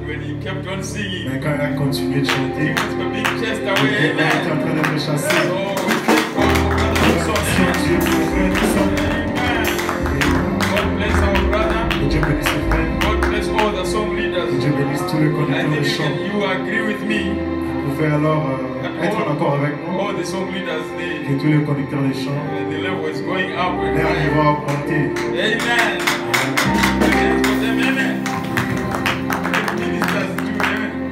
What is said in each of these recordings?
Mais quand elle a continué de chanter, elle était en train de me chasser. Dieu bénisse ses frères. Dieu bénisse tous les conducteurs de chant. Vous pouvez alors être d'accord avec moi que tous les conducteurs de chant, l'air va augmenter.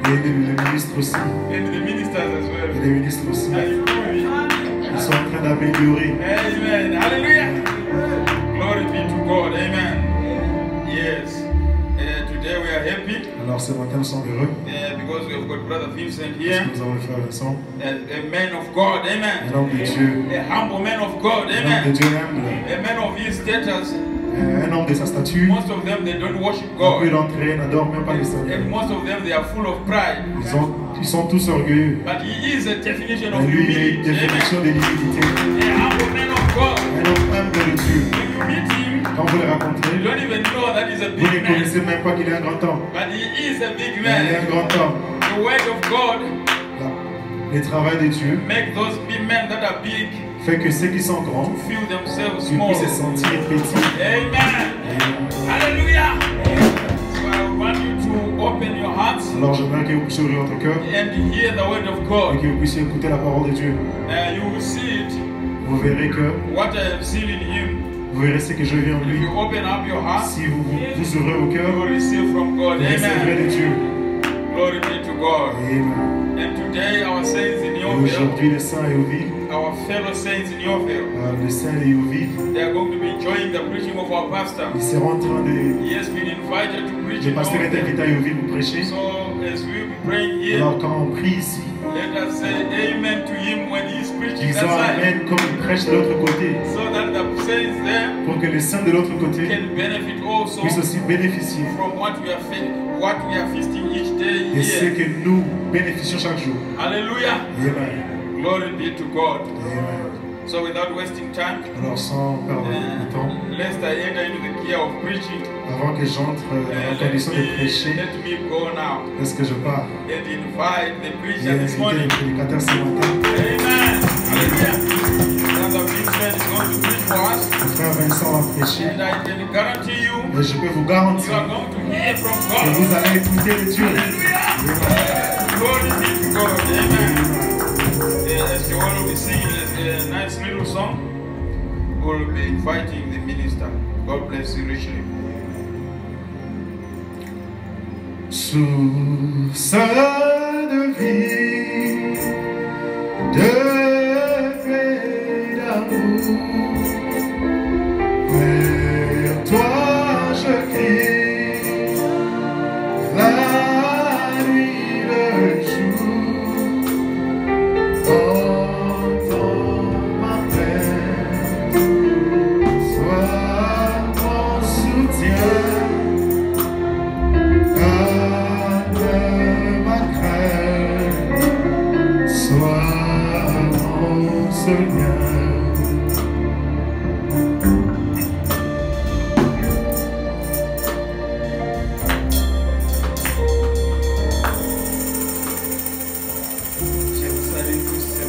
Et les ministres aussi. Et les ministres aussi. Ils sont en train d'améliorer. Amen. Hallelujah. Glory be to God. Amen. Yes. Today we are happy. Alors ce matin nous sommes heureux. Because we have got Brother Vincent here. Parce que nous avons le frère Vincent. A man of God. Amen. Un homme de Dieu. A humble man of God. Amen. Un homme de Dieu humble. A man of his status. Un homme de sa stature. Most of them they don't worship God. Beaucoup d'entre eux n'adorent même pas le Seigneur. And most of them they are full of pride. Ils sont tous orgueilleux. But he is a definition Mais of lui, il est humility. une définition de l'humilité. A humble man of God. Un homme humble de Dieu. When you meet him, quand vous le rencontrez, you don't even know that he's a vous big ne man. connaissez même pas qu'il est un grand homme. But he is a big Il est un man. grand homme. The word of God Le travail de Dieu make those big men that are big fait que ceux qui sont grands feel themselves ils small. puissent se sentir petits. Amen. Hallelujah. So I want you to open your hearts Alors j'aimerais que vous puissiez ouvrir votre cœur and hear the word of et God. que vous puissiez écouter la parole de Dieu. You will see it, Vous verrez que what I have seen in him. vous verrez ce que je vis en If lui. you open up your heart, Si vous ouvrez vos you cœurs, will receive from God. vous recevrez Amen. de Dieu. Glory be to God. Amen. And today our saints in Et Yorville, aujourd'hui, les saints et Oville, our fellow saints in Yorville, les saints et Oville, they are going to be enjoying the preaching of our pastor. ils seront en train de... He has been invited to preach Le in pasteur est Yorville. invité à Oville pour prêcher. So as we be praying here, Alors quand on prie ici, let us say amen to him when he is preaching that disons side. Amen comme il prêche de l'autre côté, So that the saints there pour que les saints de l'autre côté can benefit also puissent aussi bénéficier from what we are feasting each day de ce here. que nous bénéficions chaque jour. Hallelujah. Amen. Glory be to God. Amen. So without wasting time, Alors sans perdre de temps, lest I enter into the gear of preaching, avant que j'entre dans la condition de prêcher, let me go now est-ce que je pars and invite the et preacher this inviter morning. le prédicateur ce matin? Amen. Hallelujah. Brother Vincent is going to preach for us. Le frère Vincent va prêcher And I can guarantee you, et je peux vous you garantir are going to hear from que God. vous allez écouter de Dieu. Glory be to God. Amen. As you all will be singing a nice little song, we'll be inviting the minister. God bless you richly. Source de vie, de paix, d'amour, vers toi je crie, la nuit, le jour, entends ma peine, sois mon soutien.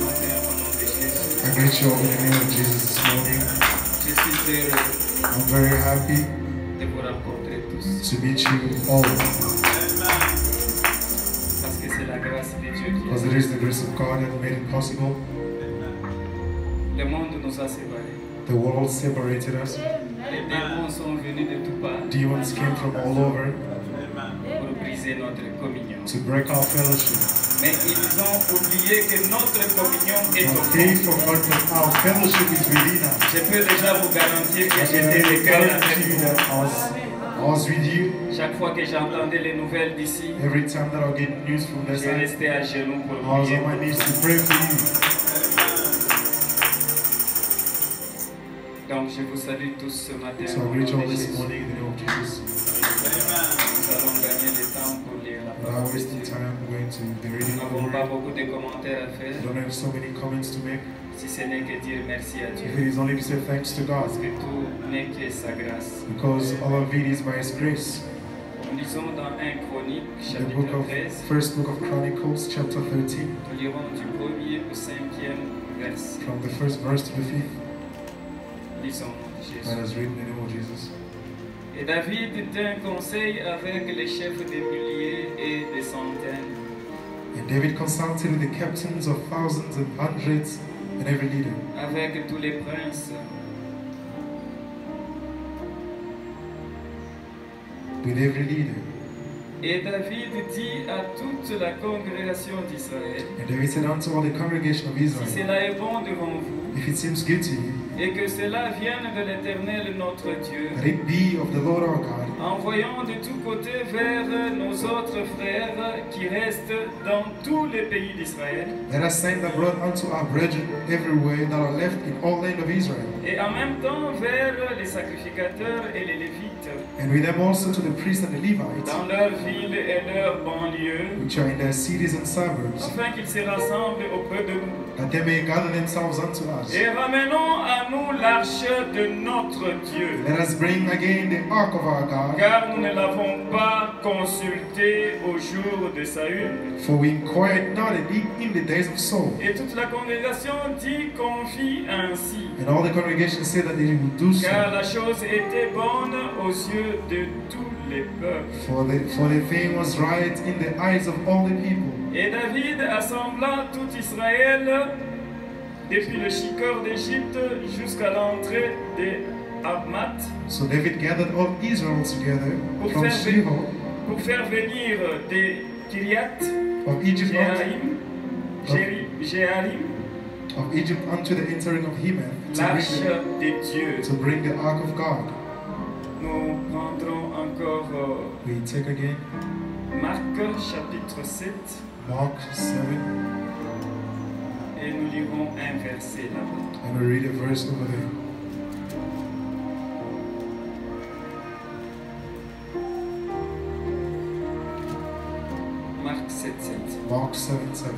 I greet you all in the name of Jesus this morning. I'm very happy to meet you all because it is the grace of God that made it possible. Le monde nous a séparés. The world separated us. Les démons sont venus de toutes parts. Demons came from all over pour briser notre communion. to break our fellowship. Mais ils ont oublié que notre communion est au They fond. forgot that our fellowship is within us. Je peux déjà vous garantir que I j'étais le can cœur guarantee you avec that I was with you. Chaque fois que j'entendais les nouvelles d'ici, Every time that I get news from this j'ai side, resté à genoux pour I was prier. on my knees to pray for you. Donc je vous salue tous ce matin. So au I reach nom out de this Jésus. morning in the name of Jesus. Nous allons gagner le temps pour lire la Without parole de wasting Dieu. time, I'm going to be Nous reading the n'avons pas word. beaucoup de commentaires à I faire, don't have so many comments to make. si ce n'est que dire merci à If Dieu. it is only to say thanks to God, Parce que tout n'est que sa grâce. because all of it is by His grace. Nous lisons dans 1 Chronique, In the book chapitre of 13. First Book of Chronicles, chapter 13, Nous lirons du 1er au 5e verset. from the first verse to the fifth. Lisons au nom de Let Jésus. us read in the name of Jesus. Et David tint conseil avec les chefs des milliers et des centaines, And David consulted with the captains of thousands and hundreds and every leader, avec tous les princes, with every leader. et David dit à toute la congrégation d'Israël, And David said unto all the congregation of si Israel, cela est bon devant vous, if it seems good to you, et que cela vienne de l'Éternel notre Dieu, that it be of the Lord our God, envoyons de tous côtés vers nos autres frères qui restent dans tous les pays d'Israël, let us send abroad unto our brethren everywhere that are left in all land of Israel, et en même temps vers les sacrificateurs et les Lévites, and with them also to the priests and the Levites, dans leurs villes et leurs banlieues, which are in their cities and suburbs, afin qu'ils se rassemblent auprès de nous. that they may gather themselves unto us. Et ramenons à nous l'arche de notre Dieu, Let us bring again the ark of our God, car nous ne l'avons pas consulté au jour de Saül. for we inquired not in the days of Saul. Et toute la congrégation dit qu'on fit ainsi, And all the congregation said that they would do so, car la chose était bonne aux yeux de tous les peuples. for the thing was right in the eyes of all the people. Et David assembla tout Israël depuis le Chicor d'Égypte jusqu'à l'entrée des Abmat So David gathered all Israel together pour from faire, Shihor pour faire venir des Kiriat, of Egypt Jéharim, unto the entering of Hemath l'arche des dieux. to bring the ark of God. Nous prendrons encore We take again Marc chapitre 7 Mark 7 et nous lirons un verset là-bas. and we read a verse over there. Marc 7:7. Mark 7:7.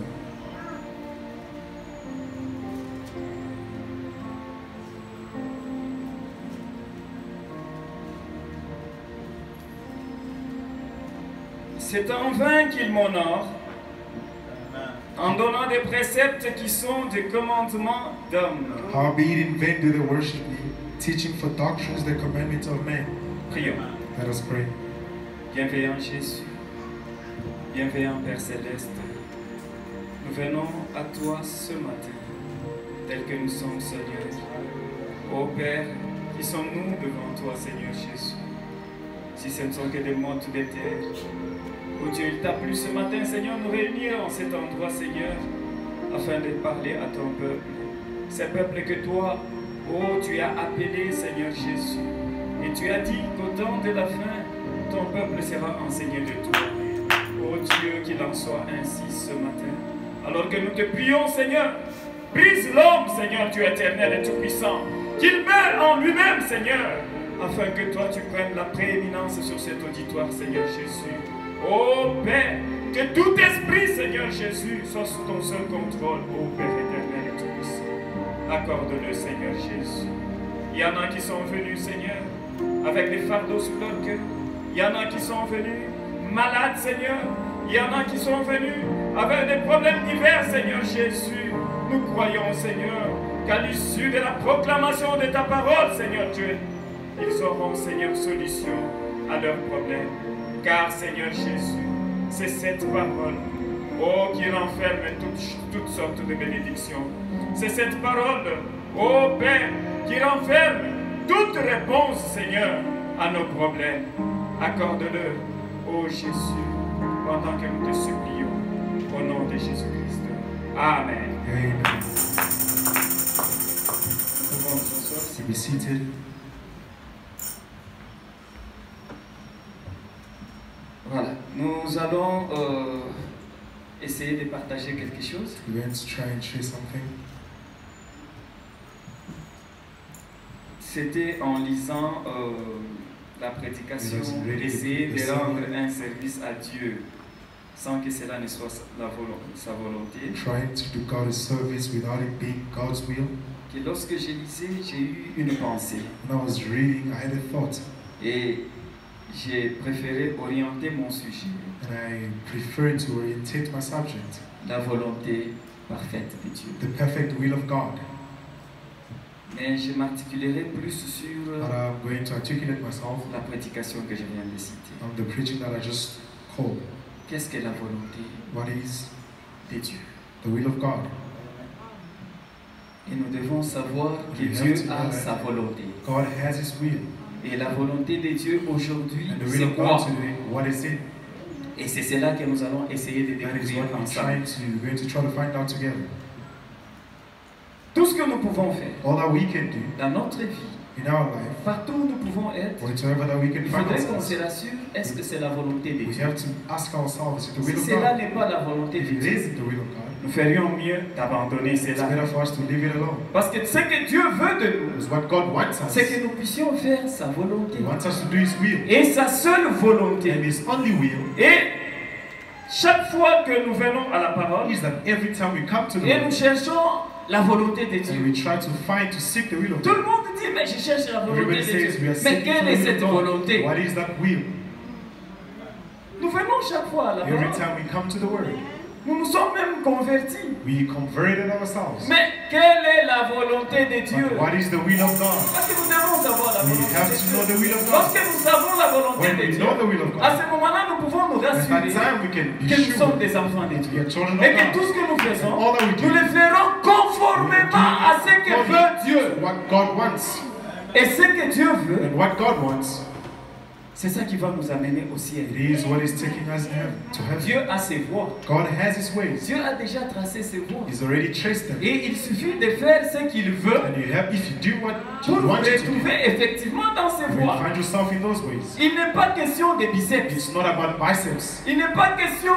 C'est en vain qu'ils m'honorent, en donnant des préceptes qui sont des commandements d'hommes. Howbeit in vain do they worship me, teaching for doctrines the commandments of men. Prions. Let us pray. Bienveillant Jésus, bienveillant Père Céleste, nous venons à toi ce matin, tel que nous sommes, Seigneur. Ô Père, qui sommes-nous devant toi, Seigneur Jésus, si ce ne sont que des mottes de terre? Oh Dieu, il t'a plu ce matin, Seigneur, nous réunir en cet endroit, Seigneur, afin de parler à ton peuple. Ce peuple que toi, oh, tu as appelé, Seigneur Jésus. Et tu as dit qu'au temps de la fin, ton peuple sera enseigné de toi. Oh Dieu, qu'il en soit ainsi ce matin. Alors que nous te prions, Seigneur, brise l'homme, Seigneur, tu es éternel et tout-puissant, qu'il meure en lui-même, Seigneur, afin que toi tu prennes la prééminence sur cet auditoire, Seigneur Jésus. Oh Père, que tout esprit, Seigneur Jésus, soit sous ton seul contrôle, ô Père éternel et tout-puissant. Accorde-le, Seigneur Jésus. Il y en a qui sont venus, Seigneur, avec des fardeaux sur leur cœur. Il y en a qui sont venus malades, Seigneur. Il y en a qui sont venus avec des problèmes divers, Seigneur Jésus. Nous croyons, Seigneur, qu'à l'issue de la proclamation de ta parole, Seigneur Dieu, ils auront, Seigneur, solution à leurs problèmes. Car, Seigneur Jésus, c'est cette parole, oh, qui renferme toutes sortes de bénédictions. C'est cette parole, Ô Père, qui renferme toute réponse, Seigneur, à nos problèmes. Accorde-le, ô Jésus, pendant que nous te supplions, au nom de Jésus-Christ. Amen. Amen. Nous pouvons nous asseoir. Be seated. Voilà, nous allons essayer de partager quelque chose. We're going to try and share something. C'était en lisant la prédication d'essayer de rendre un service à Dieu sans que cela ne soit sa volonté. Trying to do God's service without it being God's will. Que lorsque je lisais, j'ai eu une pensée. When I was reading, I had a thought. Et j'ai préféré orienter mon sujet. And I prefer to orientate my subject. La volonté parfaite de Dieu. The perfect will of God. Mais je m'articulerai plus sur But I'm going to articulate myself la prédication que je viens de citer. on the preaching that I just called. Qu'est-ce que la volonté What is de Dieu? the will of God? Et nous devons savoir que Dieu a sa volonté. God has His will. Et la volonté de Dieu aujourd'hui, And the will c'est of God quoi? today, what is it? Et c'est cela que nous allons essayer de That is découvrir what ensemble. we're going to try to find out together. Tout ce que nous pouvons faire All that we can do dans notre vie, in our life, partout où nous pouvons être, whatever that we can il find faudrait qu'on ourselves, se rassure, est-ce que c'est la volonté de we Dieu? have to ask ourselves, is it the will Si of cela God? n'est pas la volonté If de it Dieu, isn't the will of God, nous ferions mieux d'abandonner it's cela. better for us to leave it alone. Parce que ce que Dieu veut de nous, Because what God wants us, c'est que nous puissions faire sa volonté. He wants us to do His will. Et sa seule volonté. And His only will Et chaque fois que nous venons à la parole, is that every time we come to the et nous Lord, cherchons la volonté de and Dieu. we try to seek the will of Tout le God. monde dit, mais je cherche la volonté Everybody de says we Dieu. are Mais seeking quelle the est will cette of God. volonté? What is that will? Nous venons chaque fois à la Every parole. time we come to the Word, Nous nous sommes même convertis. we converted ourselves. Mais quelle est la volonté de Dieu? But what is the will of God? Parce que nous devons savoir la We volonté have de to know the Dieu. will of God. Lorsque nous savons la volonté When de we Dieu, know the will of à God, ce moment-là, nous pouvons nous at that rassurer time we can be que nous sommes sure des enfants de we Dieu. are children Et que of tout God. ce que nous faisons, All that we do, nous le ferons conformément à ce que veut Dieu. what God wants. Et ce que Dieu veut, And what God wants, c'est ça qui va nous amener au ciel. it is what is taking us to heaven. Dieu a ses voies. God has His ways. Dieu a déjà tracé ses voies. He's already traced them. Et il suffit de faire ce qu'il veut And you have, if you do what pour you vous want you to do, retrouver effectivement dans ses you will voies. find yourself in those ways. Il n'est pas question de biceps. It's not about biceps. Il n'est pas question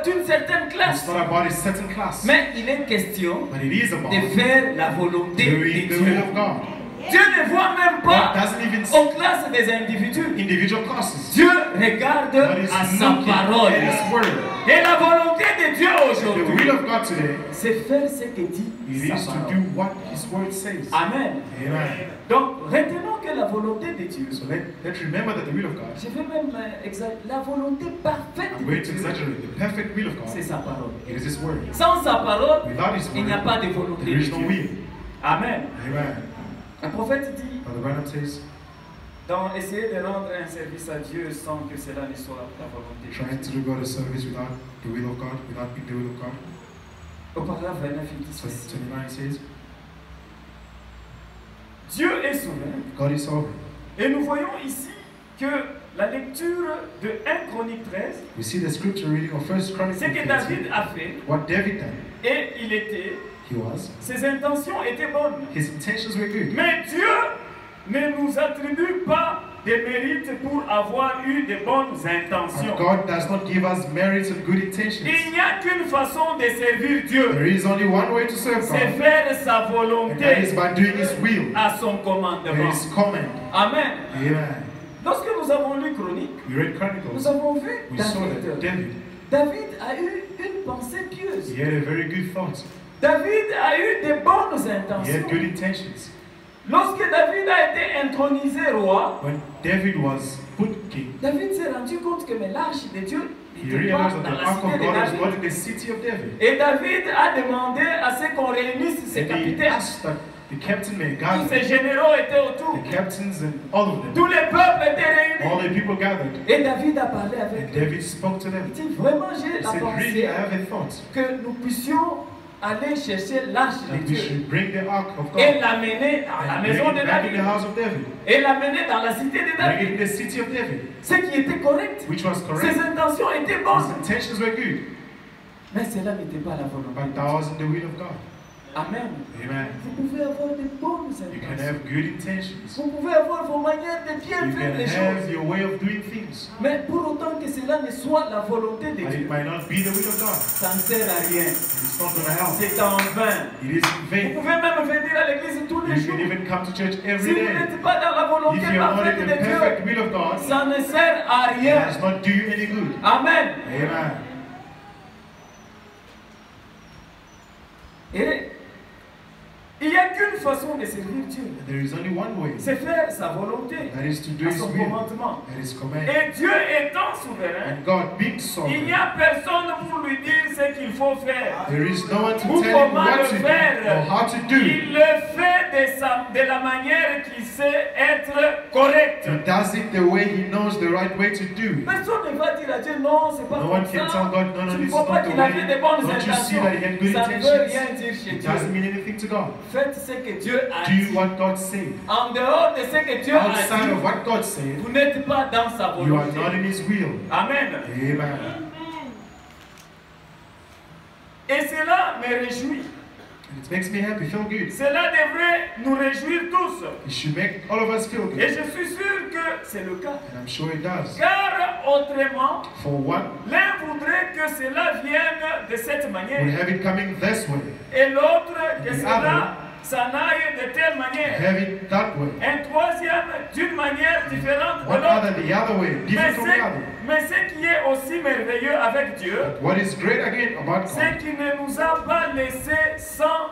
d'une certaine It's classe. not about a certain class. Mais il est question But it is about de faire la volonté de doing the will Dieu. of God. Dieu ne voit même God pas doesn't even see aux classes des individus. individual classes. Dieu regarde God is à sa looking parole. at His word. Et la volonté de Dieu The aujourd'hui, will of God today, c'est faire ce que dit it sa is to parole. do what His word says. Amen. Amen. Donc, retenons que la volonté de Dieu, So let's remember that the will of God, je vais même la volonté parfaite I'm de going to Dieu, exaggerate, the perfect will of c'est God, sa parole. it is His word. Sans sa parole, Without His il n'y a word, pas de volonté there de is no Dieu. will. Amen. Amen. Un prophète dit, Brother Branham says, dans essayer de rendre un service à Dieu sans que cela ne soit la volonté de trying Dieu. to do God a service without the will of God, without being the will of God. Au paragraphe 29, il dit So ceci. 29 says, Dieu est souverain. God is sovereign. Et nous voyons ici que la lecture de 1 Chronique 13, We see the scripture reading of 1 Chronicles ce que 13, David a fait, what David did. et il était, He was. ses intentions étaient bonnes. His intentions were good. Mais Dieu ne nous attribue pas des mérites pour avoir eu de bonnes intentions. And God does not give us merits and good intentions. Il n'y a qu'une façon de servir Dieu, There is only one way to serve c'est God, faire sa and that volonté is by doing His will à son and commandement. His command. Amen. Amen. Lorsque nous avons lu Chronique, We read nous Chronicles. avons vu We saw that David. David a eu une pensée pieuse. He had a very good thought. David a eu de bonnes He had intentions. good intentions. Lorsque David a été intronisé roi, When David was put king, David s'est rendu compte que mais l'arche de Dieu he n'était pas realized that dans the la ark of cité de God was not David. in the city of David. Et David a demandé à ce qu'on réunisse ses And he capitaines. asked that the captain may Tous gather, ces généraux étaient autour. the captains and all of them, Tous les peuples étaient all réunis. the people gathered. Et David a parlé avec And eux. David spoke to them. Il dit vraiment j'ai He la said, really, pensée I have a thought que nous puissions aller chercher l'arche de that we Dieu should bring the ark of God et l'amener dans la and maison bring de it back in David the house of David, et l'amener dans la cité de bring it David. in the city of David, Ce qui était correct. which was Ses correct. intentions étaient His bonnes. intentions were good, Mais cela n'était pas la volonté. but that wasn't the will of God. Amen. Amen. Vous pouvez avoir de bonnes You can intentions. have good intentions. Vous pouvez avoir vos manières de bien You faire can les have choses. your way of doing things, Mais pour autant que cela ne soit la volonté de but Dieu, it might not be the will of God. ça ne sert à rien. It's not going to help. C'est en vain. It is in Vous vain. pouvez même venir à l'église tous les You jours. can even come to church Si every vous day. n'êtes pas dans la volonté If you're not parfaite in de the Dieu, perfect will of God, ça ne sert à it rien. does not do you any good. Amen. Amen. Et il n'y a qu'une façon de servir Dieu. And there is only one way. C'est faire sa volonté, That is to do à His son will. commandement. That is command. Et Dieu étant souverain, And God being il n'y sovereign, a personne pour lui dire ce qu'il faut faire. there is no one to Ou tell him comment what le to do faire. or how to do. Il le fait de la manière qu'il sait être correcte. He does it the way He knows the right way to do. Personne ne va dire à Dieu non, c'est pas No comme one can ça. tell God, no, no, Tu this ne is vois pas not the qu'il avait way. des bonnes Don't you see intentions. that He had good Ça ne veut intentions? rien dire chez It Dieu. doesn't mean anything to God. Faites ce que Dieu a Do dit. what God said. En dehors de ce que Dieu a Outside dit, of what God said, vous n'êtes pas dans sa you are volonté. not in His will. Amen. Amen. Et cela me réjouit. And it makes me happy, feel good. Cela devrait nous réjouir tous. It should make all of us feel Et good. je suis sûr que c'est le cas. And I'm sure it does. Car autrement, For one, l'un voudrait que cela vienne de cette we manière have it coming this way. et l'autre que The cela s'en aille de telle manière. Have it that way. Un troisième d'une manière différente de One l'autre. other the other way, different from the other. Mais ce qui est aussi merveilleux avec Dieu, What is great again about c'est God, qu'il ne nous a pas laissé sans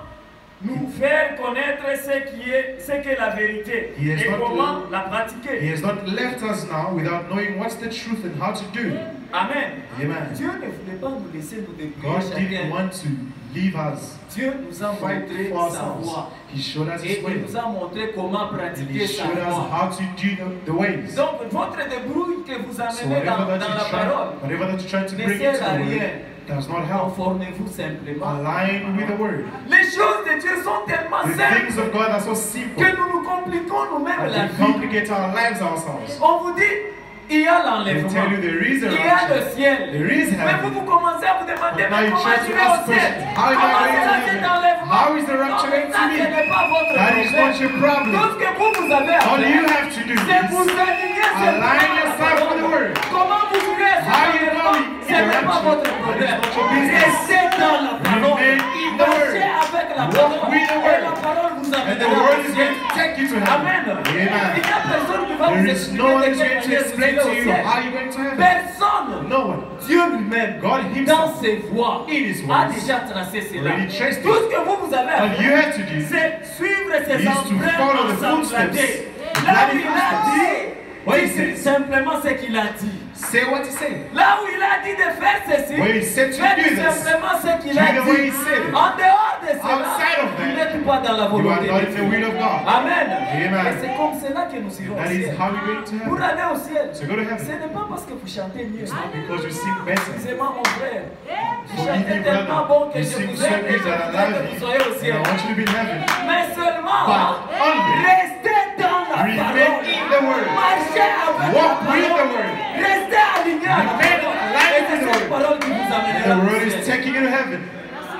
nous faire connaître ce qu'est la vérité He has et not comment let- la He pratiquer. has not left us now without knowing what's the truth and how to do it. Amen. Amen. Dieu ne voulait pas nous laisser nous débrouiller God didn't chacun. want to leave us Dieu nous a fight montré for sa ourselves. voie He showed us et His il way. nous a montré comment And He pratiquer sa showed us voie. how to do the ways. So Donc votre débrouille que vous amenez whatever dans that la you try, parole, whatever that you try to ne bring sert into à the rien. word does not help. Conformez-vous simplement. Align with the word. Les choses de Dieu sont tellement The things simples of God are so simple que nous nous compliquons nous-mêmes la that we vie. complicate our lives ourselves. On vous dit, il y a They l'enlèvement, tell you there is a il y a le rapture. ciel. There is Mais heaven. vous commencez à vous demander, But now mais you comment try je to vais au ask ciel? questions. How am I Comment going to cela heaven? cet enlèvement? How is the rapture Non, going to ça, be? ce n'est pas votre That is not your problème. problem. Tout ce que vous avez à All you faire, have to do c'est vous is aligner align yourself with the word. Comment vous irez à cet How you enlèvement? going Ce n'est pas rapture? votre That problème. is not your business. Restez dans la parole. Remain in the word. Marchez avec la Walk parole. with the Et word. la parole vous And the amènera word au is ciel. going to take you to heaven. Amen. Il n'y Amen. a personne qui va vous There is expliquer no one de who's quelle going to manière vous explain irez to au you ciel. how you're going to heaven. Personne. No one. Dieu lui-même, God dans Himself ses voies, in His a ways déjà tracé cela. already traced Tout it. ce que vous avez à All you faire, have to do c'est suivre ses is to follow the empreintes footsteps. ensanglantées. The Là où bloody il a dit, What he dites says. simplement ce qu'il a dit. Say what He said. Là où il a dit de faire ceci, Where He said to do faites this. simplement ce qu'il Do a the way He dit. said it. En dehors de cela, Outside of that, vous n'êtes pas dans la You are volonté not de in the will Dieu. of God. Amen. Amen. Et c'est comme cela que nous irons au That is ciel. how we're going to Pour heaven. aller au ciel, So go to ce heaven. n'est pas parce que vous chantez mieux. Not because you sing better. Excusez-moi mon frère. Vous Forgive chantez me, tellement brother. bon que You je sing vous so aime et good je that I voudrais que love vous you. soyez au And ciel. I want you to be in heaven. Mais seulement, But only restez dans la remain parole. in the word. Marchez avec Walk la with the parole. word. Restez aligné à la Remain parole. aligned Et with c'est the cette word. parole qui vous The amènera au word is ciel. taking you to heaven.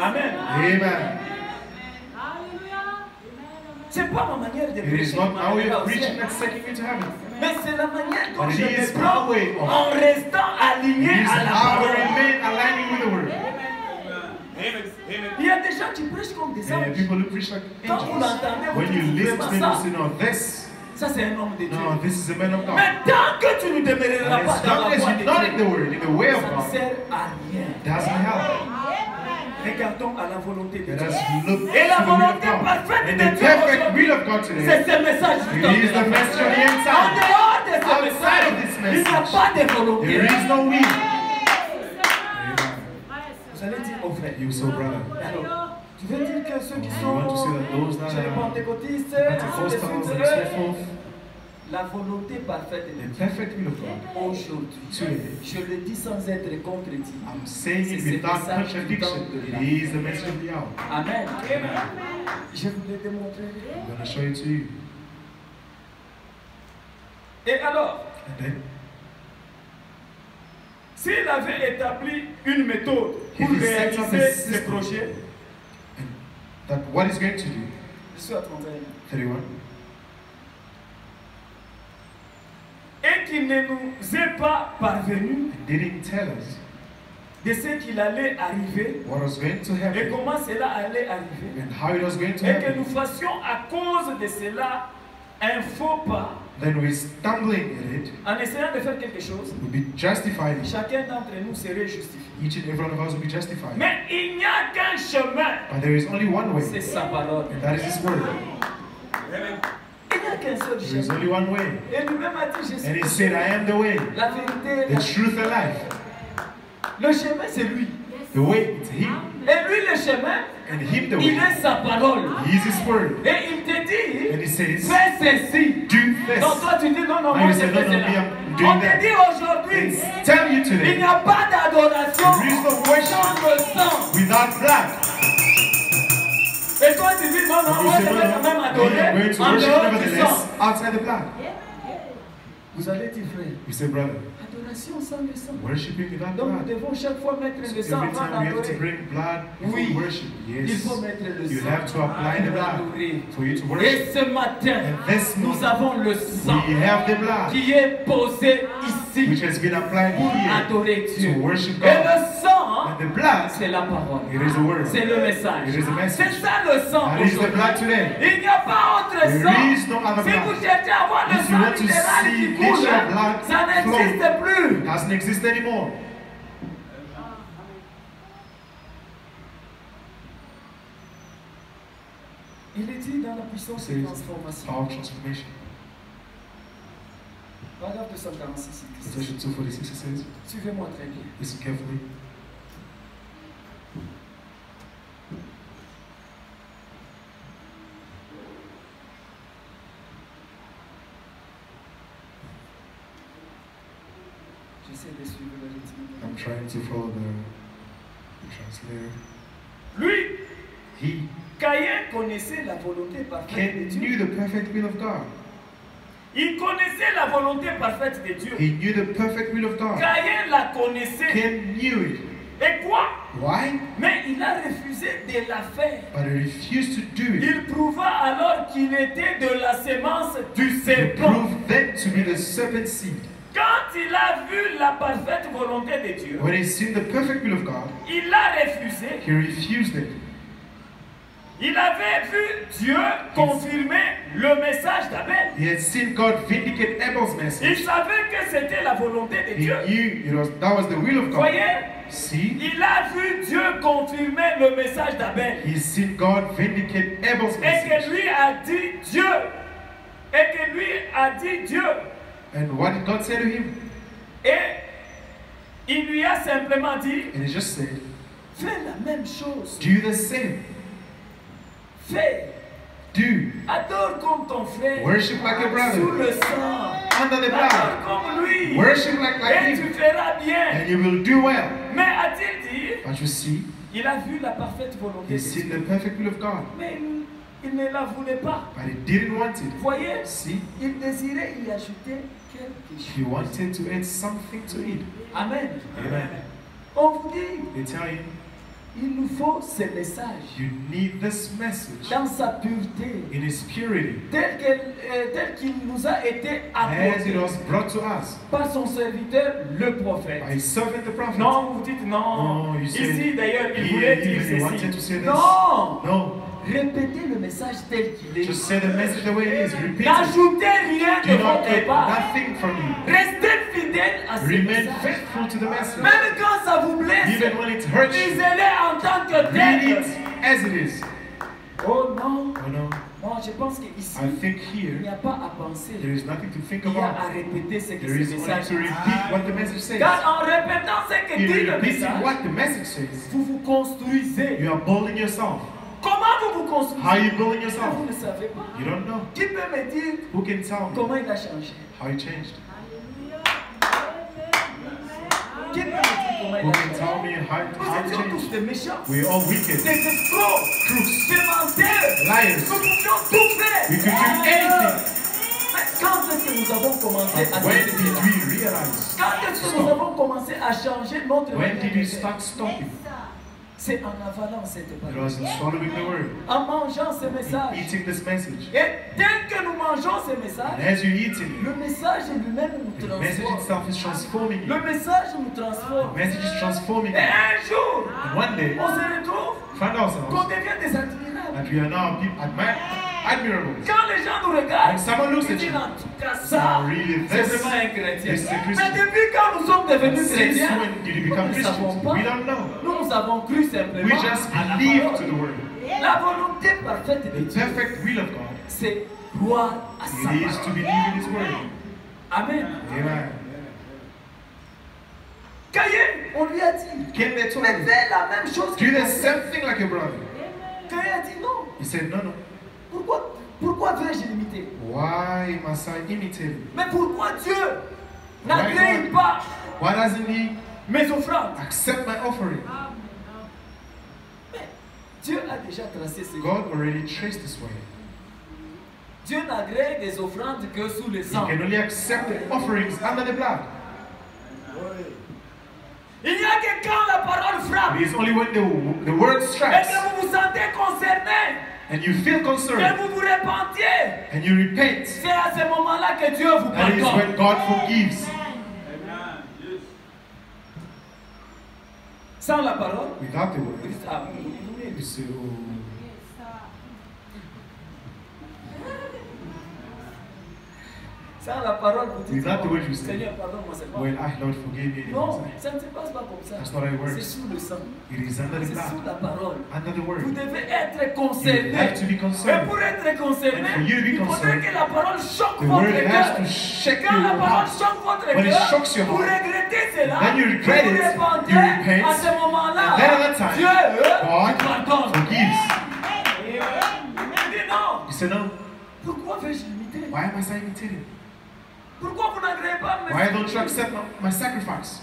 Amen. Amen. C'est pas ma manière de It is prêcher qui not how we m'amènera are au preaching ciel. that's taking you to heaven. Mais c'est la manière dont But je it is me prends my way of- en restant aligné It is à la how we parole. remain aligning with the word. Il y a des gens qui prêchent comme des And anges. people who preach like Quand vous angels. l'entendez, vous When you dites listen to vraiment them, ça. you say, no, this, Ça, c'est un homme de Dieu. no, this is a man of God. Mais tant que tu ne demeureras And pas as dans long la as voie you're de not in the Dieu, word, in the way of ça ne God, sert à rien. doesn't help. Regardons à la volonté de Let Dieu. us look Et la to the will of volonté God. parfaite And de the Dieu perfect aujourd'hui, will of God c'est today. ce message du It temps is de la the message of the end En time. dehors de ce Outside message, of this il n'y a message, pas de volonté. there is no will. Vous allez dire au frère. You so brother. Alors, tu veux dire que ceux qui You want to say sont that those that chez les are pentecôtistes, Pentecostals and so forth, La volonté parfaite de The Dieu. perfect will of God. Aujourd'hui, je le dis sans être contredit. I'm saying it without contradiction. He is the message of the hour. Amen. Je vous l'ai démontré. I'm going to show it to you. Et alors, And then, s'il avait établi une méthode pour If he sets up a réaliser ses system. projets, that what he's going to do, je suis à 31. 31, Et qu'il ne nous est pas parvenu didn't tell us de ce qu'il allait arriver what was going to et happen comment cela allait arriver. and how it was going to Et que happen. nous fassions à cause de cela un faux pas Then we're stumbling in it. en essayant de faire quelque chose. We'll be justified. Chacun d'entre nous serait justifié. Each and every one of us will be justified. Mais il n'y a qu'un chemin, But there is only one way, c'est sa parole. and that is His word. Il n'y a qu'un seul There is chemin. only one way. Et lui-même a dit, je And suis He said, I am the way, la vérité. the truth, and life. Le chemin, c'est lui. The way, it's Him, Et lui, le chemin, and Him the il way. est sa parole. He is His word. Et il te And dit, He says, fais ceci. do this. Donc toi, tu dis, non, non, And moi, you je say, fais no, no, cela. me, I'm On doing te that. dit aujourd'hui, And tell you il n'y today, a pas d'adoration there is no worship sans le sang. without blood. Et toi, tu dis, non, non, And moi, you je say, vais no, quand même no, we adorer are going to en worship dehors du nevertheless sang. outside the blood. Vous allez dire, frère, You say, brother, adoration sans le sang. worshiping without Donc nous blood. devons chaque fois mettre So le sang every avant time we have to d'adorer. bring blood before Oui. we worship. Il Yes. faut mettre le You sang have to apply the pour blood adorer. for you to Et worship. ce matin, And this nous morning, avons le sang we have the blood qui est posé which ici has been applied pour here adorer to Dieu. worship Et God. le sang, And the blood, c'est la parole. it is the word. C'est le message. It is the message. C'est ça le sang That is the blood aujourd'hui. today. Il n'y a pas autre There sang. is no other Si vous blood. cherchez à voir le If you sang want to littéral see qui coule, literal blood ça n'existe plus. It doesn't exist anymore. Il est dit dans la puissance de C'est transformation. power transformation. Paragraphe 246 ici. Quotation 246 it says, Suivez-moi très bien. listen carefully. J'essaie de suivre le rythme. I'm trying to follow the translator. Lui, He Caïn connaissait la volonté parfaite de Dieu. knew the perfect will of God. Il connaissait la volonté parfaite de Dieu. He knew the perfect will of God. Caïn la connaissait. Cain knew it. Et quoi? Why? Mais il a refusé de la faire. But he refused to do it. Il prouva alors qu'il était de la sémence du He serpent. proved then to be the serpent seed. Quand il a vu la parfaite volonté de Dieu, When he seen the perfect will of God, il l'a refusé. he refused it. Il avait vu Dieu confirmer le message d'Abel. He had seen God vindicate Abel's Il message. savait que c'était la volonté de He Dieu. knew that was the will of God. Voyez, See? il a vu Dieu confirmer le message d'Abel. He's seen God vindicate Abel's Et que message. lui a dit Dieu. Et que lui a dit Dieu. And what did God say to him? Et il lui a simplement dit, And he just said, fais la même chose. do the same. Fais. Do. Adore comme ton frère. Worship like your Sous brother. le sang. Under the Adore blood. comme lui. Worship like Et tu him. feras bien. And you will do well. Mais a-t-il dit, But you see, il a vu la parfaite volonté de he's seen Dieu. the perfect will of God. Mais il ne la voulait pas. But he didn't want it. Voyez, See? il désirait y ajouter quelque He chose. wanted to add something to it. Amen. Amen. On vous dit, They tell him, il nous faut ce message you need this message dans sa pureté, in his purity, tel qu'il nous a été as apporté it was brought to us par son serviteur, le prophète. by his servant the prophet. Non, vous dites non. No, you said, Ici d'ailleurs, il here, voulait dire even he wanted to say ceci. this. Non, No, répétez le message tel qu'il est. just say the message the way it is. Repeat it. N'ajoutez rien de Do not votre take part. nothing from you. Restez fidèle à ce Remain message. faithful to the message. Même quand ça vous blesse, Even when it hurts you, lisez-le en tant que read tel. it as it is. Oh non, Oh no, moi je pense qu'ici, I think il here n'y a pas à penser. there is nothing to think Il y a à about. répéter ce que There is ce only message to dit. repeat what the message says. Car en répétant ce que dit In le repeating message, what the message says, vous vous construisez. you are building yourself. Comment vous vous construisez? How are you building yourself? Vous ne savez pas. You don't know. Qui peut me dire Who can tell me comment il a changé? how he changed? Qui peut me dire comment Who il a can changé? tell me how Nous he étions tous changed? des méchants, We're all wicked, des escrocs, crooks, des menteurs. liars. Nous pouvions tout faire. We could do anything. Mais quand est-ce que nous avons commencé à When changer? did we realize? Quand est-ce que nous avons commencé à changer notre When manière did de we faire? start stopping? C'est en avalant cette It parole, was in swallowing the word, en mangeant ce in message. eating this message. Et dès que nous mangeons ce And message, as you eat it, le message lui-même nous the message transforme. itself is transforming you. Le message nous The transforme. message is transforming Et you. un jour, And one day, on se retrouve find qu'on ourselves devient des admirables. that we are now people admirable. Quand les gens nous regardent, When someone looks ils at disent you, en tout cas ça, really c'est this, vraiment un chrétien. this is a Mais Christian. depuis quand nous sommes devenus Since chrétiens, when did you nous become ne savons Christians? pas. We don't know. Nous avons cru simplement We just à la believe parole. to the word. La volonté parfaite de The Dieu, perfect will of God, c'est croire à sa it is to parole. believe in His word. Amen. Amen. Caïn, on lui a dit, Cain they told mais him, fais la même chose que do the ton frère. same thing like your brother. Caïn a dit non. He said, no, no. Pourquoi vais-je l'imiter? Why must I imitate him? Mais pourquoi Dieu Why n'agrée God? pas Why doesn't He mes offrandes? accept my offering? Mais Dieu a déjà tracé ce God already traced this way. Dieu n'agrée des offrandes que sous le He sang. can only accept the offerings under the blood. Il n'y a que quand la parole frappe It is only when the word et strikes que vous vous sentez concerné, and you feel que concerned vous vous repentiez. and you repent. C'est à ce moment-là que Dieu vous That is pardonne. when God forgives. Sans la parole, Without the vous word, dites, ah, vous you say, oh, sans la parole, vous dites, Without the word, you say, Seigneur, pardonne-moi seulement. well, Lord, forgive me. Non, ça ne se passe pas comme ça. That's not how it works. C'est sous le sang. It is under the C'est sous blood, la parole. under the Vous word. devez être You concerné. have to be Et concerned. pour être concerné, And for you to be il faudrait concerned, que la parole choque The votre word has cœur. to shake Quand la your parole heart. choque votre When it cœur, shocks your vous heart, regrettez cela. then you regret vous it, repentez. you repent, à ce moment-là, and then at that time, Dieu God pardonne. forgives. Il dit non. You say, no, Pourquoi vais-je l'imiter? why must I imitate him? Pourquoi vous n'agréez pas mes Why don't you accept my sacrifice?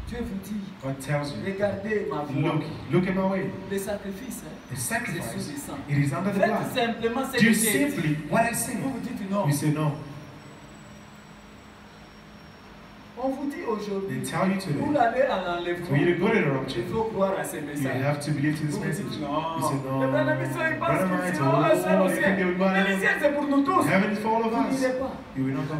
Dieu vous dit, God tells you, regardez ma voix. look at my way. Le sacrifice, The c'est sacrifice, sous le sang. it is under the Faites blood. simplement ce Do que j'ai dit. simply what I say. Vous vous dites non. You say, no. On vous dit aujourd'hui, They tell you pour today, aller à for l'enlèvement, you to go to the il rapture, faut croire à ces you messages. have to believe to this Vous vous message. dites You non. say, no. Les frères et sœurs, ils pensent Brother que Mike, c'est un ciel au oh, they think they will ciel. go to Mais le heaven. ciel, c'est pour nous tous. Heaven is for all of Vous us. n'irez pas. You will not go.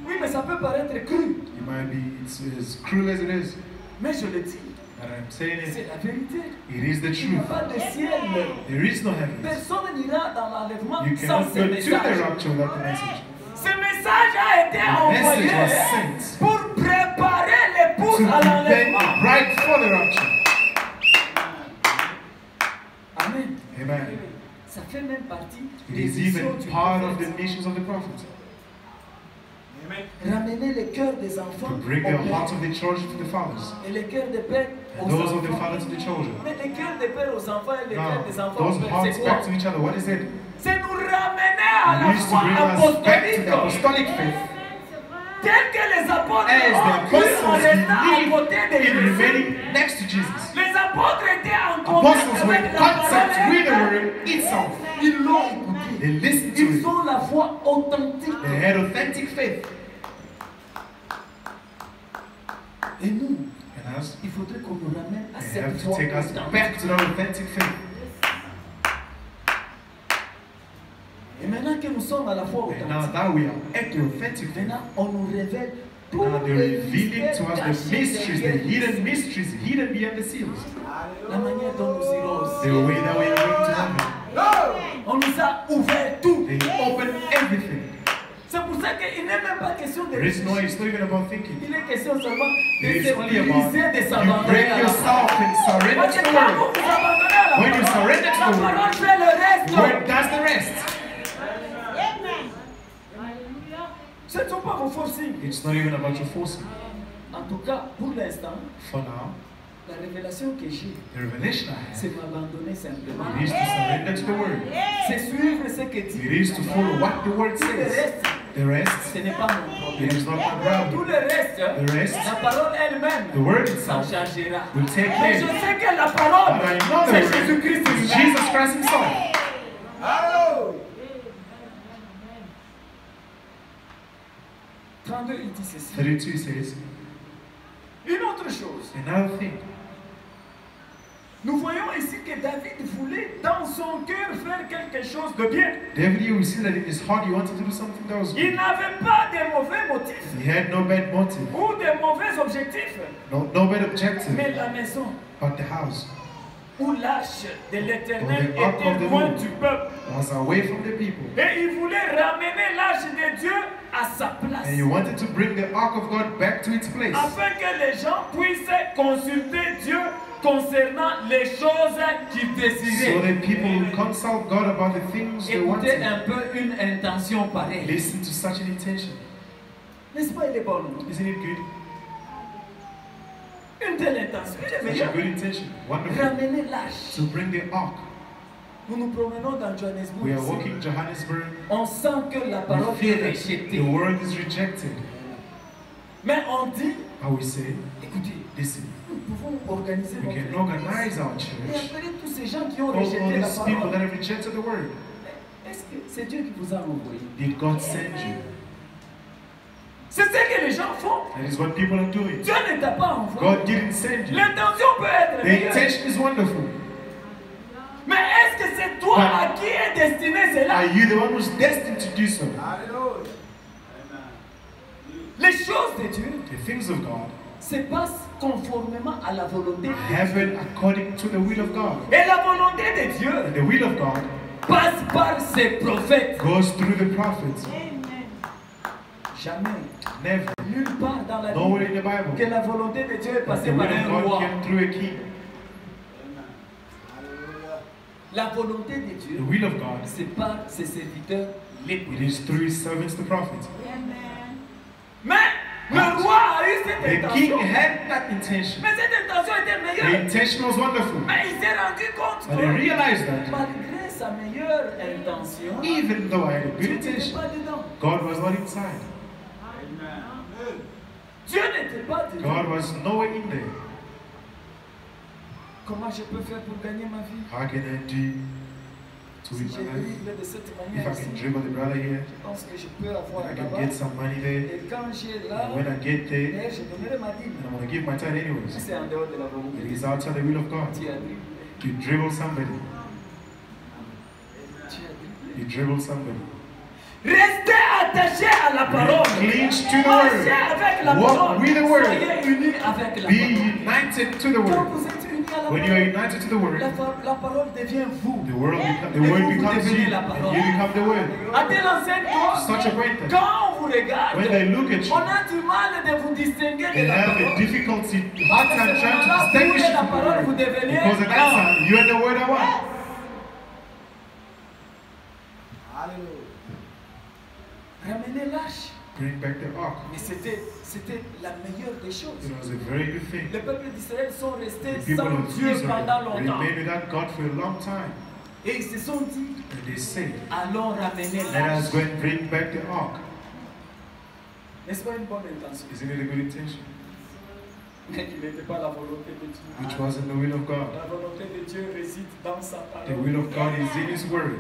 Oui, mais ça peut paraître cru. It might be it's as cruel as it is, Mais je le dis, but I'm saying c'est it. la vérité. It is the Il n'y a truth. pas de ciel. There is no heaven. Personne n'ira dans l'enlèvement You sans cannot ce go to the message. rapture without the message. Ce message a été The envoyé message was sent pour préparer l'épouse to à prepare l'enlèvement. the bride for the rapture. Amen. Amen. Ça fait même partie It des is missions even du part of the prophète. missions of the prophet Ramener le cœur des enfants to bring au the père hearts of the children to the fathers, et le cœur des pères aux and those of the enfants. fathers to the children. Mais le cœur des pères aux enfants et le Now, cœur des enfants those aux pères, hearts c'est quoi? back to each other. What is it? C'est nous ramener à It la used to foi bring us back to apostolique. the apostolic faith, Tel que les apôtres as the ont cru en apostles restant à côté de believed in Jésus. remaining next to Jesus. Les apôtres étaient en contact Apostles were in avec la contact with the parole. word itself. Ils l'ont écouté. They listened to Ils it. ont la foi authentique. They had authentic faith. Et nous, And us, il faudrait qu'on nous ramène à they have cette to foi take us authentique. back to that authentic faith. Et maintenant que nous sommes à la foi And now authentique, that we are at the authentic faith, maintenant on nous révèle tous now they're les revealing to mystères us the cachés mysteries, the derrière les hidden signes. mysteries, hidden behind the seals. La manière dont nous irons au The ciel. way that we are going to heaven. On nous a ouvert tout. They open everything. C'est pour ça qu'il n'est même pas question de There is no, réfléchir. it's not even about thinking. Il est question seulement de It is se only about briser, de you s'abandonner break à la yourself parole. and surrender Parce to que the quand vous word. vous abandonnez à la When you parole, surrender to la the word, parole fait le reste. the word does the rest. Ce ne sont pas vos forcing. It's not even about your forcing. En tout cas, pour l'instant, For now, La révélation que j'ai, c'est m'abandonner simplement. It is to surrender to the word. C'est suivre ce que dit. It is to follow what the word says. The rest, ce n'est pas mon problème. it is not my problem. Tout le reste, la parole elle-même, the word s'en itself, chargera. will take Mais place. je sais que la parole, But I know the c'est word. Jésus-Christ It's lui-même. Jesus Christ himself. Allô? 32, il dit ceci. 32 says, Une autre chose. another thing. Nous voyons ici que David voulait dans son cœur faire quelque chose de bien. David, here we see that in his heart he wanted to do something that was Il good. n'avait pas de mauvais motifs He had no bad motive, ou de mauvais objectifs. no bad objective, Mais la maison but the house où l'arche de l'Éternel Oh, the ark of était the loin Lord du peuple. was away from the people. Et il voulait ramener l'arche de Dieu à sa place. And he wanted to bring the ark of God back to its place. Afin que les gens puissent consulter Dieu concernant les choses qu'ils So désiraient. that people will consult God about the things they Écoutez wanted. un peu une intention pareille. Listen to such an intention. N'est-ce pas, il est bon? Isn't it good? Une telle intention. Elle est Such a meilleure. good intention. Wonderful. Ramener l'arche. To bring the ark. Nous nous promenons dans Johannesburg. We are walking Johannesburg. On sent que la We parole feel est that rejetée. the word is rejected. Mais on dit, How we say, écoutez, listen, nous pouvons organiser we notre can organize our et church. appeler tous ces gens qui ont All rejeté la these people that parole. have rejected the word. Est-ce que c'est Dieu qui vous a envoyé? Did God send you? C'est ce que les gens font. That is what people are doing. Dieu ne t'a pas envoyé. God didn't send you. L'intention peut être The meilleure. intention is wonderful. Mais est-ce que c'est toi à qui est destiné cela? Are you the one who's destined to do so? Les choses de Dieu The things of God se passent conformément à la volonté de Dieu. happen according to the will of God. Et la volonté de Dieu And the will of God passe par ses prophètes. goes through the prophets. Jamais, Never. nulle part dans la Nowhere Bible in the Bible. que la volonté de Dieu est The passée will par of un God roi. came through a king. La volonté de The Dieu, will of God, c'est par ses serviteurs les it is through his servants, the prophets. Mais le roi a eu cette The king intention. had that intention. Mais cette intention était The meilleure. intention was wonderful. Mais il s'est rendu compte But he que realized that malgré sa meilleure intention, even though I had a good Dieu n'était intention, pas dedans. God was not inside. Dieu n'était pas dedans. God was nowhere in there. Comment je peux faire pour gagner ma vie? How can I do to Si win je my life? dribble de cette If manière I aussi, can dribble the brother here, je pense que je peux avoir I can là-bas. get some money there. Et quand j'ai là, And when I get there, d'ailleurs, je donnerai ma dîme. and I'm going to give my tithe anyways. C'est en dehors de la volonté It de is Dieu. outside the will of God. Tu as dribblé. You dribble somebody. Tu as dribblé. You dribble somebody. Restez attachés à la parole. Cling to the Marchez word. avec la Walk parole. with the word. Soyez unis avec la Be parole. united to the Quand word. vous êtes unis à la When you are parole, united to the word, la parole devient vous. the word Et vous becomes devenez you. la And parole. you become the word. À tel enseigne Such a great thing. quand on vous regarde, When they look at you, on a du mal de vous distinguer de they la have a parole. difficulty, Parce hard que time ce trying to moment-là, vous distinguish et you la from the parole, vous word. devenez Because at that time, you and the word are one. Ramener l'arche. Bring back the ark. Mais c'était la meilleure des choses. It was a very good thing. Les peuples d'Israël sont The restés people sans of Dieu pendant Israel longtemps. remained without God for a long time. Et ils se sont dit, And they said, allons ramener let us l'arche. go and bring back the ark. N'est-ce pas une bonne intention? Isn't it a good intention? Mais qui n'était pas la volonté de Dieu. Which wasn't the will of God. La volonté de Dieu réside dans sa The parole. will of God is in His word.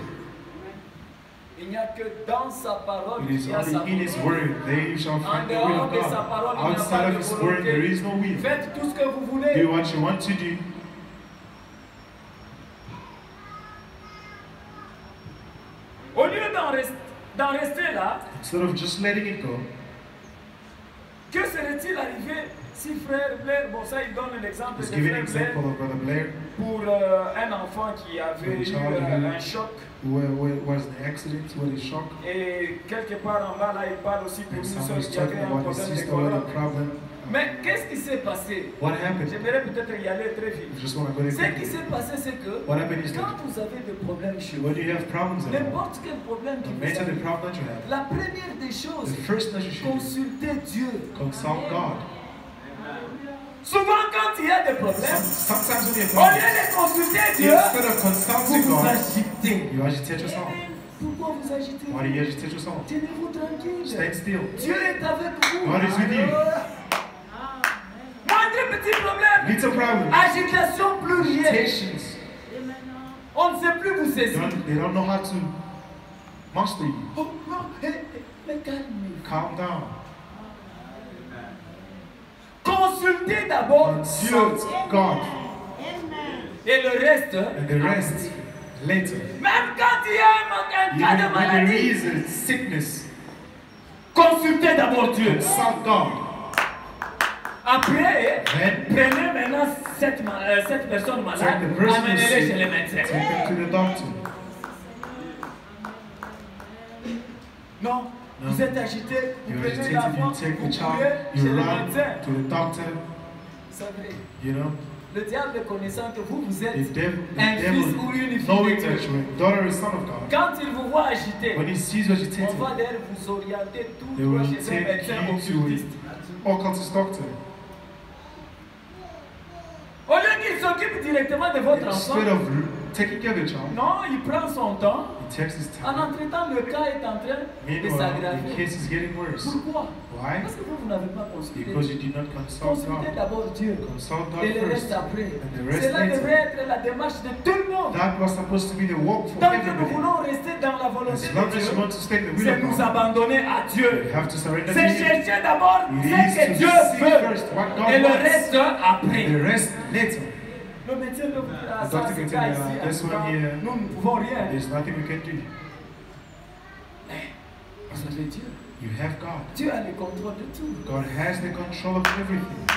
Il n'y a que dans sa parole It qu'il is y a sa only in His volonté. word there you shall En find the will dehors of de sa God. parole, il n'y a pas Outside de of His word there is no volonté. will. Faites tout ce que vous Do voulez. what you want to do. Au lieu d'en rester là, Instead of just letting it go, que serait-il arrivé si frère Blair, bon ça il donne l'exemple de let's give an frère example Blair of Brother Blair, pour un enfant qui avait eu un choc who was in an accident, who had a shock. et quelque part en bas là il parle aussi pour And une someone soeur is qui avait talking un about his problème de sister who had a colonne. problem. Mais qu'est-ce qui s'est passé? What happened? J'aimerais peut-être y aller très vite. I just want to go there Ce qui quickly. s'est passé c'est que What happened is quand that vous avez des problèmes chez vous, when you have problems at home, n'importe quel problème qui no vous matter the arrive, problem that you have, la première des choses, the first thing you should do, consultez Dieu. consult God. Souvent, quand il y a des problèmes, sometimes when you au lieu de consulter Dieu, instead of consulting vous vous God, agitez. you agitate yourself. Pourquoi vous agitez? Why do you agitate yourself? Tenez-vous tranquille. Stay still. Dieu est avec vous. God is with you. Moindre petit problème. Little problem. Agitation plurielle. Agitations. On ne sait plus vous saisir. They don't know how to master you. Oh non, mais calmez-vous. Calm down. Consultez d'abord Dieu. Consult God. Et le reste, And the rest later. même quand il y a un cas de Even when there maladie, is a sickness, consultez d'abord Dieu. consult God. Après, Then prenez maintenant cette personne malade, take the person amenez-les sick, chez le médecin. take them to the doctor. Non, vous êtes agité, vous You're prenez agitated, l'enfant, you take vous the courez child, chez you le run médecin. to the doctor, Vous savez, you know. le diable connaissant que vous êtes The devil, un fils ou une fille knowing de that Dieu. you're a daughter or son of God, Quand il vous voit agité, when he sees you on agitated, va d'ailleurs vous orienter tout they droit will chez un take médecin you occultiste. to occultist doctor. Au lieu qu'il s'occupe directement de votre enfant, Instead of taking care of the child, non, il prend son temps. he takes his En time. entretemps, le cas est en train de Meanwhile, the s'aggraver. case is getting worse. Pourquoi? Why? Parce que vous n'avez pas consulté. Because you did not consult Consultez God. d'abord Dieu. Consult God Et le reste first. après. And the rest Cela later. devrait être la démarche de tout le monde. That was supposed to be the walk for Tant que nous everybody. voulons rester dans la volonté As long de as you Dieu, want to stay in the will c'est of nous God, abandonner à Dieu. you have to surrender to C'est Him. chercher d'abord It ce is que to Dieu seek veut. first what God Et le wants. reste après. The rest later. Le médecin peut vous dire, ah, The ça, doctor ce can cas tell you, ici, this en tout one cas, here, nous ne pouvons rien. There's nothing we can do. Mais vous avez Dieu. You have God. Dieu a le contrôle de tout. God has the control of everything.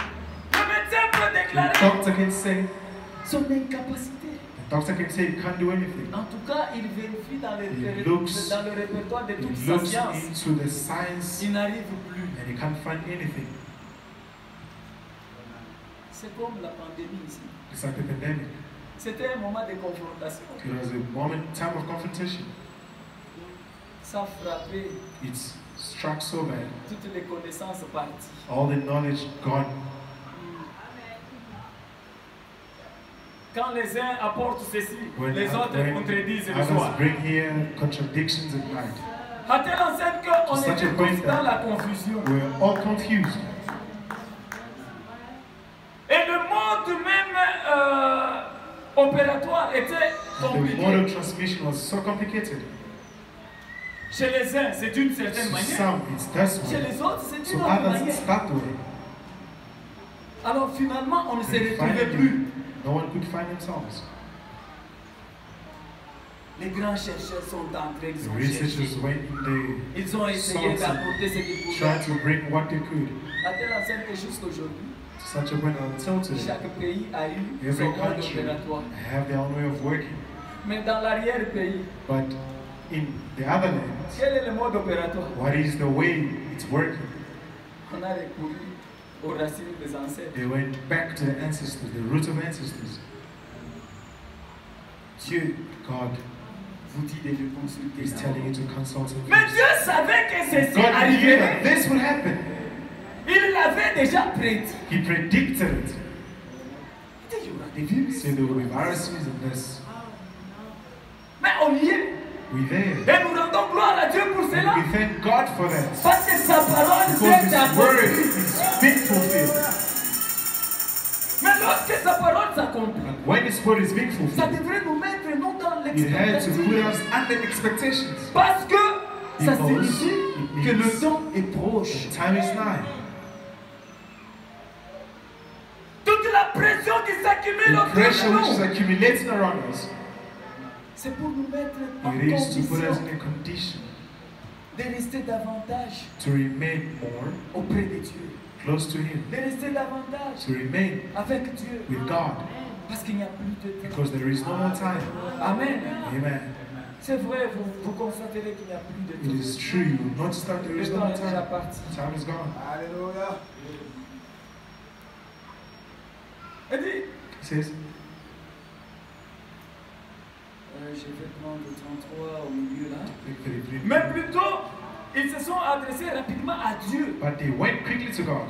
Le médecin peut The déclarer doctor can say, son incapacité. the doctor can say you can't do anything. En tout cas, il vérifie dans le répertoire de toute He sa looks science. into the science Il n'arrive plus. and he can't find anything. C'est comme la pandémie ici. It's like the pandemic. C'était un moment de confrontation. It was a time of confrontation. Ça frappait, It's struck so bad. toutes les connaissances parties. All the knowledge gone. Quand les uns apportent ceci, When les autres contredisent le others soir. bring here contradictions at night. À telle enseigne qu'on To such était a point tous dans that la confusion. we're all confused. Et le mode même opératoire était The mode compliqué. of transmission was so complicated. Chez les uns, c'est d'une certaine manière. Some it's this Chez way. les autres, c'est So d'une autre others manière. it's that way. Alors finalement, on ne se And retrouvait finally, plus. no one could find themselves. Les grands chercheurs sont entrés, The ils ont researchers cherché. went in there, Ils ont essayé Something. d'apporter ce qu'ils tried pouvaient. to bring what they could. À telle enseigne que jusqu'aujourd'hui, To such a point until today, chaque pays a eu son every mode country opératoire. have their own way of working. Mais dans l'arrière-pays, But in the other lands, quel est le mode opératoire? what is the way it's working? On a recouru aux racines des ancêtres. They went back to the ancestors, the roots of ancestors. Dieu God vous dit de le consulter. is telling you to consult Him Mais first. Dieu savait que ceci God knew that arriverait. this would happen. Il l'avait déjà prédit. He predicted it. Il dit, il y aura des virus. So there will be viruses in this. Mais on y est. We're there. Et nous rendons gloire à Dieu pour cela. And we thank God for that. Parce que sa parole Because s'est His word accomplie. is being fulfilled. Mais lorsque sa parole s'accomplit, And when His word is being ça fulfilled, devrait nous mettre non dans it had to put l'expectative. us under expectations. Parce que ça Because signifie it que le means temps est proche. The time is nigh. Toute la pression qui s'accumule The autour pressure which is de nous, accumulating around us, c'est pour nous mettre en it is to put us condition in a condition de rester davantage to remain more auprès de Dieu. close to Him, De rester davantage to remain avec Dieu. with God, Parce qu'il n'y a plus de temps. because there is no more time. Amen. Amen. C'est vrai, vous constaterez qu'il n'y a plus de It temps. is true, you will not start, there is Le no temps more est déjà time. parti. Time is gone. Alléluia. Il dit, He says, je vais prendre le 33 au milieu là. take 33. Mais plutôt, ils se sont adressés rapidement à Dieu. But they went quickly to God.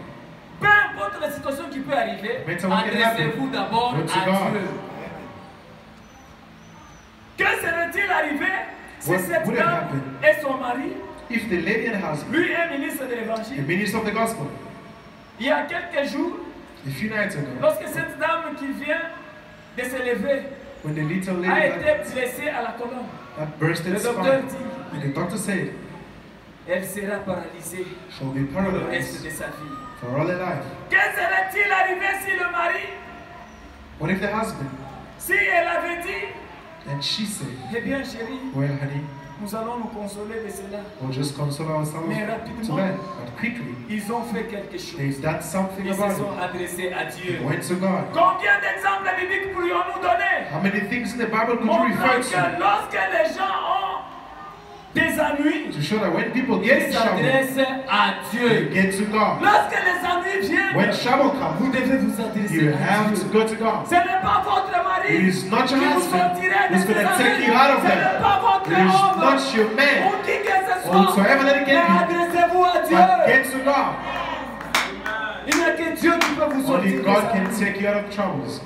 Peu n'importe la situation qui peut arriver, adressez-vous d'abord à Dieu. Que serait-il arrivé si cette dame et son mari, if the lady and husband, lui est ministre de l'évangile, the minister of the gospel, il y a quelques jours, a few nights ago, lorsque cette dame qui vient de se lever when the little a lady été blessée à la colonne, that bursted le his docteur spine, dit, and the doctor said, elle sera paralysée shall be pour le reste paralyzed de sa vie. for all her life. Que serait-il arrivé si le mari, What if the husband, si elle avait dit, and she said, eh bien chérie, well honey, nous allons nous consoler de cela. we'll just console ourselves Mais to rapidement, that. But quickly, ils ont fait quelque chose. they've done something Ils se about sont it. adressés à Dieu. They went to God. Combien d'exemples bibliques pourrions-nous donner? How many things in the Bible could you Montrant refer que to? lorsque les gens ont des ennuis, To show that when people get in ils trouble, s'adressent à they Dieu. get to God. Lorsque les ennuis When viennent, trouble vous comes, devez vous adresser you à have Dieu. to go to God. Ce n'est pas votre It mari is not qui your vous husband sortirait de who's ces going to take ennuis. you out of Ce n'est them. pas votre It is homme not your ou man. qui que ce Or soit. whatsoever that it Mais can be, adressez-vous à but Dieu. get to God. Il n'y a que Dieu qui peut vous Only sortir de God ça. can take you out of troubles.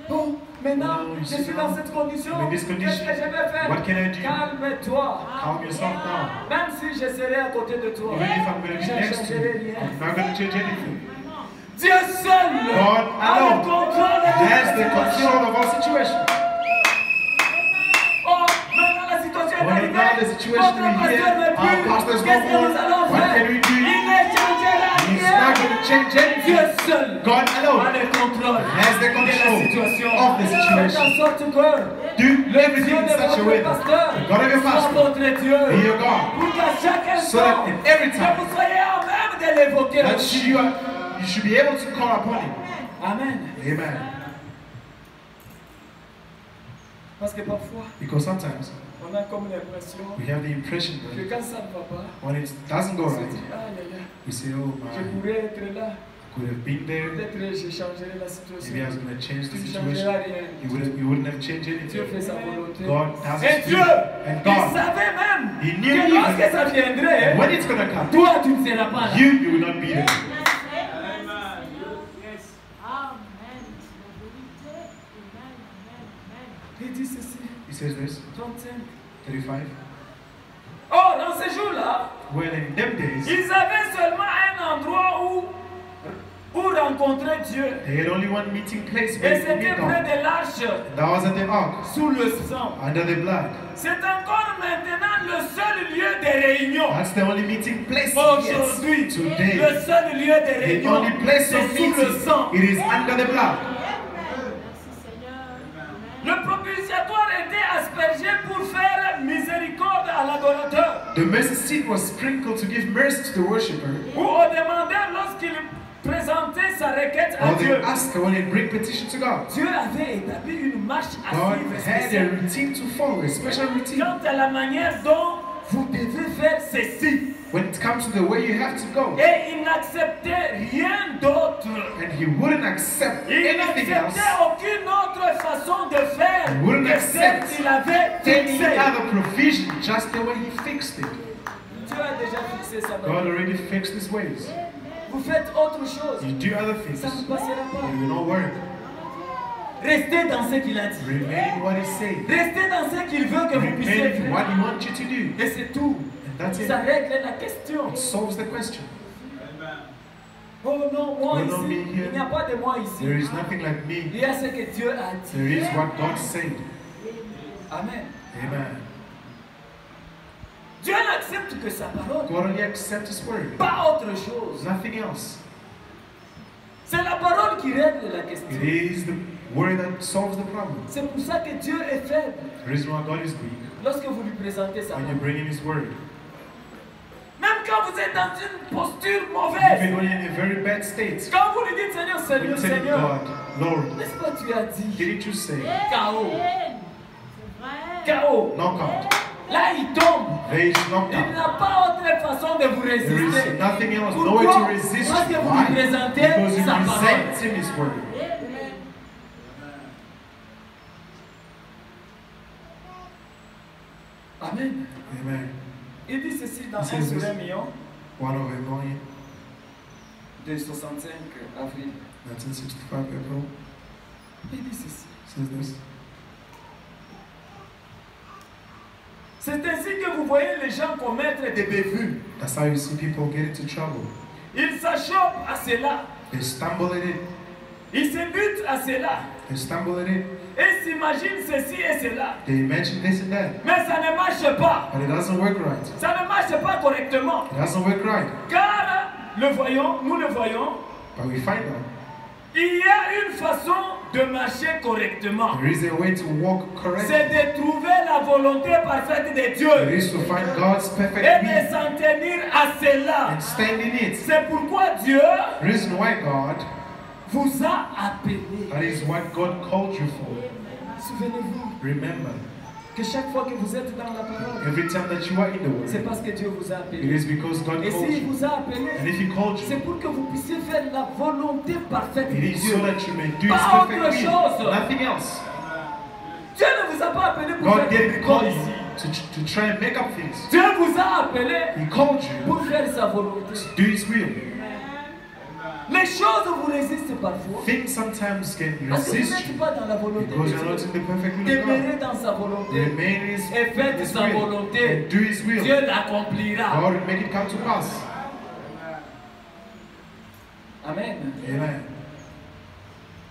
Bon, maintenant, No, you je see suis now, dans cette condition. I'm in this Qu'est-ce que je vais faire? What can I do? Calme-toi. Calm yourself down. Même si je serai à côté de toi, Even if I'm going to je be ne next to changerai you, rien. I'm not going to change anything. Dieu seul God a le alone contrôle de has toute the situation. control of our situation. Oh, maintenant la situation est When arrivée. now the situation Notre is pasteur here, n'est our plus. pastor is Qu'est-ce que no nous allons more. What faire? can we do? Il ne changera He's rien. not going to change anything. Dieu seul God a alone le contrôle has the de la control situation. of the Faites en situation. sorte que Do le everything Dieu in de such a way votre that pasteur the God of your soit pastor votre Dieu. be your God. Pour qu'à chaque So instant, that in every que time vous soyez en même de l'évoquer that aussi. you should be able to call upon Him. Amen. Amen. Parce que parfois, Because sometimes on a comme l'impression we have the impression que that quand ça ne va pas, when it doesn't go on se right, dit, ah là là, we say, oh je my, pourrais être là, I could have been there. peut-être je changerai la situation. Maybe I was going to change Tu the ne situation. changeras rien. You wouldn't have changed Dieu anything. fait sa volonté. God does Et His Dieu, will. And il God, savait même He knew que even lorsque ça viendrait, when it's going to come, toi tu ne seras pas là. you will not be there. Il dit ceci, He says this, 35. 35. Oh, dans ces jours-là, Well, in them days, ils avaient seulement un endroit où rencontrer Dieu. they had only one meeting place Et where they could c'était meet près God. de l'arche, That was at the ark, sous le sang. under the blood. C'est encore maintenant le seul lieu de réunion. That's the only meeting place. Aujourd'hui, Yes, today, le seul lieu de the réunion, only place c'est of sous le sang. meeting, it is under the blood. Le propitiatoire était aspergé pour faire miséricorde à l'adorateur. The mercy seat was sprinkled to give mercy to the worshipper. Ou au demandeur lorsqu'il présentait sa requête à Or they Dieu. ask when they bring petition to God. Dieu avait établi une marche à God suivre had a spéciale. routine to follow, a special routine. Quant à la manière dont vous devez faire ceci. When it comes to the way you have to go. Et il n'acceptait rien d'autre. And He wouldn't accept Il anything else. n'acceptait aucune autre façon de faire He wouldn't que celle accept qu'il avait any fixée. other provision, just the way He fixed it. Dieu a déjà fixé sa God manière. already fixed His ways. Vous faites autre chose. You do other things, Ça ne it passera pas. will not work. Restez dans ce qu'il a dit. Remain in what He said. Restez dans ce qu'il veut que vous puissiez Remain in what faire. He wants you to do. Et c'est tout. And that's it. Ça règle la question. It solves the question. Oh non, moi Oh non, ici. mais here- Il n'y a pas de moi ici. There is nothing like Il me. y a ce que Dieu a There dit. is what God said. Amen. Amen. Dieu n'accepte que sa parole, God only accepts His word. pas autre chose. Nothing else. C'est la parole qui règle la question. It is the word that solves the problem. C'est pour ça que Dieu est faible The reason why God is weak, lorsque vous lui présentez sa when you parole. bring in His word, Même quand vous êtes dans une posture even mauvaise, when you're in a very bad state, quand vous lui dites Seigneur, when Seigneur, you tell Seigneur, God, Lord, n'est-ce pas tu as dit didn't you say, chaos, chaos. knockout? Là il tombe. There is Il knockout. n'a pas autre façon de vous There résister. is nothing else, no way Pourquoi? to resist. Parce que vous Why? lui présentez Because you sa parole. present Him His word. Amen. Amen. Il dit ceci dans 1 says sur this. 1 million. 1/1 million. de 65 avril. 1965 April. Il dit ceci. Says this. C'est ainsi que vous voyez les gens commettre des bévues. That's how you see people get into trouble. Ils s'achoppent à cela. They stumble in it. Ils se butent à cela. They stumble in it. Et s'imaginent ceci et cela. They imagine this and that. Mais ça ne marche pas. But it doesn't work right. Ça ne marche pas correctement. It doesn't work right. Car nous le voyons, But we find out il y a une façon de marcher correctement. there is a way to walk correctly. C'est de trouver la volonté parfaite de It Dieu. is to find God's perfect Et de will s'en tenir à cela. and stand in it. C'est pourquoi Dieu The reason why God, vous a appelé. that is what God called you for. Souvenez-vous Remember, que chaque fois que vous êtes dans la parole, every time that you are in the c'est Word, parce que Dieu vous a it appelé. is because God Et called s'il you. vous a appelé, And if He called c'est you, pour que vous puissiez faire la volonté parfaite de it is Dieu. so that you may do His Pas perfect autre will. chose. Nothing else. Dieu ne vous a pas appelé pour God faire des didn't call bricoles you ici. to try and make up things. Dieu vous a appelé He called you pour faire sa volonté. to do His will. Les choses vous résistent parfois. Things sometimes can Parce que vous resist n'êtes you pas dans la volonté de because you're not Dieu. in the perfect will of Demeurez God. dans sa volonté. Remain in His, Et faites His sa will volonté. and do His will. Dieu l'accomplira. God will make it come to pass. Amen. Amen.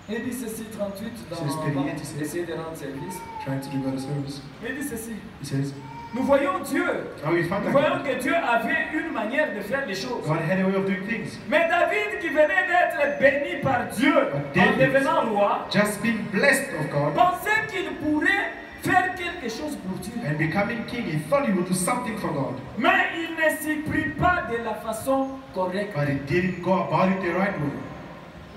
Il dit ceci 38 dans C'est ce on va qu'il dit. essayer de rendre service. Trying to do God a service. Il dit ceci. He says, Nous voyons Dieu. now we found Nous that voyons que Dieu avait une manière de faire les choses. God had a way of doing things. Mais David, qui venait d'être béni par Dieu en David, devenant roi, just being blessed of God pensait qu'il pourrait faire quelque chose pour Dieu. and becoming king, he thought he would do something for God. Mais il ne s'y prit pas de la façon correcte. But he didn't go about it the right way.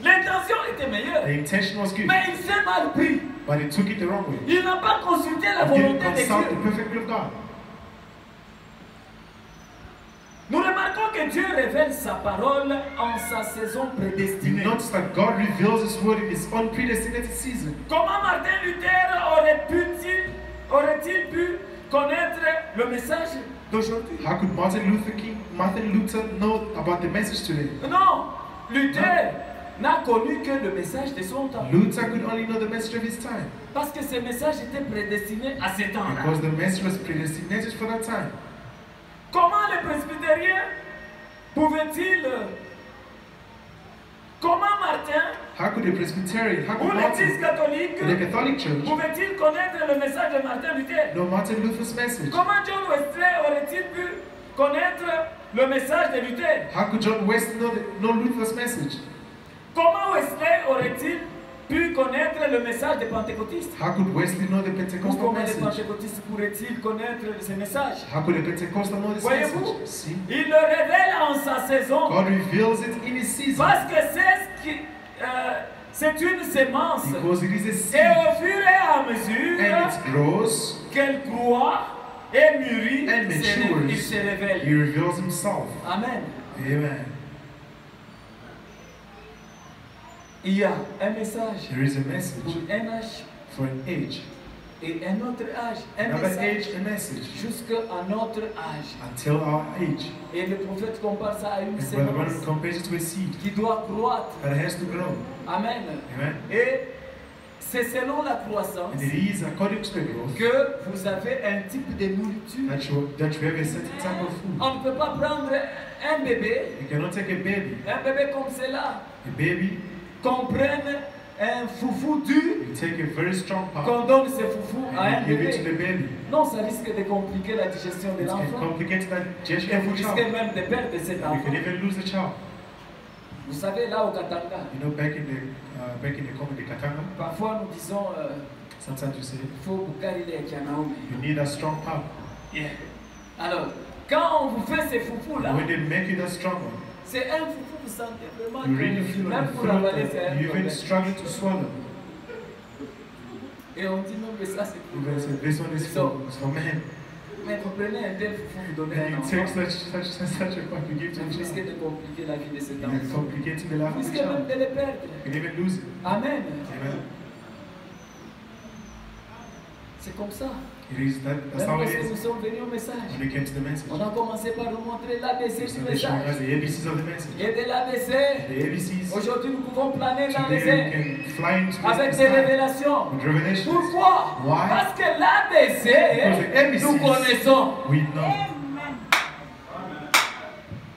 L'intention était meilleure, The intention was good, mais il s'est mal pris. but he took it the wrong way. Il n'a pas consulté la He didn't volonté de consult the Dieu. perfect will of God. Nous remarquons que Dieu révèle sa parole en sa saison We prédestinée. notice that God reveals His word in His own predestinated season. Comment Martin Luther aurait-il pu connaître le message d'aujourd'hui? How could Martin Luther know about the message today? Non, Luther n'a connu que le message de son temps. Luther could only know the message of his time Parce que ce message était prédestiné à ce temps-là. because the message was predestinated for that time. Comment les presbytériens pouvaient-ils... Comment Martin How could a Presbyterian, how ou could l'Église Martin, catholique the Catholic Church, pouvait-il connaître le message de Martin Luther? know Martin Luther's message? Comment John Wesley aurait-il pu connaître le message de Luther? How could John Wesley know Luther's message? Comment Wesley aurait-il pu connaître le message des pentecôtistes? How could Wesley know the Ou Pentecostal comment les message? pentecôtistes pourraient-ils connaître ce message? How could a Pentecostal know this Voyez-vous, message? See? il le révèle en sa saison God reveals it in His season parce que c'est une sémence. because it is a Et seed au fur et à mesure and it grows, qu'elle croît et mûrit, and matures. il se révèle. He reveals Himself. Amen. Amen. Il y a un message There is a pour message un âge for an age, et un autre âge. Un another age, message a message jusqu'à notre âge. until our age. Et le prophète compare ça à une And Brother Branham sémence compares it to a seed qui doit croître. that has to grow. Amen. Amen. Et c'est selon la croissance And it is according to the growth que vous avez un type de nourriture. that you have a certain type of food. On ne peut pas prendre un bébé You cannot take a baby comme cela, a baby, qu'on prenne un foufou dur, you take a very strong part qu'on donne ce foufou à un and you give it to bébé. the baby. Non, ça risque de compliquer la digestion de It can l'enfant. complicate that gesture Et of vous the risquez child. même de perdre cet You enfant. can even lose the child. Vous savez, là au Katanga, You know, back in the community Katanga, parfois nous disons, sometimes you say il faut Bukari le Kianaume. you need a strong part. Yeah. Alors, quand on vous fait ces foufous-là, When they make you that strong one, c'est un foufou, vous sentez vraiment you really que feel on même the pour throat avaler, c'est that un you even problème. struggle to swallow. Et on dit non, mais ça c'est You pour guys say this one is for men. Mais vous prenez un tel foufou, vous donnez And un you enfant. take such a part, you give to Vous the risquez child. de compliquer la vie de cet You're enfant. complicating the life Vous of the risquez même child. de le perdre. You can even lose it. Amen. Amen. C'est comme ça. That's how it is. Nous sommes venus au message. When it came to the message, On a commencé par nous montrer l'ABC du they message. showed us the ABCs of the message. Et de l'ABC, The ABCs. aujourd'hui nous pouvons planer dans les Today we airs can fly into avec the des sky révélations. with revelations. Pourquoi? Why? Parce que l'ABC, Because the ABCs, nous connaissons. we know.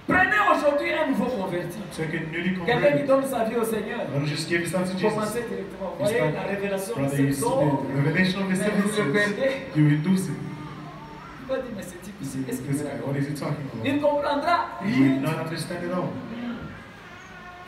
Prenez aujourd'hui un nouveau converti. Take a newly Quelqu'un qui converted. donne sa vie au Seigneur. Don't just give yourself to Jesus. Commencez directement. Vous You voyez start- la révélation de Brother, you ce see don. the revelation of the Mais seven vous le seals. perdez. You will lose it. Il va dire, mais ce type ici, qu'est-ce qu'il This veut guy, faire? what is he talking Il about? ne comprendra You rien. will not understand it all.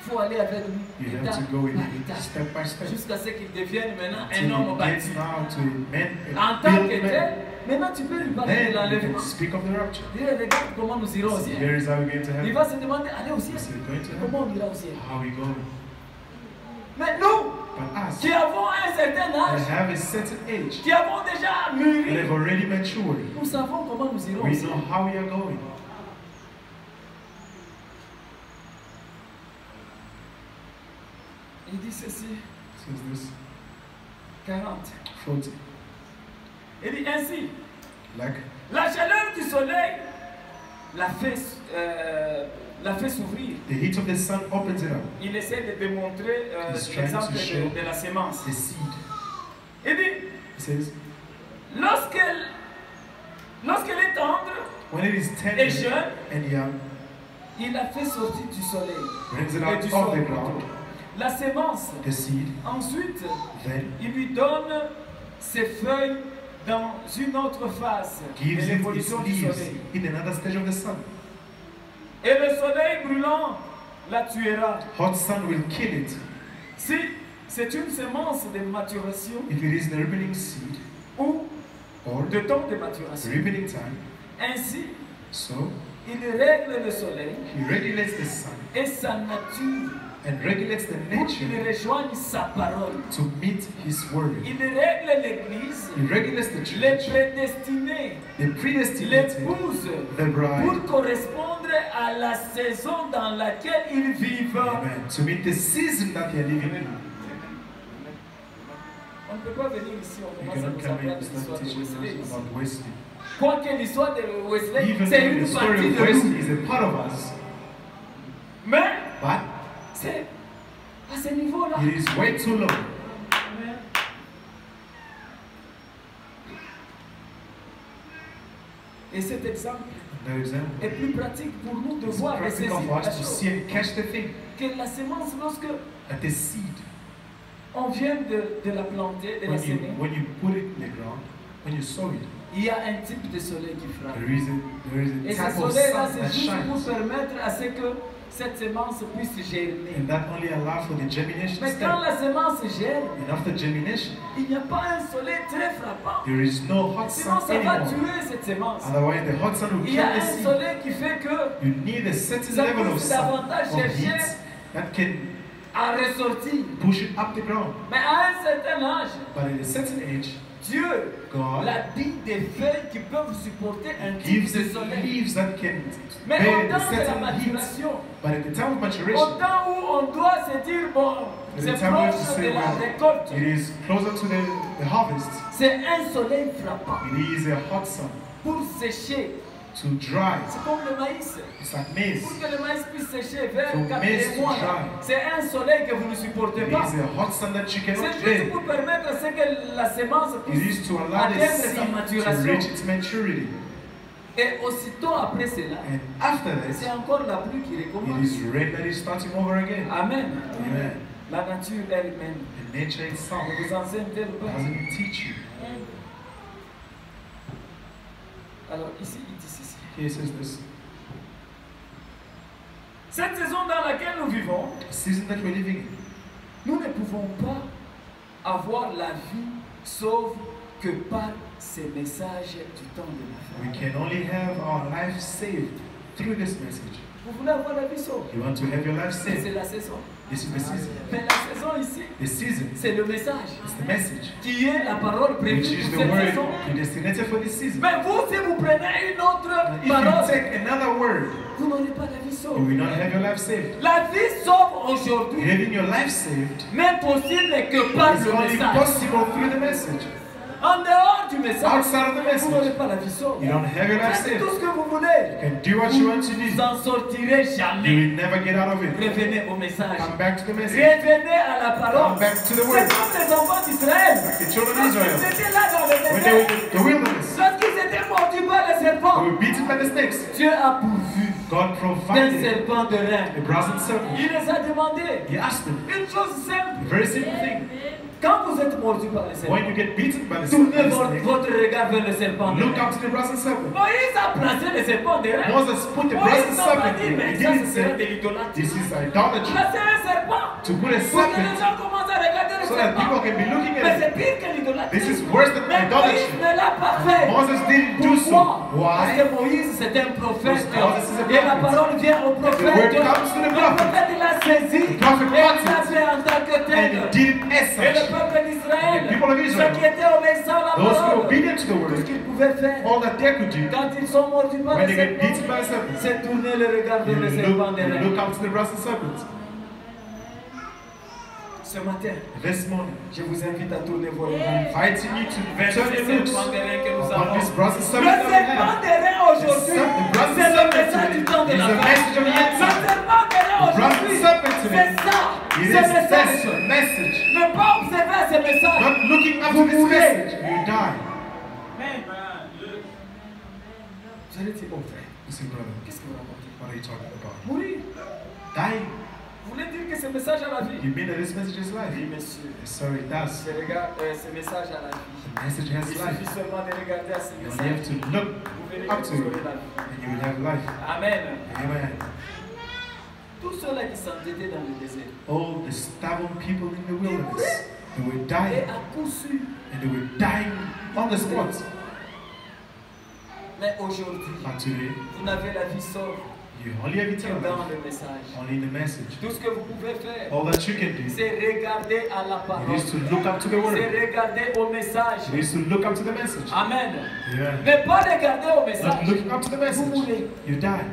Il faut aller avec lui. You étape have to go in par étape, step by step. jusqu'à ce qu'il devienne maintenant un Till homme he bâti. gets now to men, En tant build que men. tel, maintenant tu peux lui parler Then de you l'enlèvement. can speak of the rapture. Dis, regarde comment nous irons au ciel. Here is how we get to Il heaven. va se demander, allez au ciel. Is it going to heaven? Comment on ira au ciel? How we go? Mais nous, But us, qui avons un certain we âge, have a certain age. qui avons déjà We mûri, have already matured. nous savons comment nous irons au We ciel. know how we are going. Il dit ceci, Says this 40. 40. Il dit ainsi, Like la chaleur du soleil la fait s'ouvrir. the heat of the sun opens it up. Il essaie de démontrer He's trying l'exemple to show de la sémence. the seed. Il dit, It says, lorsqu'elle est tendre when it is et tender jeune, and young, il la fait sortir du soleil. brings it Et out du of sol. the ground. La sémence, The seed, ensuite, then il lui donne ses feuilles dans une autre phase de gives it its l'évolution du leaves soleil. in another stage of the sun. Et le soleil brûlant la tuera. Hot sun will kill it. Si c'est une sémence de maturation If it is the ripening seed ou or de temps de the maturation, ripening time, ainsi, so il règle le soleil he regulates the sun et sa nature and regulates the pour qu'il nature rejoigne sa parole. to meet his word. Il règle l'église, He regulates the les church, prédestinés, the predestinated, l'épouse, the bride, pour correspondre à la saison dans laquelle ils vivent. amen, to meet the season that they are living in. On ne peut pas venir ici, on You commence à cannot nous come apprendre and l'histoire start de teaching Wesley. us about Wesley. Quoique l'histoire de Wesley, Even c'est though une the story partie of de Wesley nous. is a part of us, Mais but c'est à ce niveau-là. it is way too low. Et cet exemple That example. est plus pratique pour nous de It's voir et saisir practical for la us to chose. see and catch the thing. Que la sémence, lorsque At the seed, on vient de la planter, de la semer, when you put it in the ground, when you sow it, il y a un type de soleil qui frappe. there is a Et ce type of soleil-là, sun c'est that juste pour shines. permettre à ce que cette sémence puisse germer. And that only allows for the germination Mais quand step. la sémence germe, And after germination, il n'y a pas un soleil très frappant. there is no hot Sinon, sun ça va anymore. tuer cette sémence. Otherwise, the hot sun will Il y kill a the un seed. soleil qui fait que You need a certain ça level of pousse sun, davantage of chercher heat, that can à ressortir. push it up the ground. Mais à un certain âge, But at a certain age, Dieu God l'habille des feuilles qui peuvent supporter un type gives de it soleil. leaves that can Mais bear au the temps de la certain heat. maturation, But at the time of au maturation, temps où on doit se dire, bon, at c'est the time we have to proche say, de la well, récolte, it is closer to the harvest. c'est un soleil frappant It is a hot sun pour sécher. to dry. C'est comme le maïs. It's like maize. Pour que le maïs puisse sécher vers For 4 maize to mois, dry. c'est un soleil que vous ne supportez It pas. is a hot sun that you C'est cannot juste bear. pour permettre à ce que la sémence It puisse is to allow the atteindre sa seed to maturation. reach its maturity. Et aussitôt après cela, And after c'est that, encore la pluie qui it recommence. is rain that is starting over again. Amen. Amen. La nature elle-même And nature itself vous enseigne-t-elle ou pas? doesn't it teach you. Alors ici, il dit ceci. Here it says this. Cette saison dans laquelle nous vivons, The season that we're living in, nous ne pouvons pas avoir la vie sauve que par ces messages du temps de la we fin. can only have our life saved through this message. Vous voulez avoir la vie sauve? You want to have your life C'est saved. la saison. This is the season. Mais la saison ici, The season c'est le message is the message, qui est la parole prévue which is pour the cette word saison. predestinated for this season. Mais vous, si vous prenez une autre If you parole, take another word, vous n'aurez pas la vie you sauve. will not have your life saved. La vie sauve aujourd'hui Having your life saved n'est possible que par is le only message. possible through the message. En dehors du message, outside of the vous n'aurez message, pas la vie sauve. you don't have your life Faites tout saved. ce que vous voulez. You can do what you want to Vous do. n'en sortirez You jamais. will never get out of it. Revenez au message. Come back to the message. Revenez à la parole. Come back to the C'est word. comme les enfants d'Israël. The children of Ils Israel, étaient là dans le when they were désert. in the wilderness, Lorsqu'ils étaient mordus par les they serpents, were beaten by the snakes. Dieu a pourvu God d'un provided serpent de rein. a brazen serpent. Il les a demandé He asked them une chose a simple. very simple thing. Quand vous êtes mordu par les serpents, When you get beaten by the tournez snake, votre regard vers le serpent de look rein. up to the brazen serpent. Moïse a placé le serpent de rein. Moses put the brazen Moïse n'a pas serpent dit, in. mais He ça, didn't ce serait de say, l'idolâtrie. this is idolatry. Placer un serpent To put a pour que les serpent gens commencent à regarder le so that people serpent. can be looking Mais at it. c'est pire que l'idolâtrie. This is worse than Mais Moïse idolatry. ne l'a pas fait. Moses didn't do so. Pourquoi? Parce Why? que Moïse c'était un prophète. Because Moses is a Et la prophet. parole vient au prophète. The word comes to the Le prophet. prophète il a saisi. The prophet Et caught il l'a it. fait en tant que And tel. he did it as Et le such. peuple d'Israël, The people of Israel, ceux qui étaient obéissants à la those who are parole, obedient to the tout ce word, qu'ils pouvaient faire all that they could do, quand ils sont mordus par when les they get beaten serpents, by a serpent, c'est tourner le regard vers le serpent des you reins. look up to the brazen serpent. Ce matin, This morning, je vous invite à tourner vos regards inviting you to vers turn ce your looks serpent des reins que nous upon avons. this brazen Le serpent that we serpent have. des reins aujourd'hui, The brazen c'est le serpent message du temps de today la is a fin. message of the end Le time. serpent des reins The brazen aujourd'hui, serpent today, c'est ça, it ce is message. this message. Ne pas observer ce message. Not looking up to Vous this mourrez. message, you die. Vous allez dire, oh frère, You say, brother, qu'est-ce que vous racontez? what are you talking about? Mourir. Dying. Vous voulez dire que ce message à la vie? You mean that this message is life? Oui, monsieur. Yes, sir, it does. Ce message à la vie. The message has Il life. suffit seulement de regarder à ce You only have message. to look Vous verrez up que to vous it, aurez la vie. and you will have life. Amen. Amen. Tous ceux-là qui s'endettaient dans le désert. All the stubborn people in the wilderness, they were Et dying, à coup sûr. and they were dying on the spot. Mais aujourd'hui, But today, vous n'avez la vie sauve you only have que eternal dans life, le message. only in the message. Tout ce que vous pouvez faire, All that you can do c'est regarder à la it parole. is to look up to the C'est word. regarder au message. It is to look up to the message. Amen. Yeah. Mais pas regarder au Not message. looking up to the Vous message. mourrez. You die.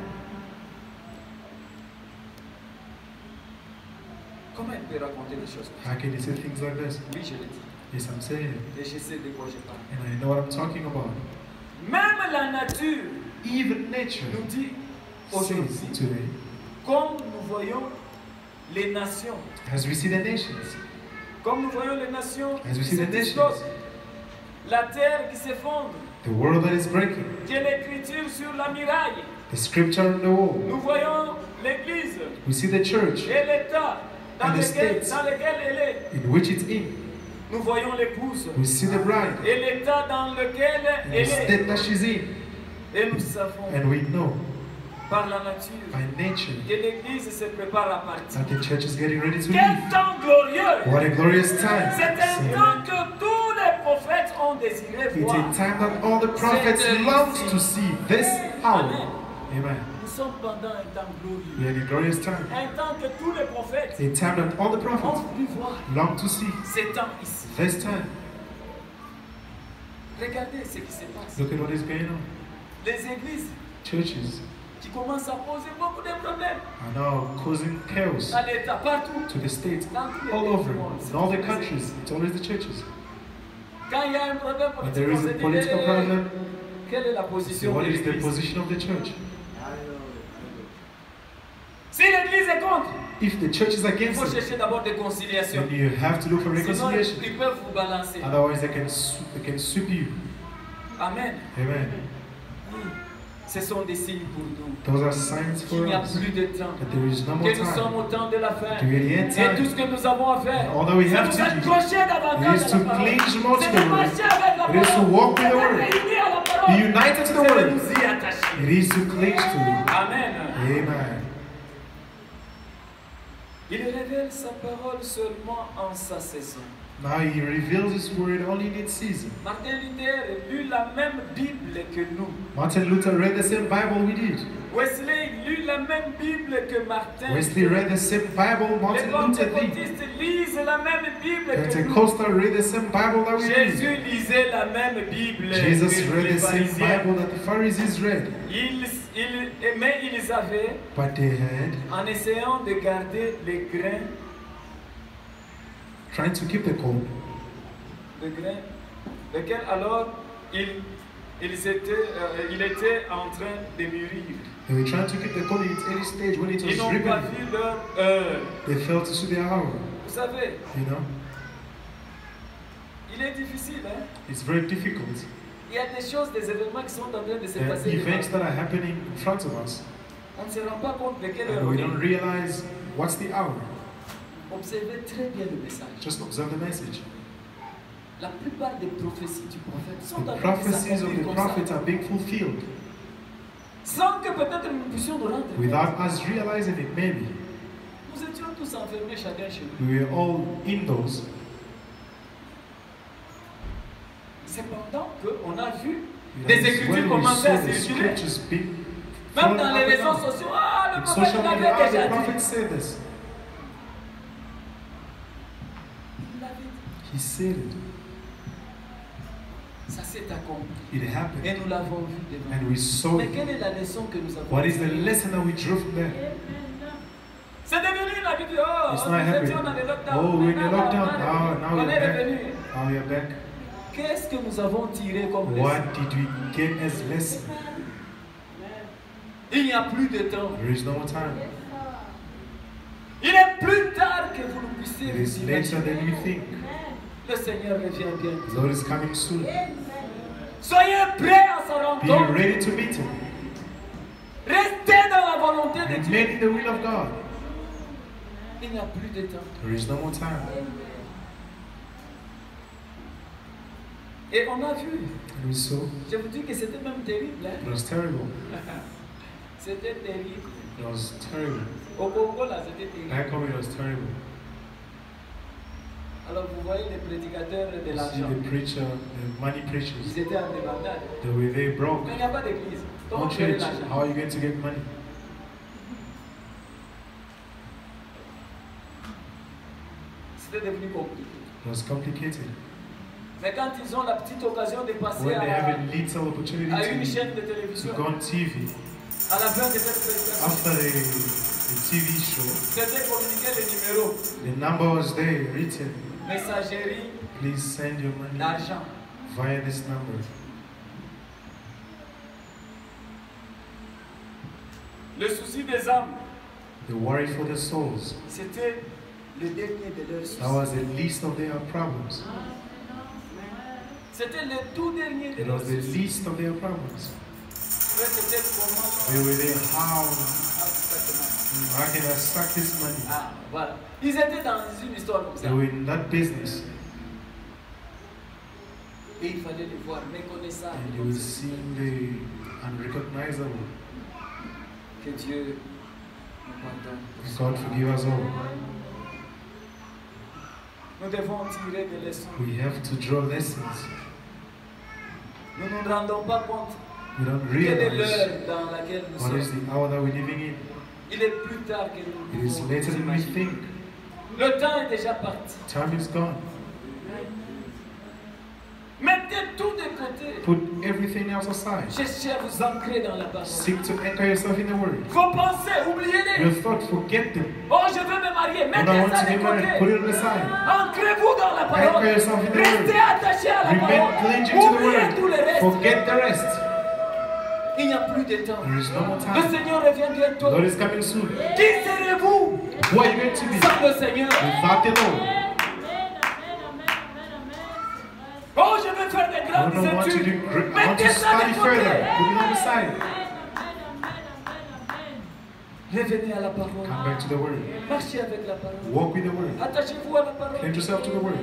Comment il peut raconter des choses? How can you say things like this? Oui, je le dis. Yes, I'm saying it. Et je sais de quoi je parle. And I know what I'm talking about. Même la nature Even nature nous dit says aujourd'hui, today, comme nous voyons les nations, as we see the nations, comme nous voyons les nations as we qui see se the disloquent, nations, la terre qui s'effondre, the world that is breaking, que l'écriture sur la muraille, the scripture on the wall, nous voyons l'église we see the church et l'état dans And the lequel states. elle est. in which it's in. Nous voyons l'épouse We see the bride et l'état dans lequel in the elle est. state that she's in. Et nous savons And we know par la nature by nature que l'église se prépare à partir. that the church is getting ready to Quel leave. temps glorieux! What a glorious time. C'est un temps que tous les prophètes ont désiré It's voir. a time that all the prophets longed to see this hour. Amen. Nous sommes pendant un temps glorieux. We are in a glorious time. Un temps que tous les prophètes A time that all the ont prophets voulu voir. long to see. C'est temps ici. This time. Regardez ce qui se passe. Look at what is going on. Les églises Churches qui commencent à poser beaucoup de problèmes are now causing chaos à l'État, partout. to the states, Dans tous les all pays over, du monde. in all the countries. It's always the churches. Quand il y a un problème When politique, there on is se a dit, political problem, quelle est la so position what de is the l'Église? position of the church? Si l'Église est contre, If the church is il against faut it, chercher d'abord des conciliations. then you have to look for Sinon, reconciliation. ils peuvent vous balancer. Otherwise, they can sweep you. Amen. Amen. Ce sont des signes pour nous. Those are signs Qu'il for n'y a us plus de temps. that there is no more Que nous sommes time. au temps de la fin. To the end Et tout time. ce que nous avons à faire, All that we c'est have nous to do accrocher davantage is à to la parole. cling more to C'est the de word. marcher avec la It is to parole. walk with the C'est de word. réunir à la Be parole. united to the C'est de word. nous y attacher. It is to cling to it. Amen. Amen. Il révèle sa parole seulement en sa saison. Now he reveals his word only in its season. Martin Luther lut la même Bible que nous. Martin Luther read the same Bible we did. Wesley lut la même Bible que Martin. Wesley read the same Bible Les Martin Luther did. pentecôtistes lisent la même Bible que nous. Pentecostal read the same Bible that we Jésus read. lisait la même Bible Jesus que read les the same pharisiens. Bible that the Pharisees read. Mais ils avaient, But they had, en essayant de garder les grains, trying to keep the code, lequel alors il était en train de mûrir. They were trying to get the corn in its early stage when it was Ils n'ont pas ripening. vu leur heure. They failed to see their hour. Vous savez, You know, il est difficile, hein? it's very difficult. Il y a des choses, des événements qui sont en train de se There are passer. events that are happening in front of us, On ne se rend pas compte de quelle heure and on we don't est. realize what's the hour. Observez très bien le message. Just observe the message. La plupart des prophéties du prophète sont The en train de prophecies of s'accomplir the comme prophets ça. are being fulfilled Sans que peut-être nous puissions nous rendre compte. without us realizing it. Maybe Nous étions tous enfermés chacun chez nous. we were all indoors. Cependant qu'on a vu And des it's écritures when we commencer à saw the circuler. scriptures being Même thrown dans up les and réseaux down. sociaux, ah, le In prophète social media, l'avait the déjà prophet dit. said this. Il l'avait dit. He said it. Ça s'est accompli. It happened. Et nous l'avons vu devant. And we saw Mais it. quelle est la leçon que nous avons What is the apprise? lesson that we drew from there? C'est devenu une habitude. Oh, It's nous not happening. étions dans le lockdown. Oh, we're in the Maintenant, lockdown. on Now est we're back. revenu. Now we are back. Qu'est-ce que nous avons tiré comme leçon? What did we get as lesson? Il n'y a plus de temps. There is no more time. Il est plus tard que vous ne puissiez It vous is later than imaginer. we think. Le Seigneur revient bientôt. The Lord is coming soon. Soyez prêts à sa Be rencontre. ready to meet Him. Restez dans la volonté de Dieu. Remain in the will of God. Il n'y a plus de temps. There is no more time. Et on a vu. And we saw Je vous dis que c'était même terrible. Hein? it was terrible. C'était terrible. It was terrible. Au Congo, là, c'était terrible. Back home, it was terrible. Alors, vous voyez les prédicateurs de You see l'argent. the preacher, the money Ils preachers, étaient en débandade. the way they broke. Mais il n'y a pas d'église. No Comment gérer church. How l'argent? are you going to get money? C'était devenu compliqué. It was complicated. Mais quand ils ont la petite occasion de passer When they have a à little opportunity une chaîne de to télévision, go on TV, à la fin de cette prédication, after the TV show, c'était communiqué le numéro. the number was there written. Messagerie Please send your money d'argent. via this number. Le souci des âmes, The worry for the souls. c'était le dernier de leurs That was soucis. the least of their problems. C'était le tout dernier de It leurs was the soucis. least of their problems. Ouais, c'était comment They were there, how can I suck this money? Ah, voilà. Ils étaient dans une histoire comme ça. They were in that business, Et il fallait les voir méconnaissables. and you were seeing the unrecognizable. Que Dieu nous pardonne. God forgive us all. Nous devons tirer des leçons. We have to draw lessons. Nous ne nous rendons pas compte We don't quelle est realize l'heure dans laquelle nous what is sommes. the hour that we're living in. Il est plus tard que nous It is pouvons later than we imaginer. think. Le temps est déjà parti. Time is gone. Mettez tout de côté. Put everything else aside. Cherchez à vous ancrer dans la parole. Seek to anchor yourself in the Word. Vos pensées, oubliez-les. Your thoughts, forget them. Oh, je veux me marier. When I Mettez want ça to de get married, put côté. it on the side. Ancrez-vous dans la parole. Anchor yourself in the Word. Restez attaché à la Remain parole. clinging to the Oubliez tout le Word. reste. Forget the rest. Il n'y a plus de temps. There is no more Le time. Seigneur revient The bientôt. Lord is coming soon. Qui serez-vous Who are you going to be sans le Seigneur? without the Lord? Oh, je veux faire des I grandes don't want to études. do great. I want Mettez to ça study de further. côté. Put it on the side. Revenez à la parole. Come back to the Word. Marchez avec la parole. Walk with the Word. Attachez-vous à la parole. Cling yourself to the Word.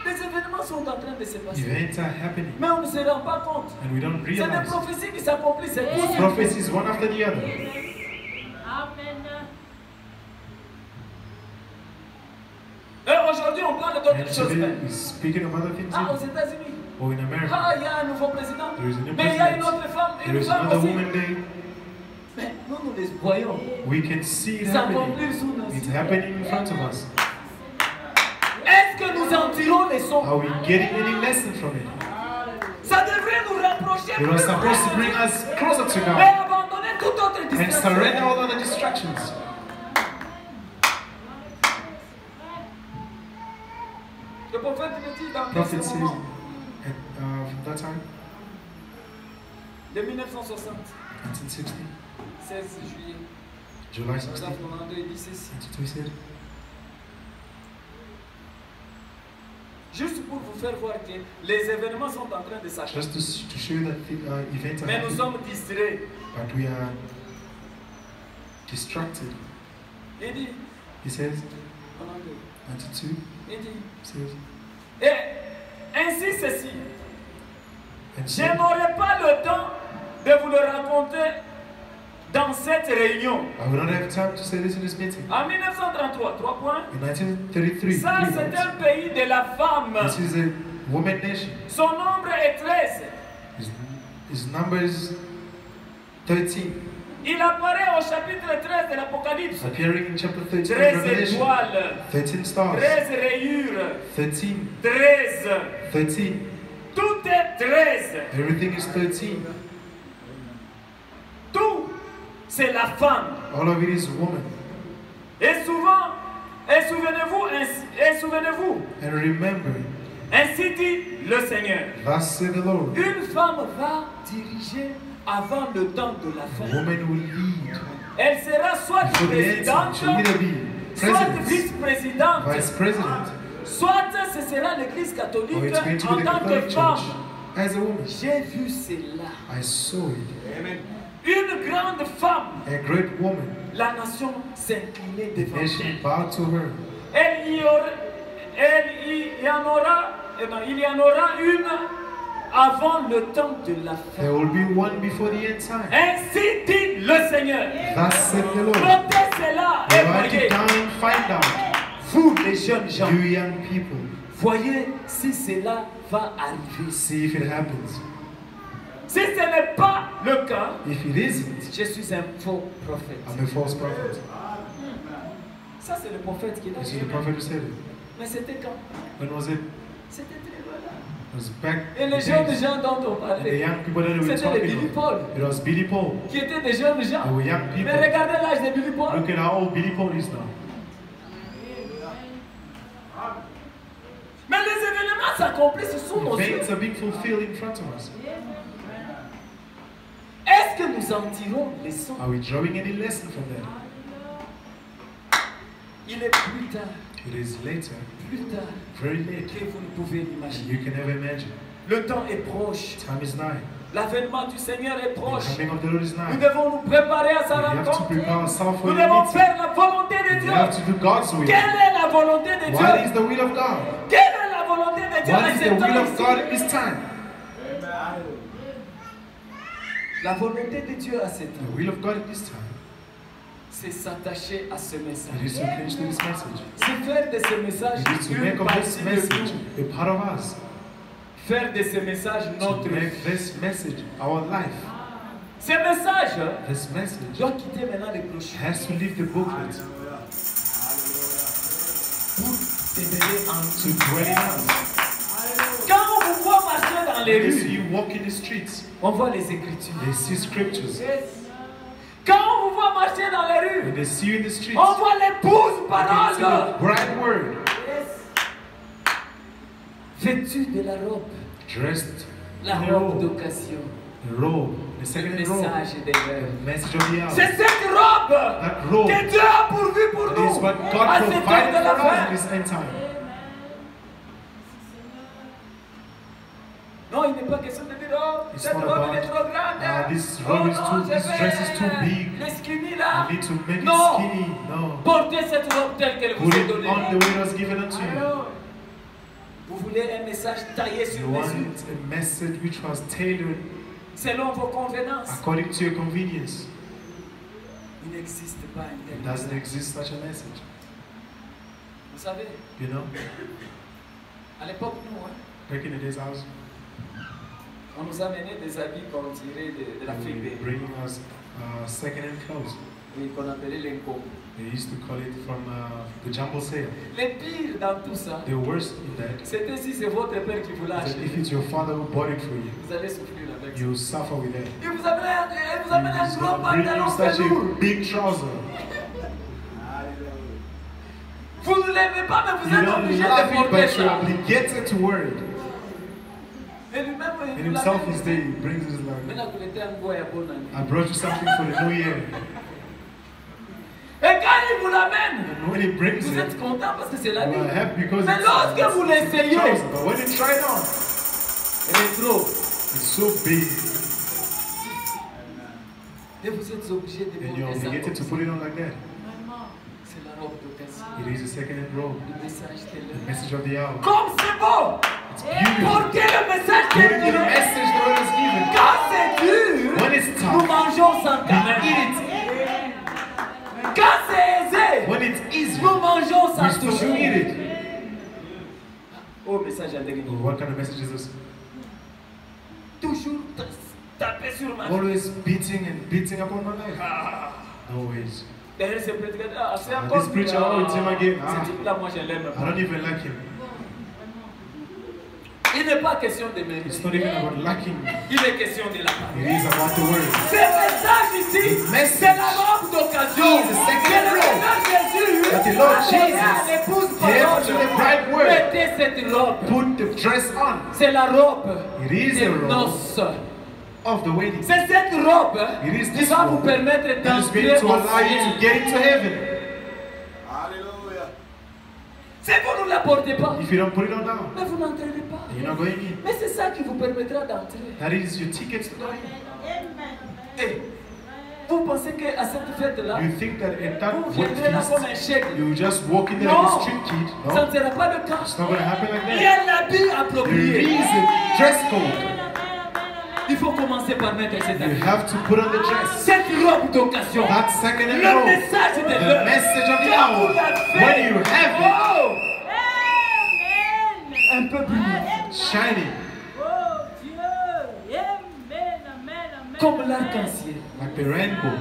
Les événements sont en train de se passer. Events are happening, Mais on ne se rend pas compte. and we don't C'est des realize. prophéties qui s'accomplissent. C'est tout. Prophecies one after the other. Et aujourd'hui, on parle d'autres And choses. today même. we're speaking of other things Ah, aux here. États-Unis. Or in America. Ah, il y a un nouveau président. There is a new Mais il y a une president. autre femme. There Une is femme another aussi. woman there. Mais nous, nous les voyons. We can see it S'accomplir happening. sous nos It's yeux. happening in front of us. Est-ce que nous en tirons les sons? Are we getting any lesson from it? Ça devrait nous rapprocher It plus was supposed to près. bring us closer to Et God abandonner toute autre and distraction. surrender all other distractions. me dit dans Prophet quel says moment? from that time, De 1960, 1960, 16 juillet, July 16, Joseph Fernando dit ceci. he said, Juste pour vous faire voir que les événements sont en train de s'accomplir. just to show you that the events are Mais nous happening, sommes distraits. but we are distracted. Il dit, He says, Fernando, 92, il dit, says, et ainsi ceci. and Je so, n'aurai pas le temps de vous le raconter dans cette réunion. I will not have time to say this in this meeting. En 1933, 3 points. In 1933, Ça, c'est un pays de la femme. this is a woman nation. Son nombre est 13. His number is 13, Il apparaît au chapitre 13 de l'Apocalypse. appearing in chapter 13 of 13 Revelation. étoiles, 13 stars, 13 rayures, 13, 13. 13. Tout est 13. Everything is 13. Tout, c'est la femme. All of it is woman. Et souvent, et souvenez-vous, And remember, ainsi dit le Seigneur. thus said the Lord, Une femme va diriger avant le temps de la a fin. woman will lead. Elle sera soit Before the end, présidente, she'll either be soit president, vice-présidente, vice president, soit ce sera l'Église or catholique it's going to en be the tant que Catholic femme. Church. As a woman, J'ai vu cela. I saw it. Une grande femme. A great woman. La nation s'inclinait devant Nation elle. bowed to her. Il y en aura une avant le temps de la fin. There will be one before the end time. Ainsi dit le Seigneur. Thus said the Lord. Notez cela et Write voyez. it down and find out. Vous, les jeunes gens, You young people, voyez si cela va arriver. see if it happens. Si ce n'est pas le cas, If it isn't, je suis un faux prophète. I'm a false prophet. Ça, c'est le prophète qui l'a This is dit. the prophet who said it. Mais c'était quand? When was it? C'était très loin là. It was back Et les in the jeunes days. gens dont on And the parlait, young people that we were c'était les Billy talking Paul, about. It was Billy Paul. qui étaient des jeunes gens. They were young Mais people. regardez l'âge de Billy Paul. Look at how old Billy Paul is now. Mais les événements s'accomplissent sous nos yeux. Events are being fulfilled in front of us. Est-ce que nous en tirons les leçons? Are we drawing any lesson from that? Il est plus tard, It is later, very late, que vous ne pouvez and l'imaginer. you can never imagine. Le temps est proche. Time is nigh. L'avènement du Seigneur est The proche. coming of the Lord is Nous nigh. devons nous préparer à sa We have to rencontre. prepare ourselves for Nous the devons meeting. faire la volonté de We Dieu. have to do God's will. Quelle est la volonté de What Dieu? is the will of God? Quelle est la volonté de Dieu What à is ce the will temps of God ici? at this time? La volonté de Dieu à ce The temps, will of God at this time c'est s'attacher à ce it is message. to cling to this message. C'est faire de ce message It is to une make of this partie de message nous. a part of us. Faire de ce message To notre vie. make this message our life. Ce message This message doit quitter maintenant les clochers has to leave the booklet pour demeurer en to nous. dwell in us. Quand on vous voit marcher dans les They see rues, you walk in the streets. on voit les Écritures. They see scriptures. Quand on vous voit marcher dans les When rues, they see you in the streets, on voit l'épouse they see parole. the bright word, Vêtue de la robe, dressed la in the robe robe, d'occasion, the robe, the le second robe, message des rêves. the message of the hour. C'est cette robe That robe que Dieu a pourvue pour is nous what à God cette heure provided de la for us in fin. this end time. Non, il n'est pas question de dire, oh, It's cette not robe about, elle est trop grande. this Oh robe is non, too, je this dress is too vais big. le skinny là. I need to make Non. it skinny. No. Portez cette robe telle qu'elle vous Put est it donnée. on the way it was given unto you. Vous voulez un message taillé sur You mesure, want a message which was tailored selon vos convenances. according to your convenience. Il n'existe pas un tel It doesn't message. exist such a message. Vous savez, You know? à l'époque, nous, hein, Back in the days, on nous amenait des habits qu'on tirait de la they were fébé, bringing us second-hand clothes. oui, qu'on appelait l'incombe. They used to call it from the jumble sale. Le pire dans tout ça, The worst in that c'était si c'est votre père qui vous l'a is that if acheté. it's your father who bought it for you, Vous allez souffrir avec ça. you suffer with that. Il vous amène un He's gros gonna bring pantalon you such velours. a big trouser. Vous ne l'aimez pas, mais vous You êtes don't obligé love de it, porter but you're ça. obligated to wear it. Et lui-même, And il vous himself, l'amène. his day, he brings his life. Maintenant, vous l'étiez en bois et bon année. I brought you something for the new year. Et quand il vous l'amène, And when he brings vous it, êtes content parce que c'est la you are vie. happy because Mais lorsque vous l'essayez, choice. But when you try it on, rétro, it's so big. et vous êtes obligé de And you're porter ça. obligated to put it on like that. C'est la robe d'occasion. It is a second-hand robe. Le message de The l'heure. message of the hour. Comme c'est beau! It's beautiful. Portez le message de Putting the l'heure. message the Lord has given. Quand c'est dur, When it's nous tough, mangeons sans we calme. eat Quand c'est aisé, it. When it's easy, nous mangeons we sans still toujours. eat it. Oh, message à dernier. What kind of message is this? Toujours taper sur ma vie. Always beating and beating upon my life. Ah. Always. Derrière ce prédicateur, c'est Ah, encore this preacher, oh, it's him again. Ah. Ce type-là, moi, je l'aime I pas. don't even like him. Il n'est pas question de m'aimer. It's not even about liking me. Il est question de la parole. It is about the word. Ce message ici, c'est la robe d'occasion. is a second Que le robe. Seigneur Jésus That the Lord a donné à Jesus l'épouse gave to the bride parole. word. Mettez cette robe. Put the dress on C'est la robe It is des the robe. noces. of the wedding. C'est cette robe It is qui this va vous robe permettre that is d'entrer going to au allow you ciel. to get into heaven. Si vous ne la portez pas, If you don't put it on now, mais vous n'entrerez pas. you're not going in. Mais c'est ça qui vous permettra d'entrer. That is your tickets to go in. Et vous pensez qu'à cette fête-là, You think that at that vous wet viendrez là comme un feast, chèque? you just walk in there Non, like a street kid? ça No, ne sera pas le cas. it's not going to happen like Il y that. a l'habit There approprié. is a dress code. Il faut commencer par mettre cet You habit. have to put on the dress. Cette robe d'occasion. That second hand Le robe. message de The l'heure. message of the Quand hour. vous l'avez, When you have oh, un peu plus it, shining comme l'arc-en-ciel. like the rainbow,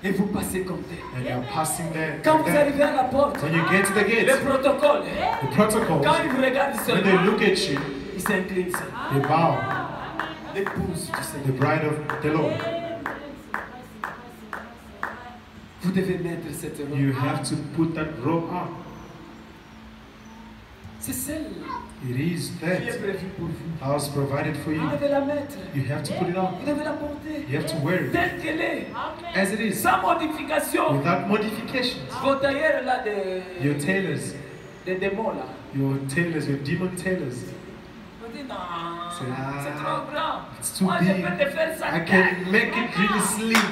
Et vous passez comme tel. and you're passing there. Quand like vous that. arrivez à la porte, When you get to the le gate, protocole, the protocols, quand ils vous regardent when they seulement, look at you, ils s'inclinent. they bow. L'épouse du The Seigneur. bride of the Lord. Vous devez mettre cette robe. You have to put that robe on. C'est celle It is qui est that prévue pour vous. house provided for Vous you. devez la mettre. You have to put it on. Vous devez la porter. You have to wear it Telle qu'elle est. as it is, Sans modification. without modifications. Vos tailleurs là Your tailors, des démons là. your tailors, your demon tailors. On dit non, C'est là. c'est trop grand. It's too Moi je big. peux te faire ça. I can make it really slim.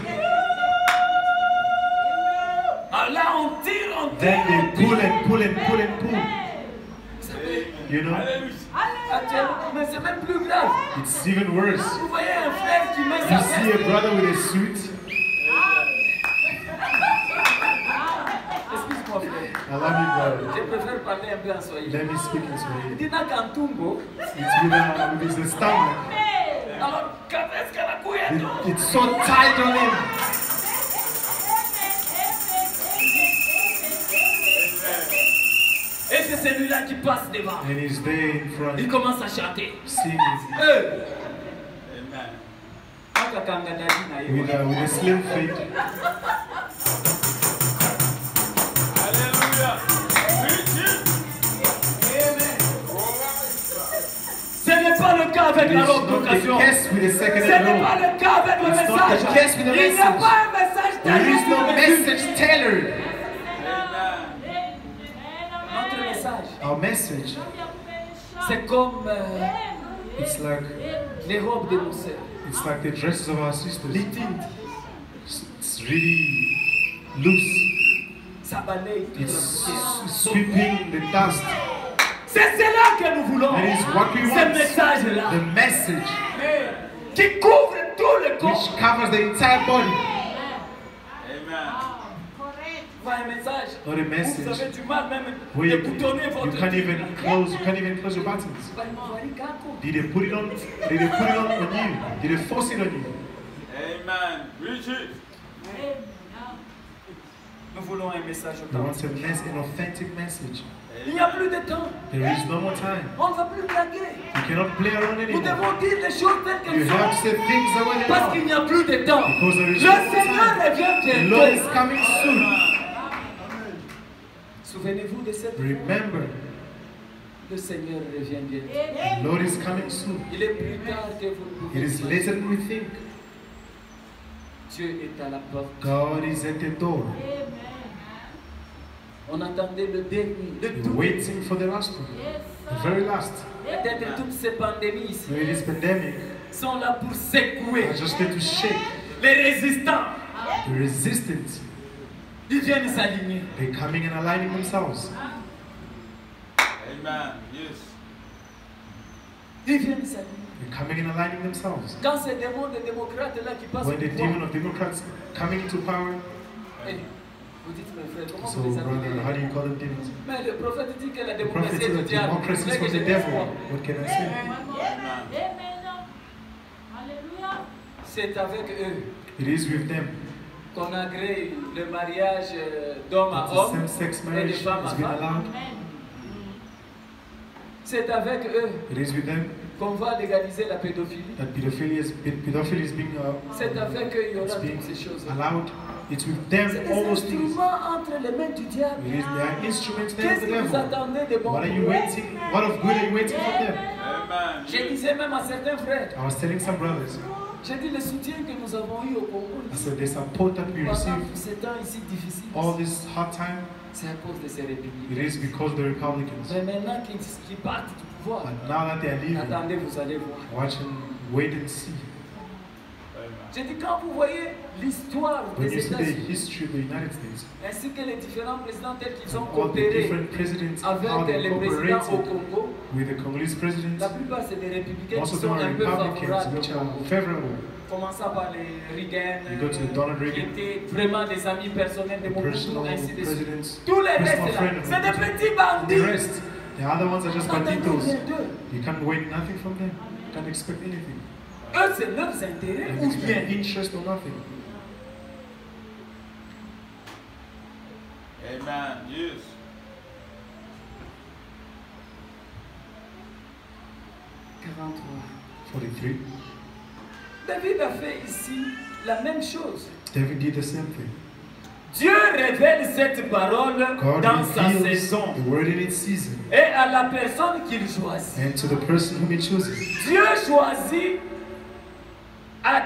Ah, là on tire, on tire. Then on they tire. pull and pull and pull and pull. You know, Mais c'est même plus grave. it's even worse. Vous voyez un frère qui met You sa see a veste. brother with a suit. Excuse-moi frère. I love you, brother. Je préfère parler un peu en Swahili. Let me speak in Swahili. Dina Kantumbo. It's with his stomach. Alors, quand est-ce qu'elle a couillé tout? It's so tight on him. Et c'est celui-là qui passe devant. And he's there in front, Il commence à chanter. singing with a slim feet. Ce n'est pas le cas avec It la is robe not d'occasion. the case with the Ce second n'est pas robe. le cas avec le It's not the message. case with the Il n'y a message. pas un message There is no tellement message tailored. Notre message, Our message, c'est comme it's like les robes de nos sœurs. it's like the dresses of our sisters. Les tintes, It's really loose. ça balaye toute la It's poussière. sweeping the dust. C'est cela que nous voulons. That is what we Ce want. message-là The message qui couvre tout le corps. which covers the entire body, Pas un message. not a Vous message avez du mal même where de you boutonner votre can't even close your buttons. Did they put it on? Did they put it on you? Did they force it on you? Amen. Preach it. Nous voulons un message We want authentique. an authentic message. Il n'y a plus de temps. There is no more time. On ne va plus blaguer. You cannot play around Nous anymore. devons dire les choses telles You qu'elles have to sont. say things the way they Parce are. qu'il n'y a plus de temps. Because there Le is no more Seigneur time. revient The Lord is bientôt. coming soon. Souvenez-vous de cette Remember, le Seigneur revient bientôt. the Lord is coming soon. Il est plus tard que vous ne pouvez It is imaginer. later than we think. Dieu est à la porte. God is at the door. On attendait le dernier, le We're tout. waiting for the last one, the very last. Peut-être toutes ces pandémies ici Maybe this pandemic sont là pour secouer are just there to shake les résistants. the resistance. Ils viennent s'aligner. They're coming and aligning themselves. Amen. Yes. Ils viennent s'aligner. They're coming and aligning themselves. Quand ces démons de démocrates là qui passent au When the demon pouvoir, of Democrats coming into power, eh, vous dites mes frères, comment so vous les brother, how appelez? do you call them demons? Mais le prophète dit que la The prophet démocratie est said du that diable. democracy Vous is voulez from que the je dise devil. quoi? What can I say? C'est avec eux It is with them. qu'on a créé le mariage d'homme à The homme same-sex et de marriage femme à has been femme. allowed. C'est avec eux It is with them qu'on va légaliser la pédophilie. that pedophilia is being C'est avec eux qu'il y aura it's being toutes ces choses. allowed. It's with them, C'est all des those things. instruments entre les mains du diable. It is their instruments there of Qu'est-ce the que vous devil. attendez de bon? What are you waiting? What of good are you waiting from them? Amen. Je disais même à certains frères, I was telling some brothers, j'ai dit le soutien que nous avons eu au Congo I said the support that we pendant received tous ces temps ici difficiles, all this hard time, c'est à cause de ces it républicains. is because of the Republicans. Mais maintenant qu'ils partent du pouvoir, But now that they are leaving, attendez, vous allez voir. watch and wait and see. J'ai dit, quand vous voyez l'histoire When des you see the États-Unis, history of the United States, ainsi que les différents présidents tels qu'ils ont all the coopéré different presidents, how avec they les présidents au cooperated Congo, with the Congolese presidents, la plupart c'est des républicains most qui of them sont are un peu Republicans, favorables. which are favorable. Commençant par les Reagan, You go to Donald qui Reagan, étaient vraiment des amis personnels de Mobutu, personal ainsi de suite. presidents, Tous les personal restes friend là, of c'est des Mobutu. petits The bandits. rest, the other ones are just N'attendez banditos. rien d'eux. You can't wait nothing from them. You can't expect anything. Eux, c'est leurs intérêts And ou it's bien. their interest or nothing. Amen. Yes. « 43. David a fait ici la même chose. David did the same thing. Dieu révèle cette parole God dans sa reveals saison the word in its season et à la personne qu'il choisit. and to the person whom he chooses. Dieu choisit à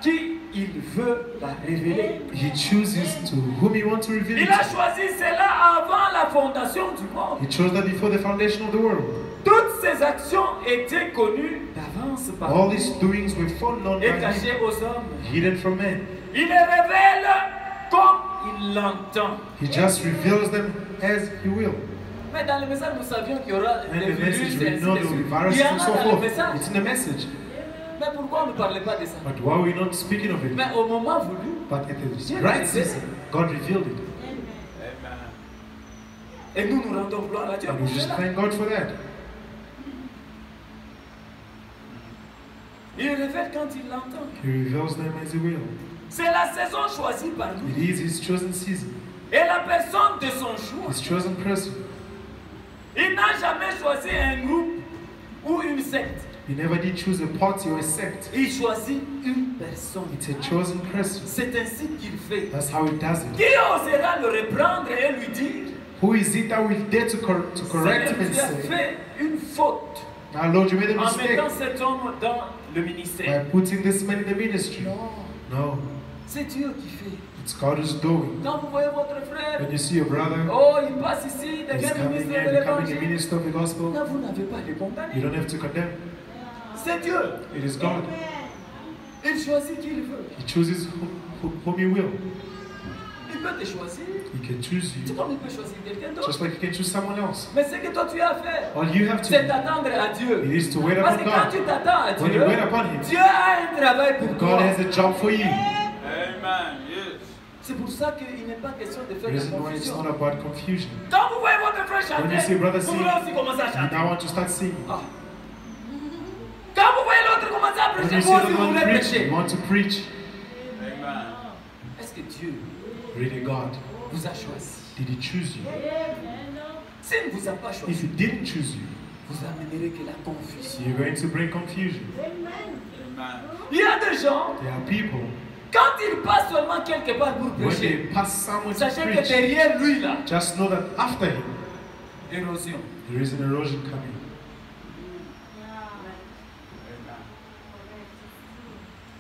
qui il veut la révéler. He chooses to whom he wants to reveal it Il a to. choisi cela avant la fondation du monde. He chose that before the foundation of the world. Toutes ses actions étaient connues d'avance par All lui his doings were foreknown et by him, cachées aux hommes. hidden from men. Il les révèle comme il l'entend. He just reveals them as he will. Mais dans le message, nous savions qu'il y aura And des the message, virus we et ainsi know de the suite. viruses Il y en and a so dans le forth. message. It's in the message. Mais pourquoi on ne parlait pas de ça? But why are we not speaking of it? Mais au moment voulu, But at the right season, God revealed it. Amen. et nous nous rendons gloire à Dieu And pour we just cela. thank God for that. Il révèle quand il l'entend. He reveals them as he will. C'est la saison choisie par It lui. is his chosen season, Et la personne de son choix. his chosen person. Il n'a jamais choisi un groupe ou une secte. He never did choose a party or a sect. Il choisit une personne. It's a chosen person. C'est ainsi qu'il fait. That's how he does it. Qui osera le reprendre et lui dire, Who is it that will dare to correct him Seigneur, and tu as say, fait une faute now Lord, you made a en mistake mettant cet homme dans le ministère. by putting this man in the ministry? Non, No, c'est Dieu qui fait. it's God who's doing. Quand vous voyez votre frère, When you see your brother, oh, il passe ici, he's devient coming ministre here, de becoming a l'évangile. minister of the gospel, Non, vous n'avez pas à les you condamner. don't have to condemn. C'est Dieu. It is God. Il choisit qui il veut. He chooses whom he will. Il peut te choisir. He can choose C'est you, comme il peut choisir quelqu'un d'autre. just like he can choose someone else. Mais ce que toi tu as à faire, All you have c'est to t'attendre à Dieu. do is to wait Parce upon que quand God. tu t'attends à When Dieu, you wait upon him, Dieu a un travail pour God toi. has a job for you. Amen. Yes. C'est pour ça qu'il n'est pas question de The faire de reason why it's confusion. not about confusion. Quand vous voyez votre frère When you see chanter, brother vous sing, voulez aussi commencer à you chanter. now want to start singing. Ah. Quand vous voyez l'autre commencer à When prêcher, you vous see aussi the vous one voulez preach, prêcher. you want to preach. Amen. Est-ce que Dieu Really, God, vous a choisi? did he choose you? S'il ne vous a pas If choisi, he didn't choose you, vous amènerez que la confusion. you're going to bring confusion. Amen. Il y a des gens, There are people, Quand il passe seulement quelque part pour prêcher, sachez que derrière lui là, just know that after him, érosion. there is an erosion coming.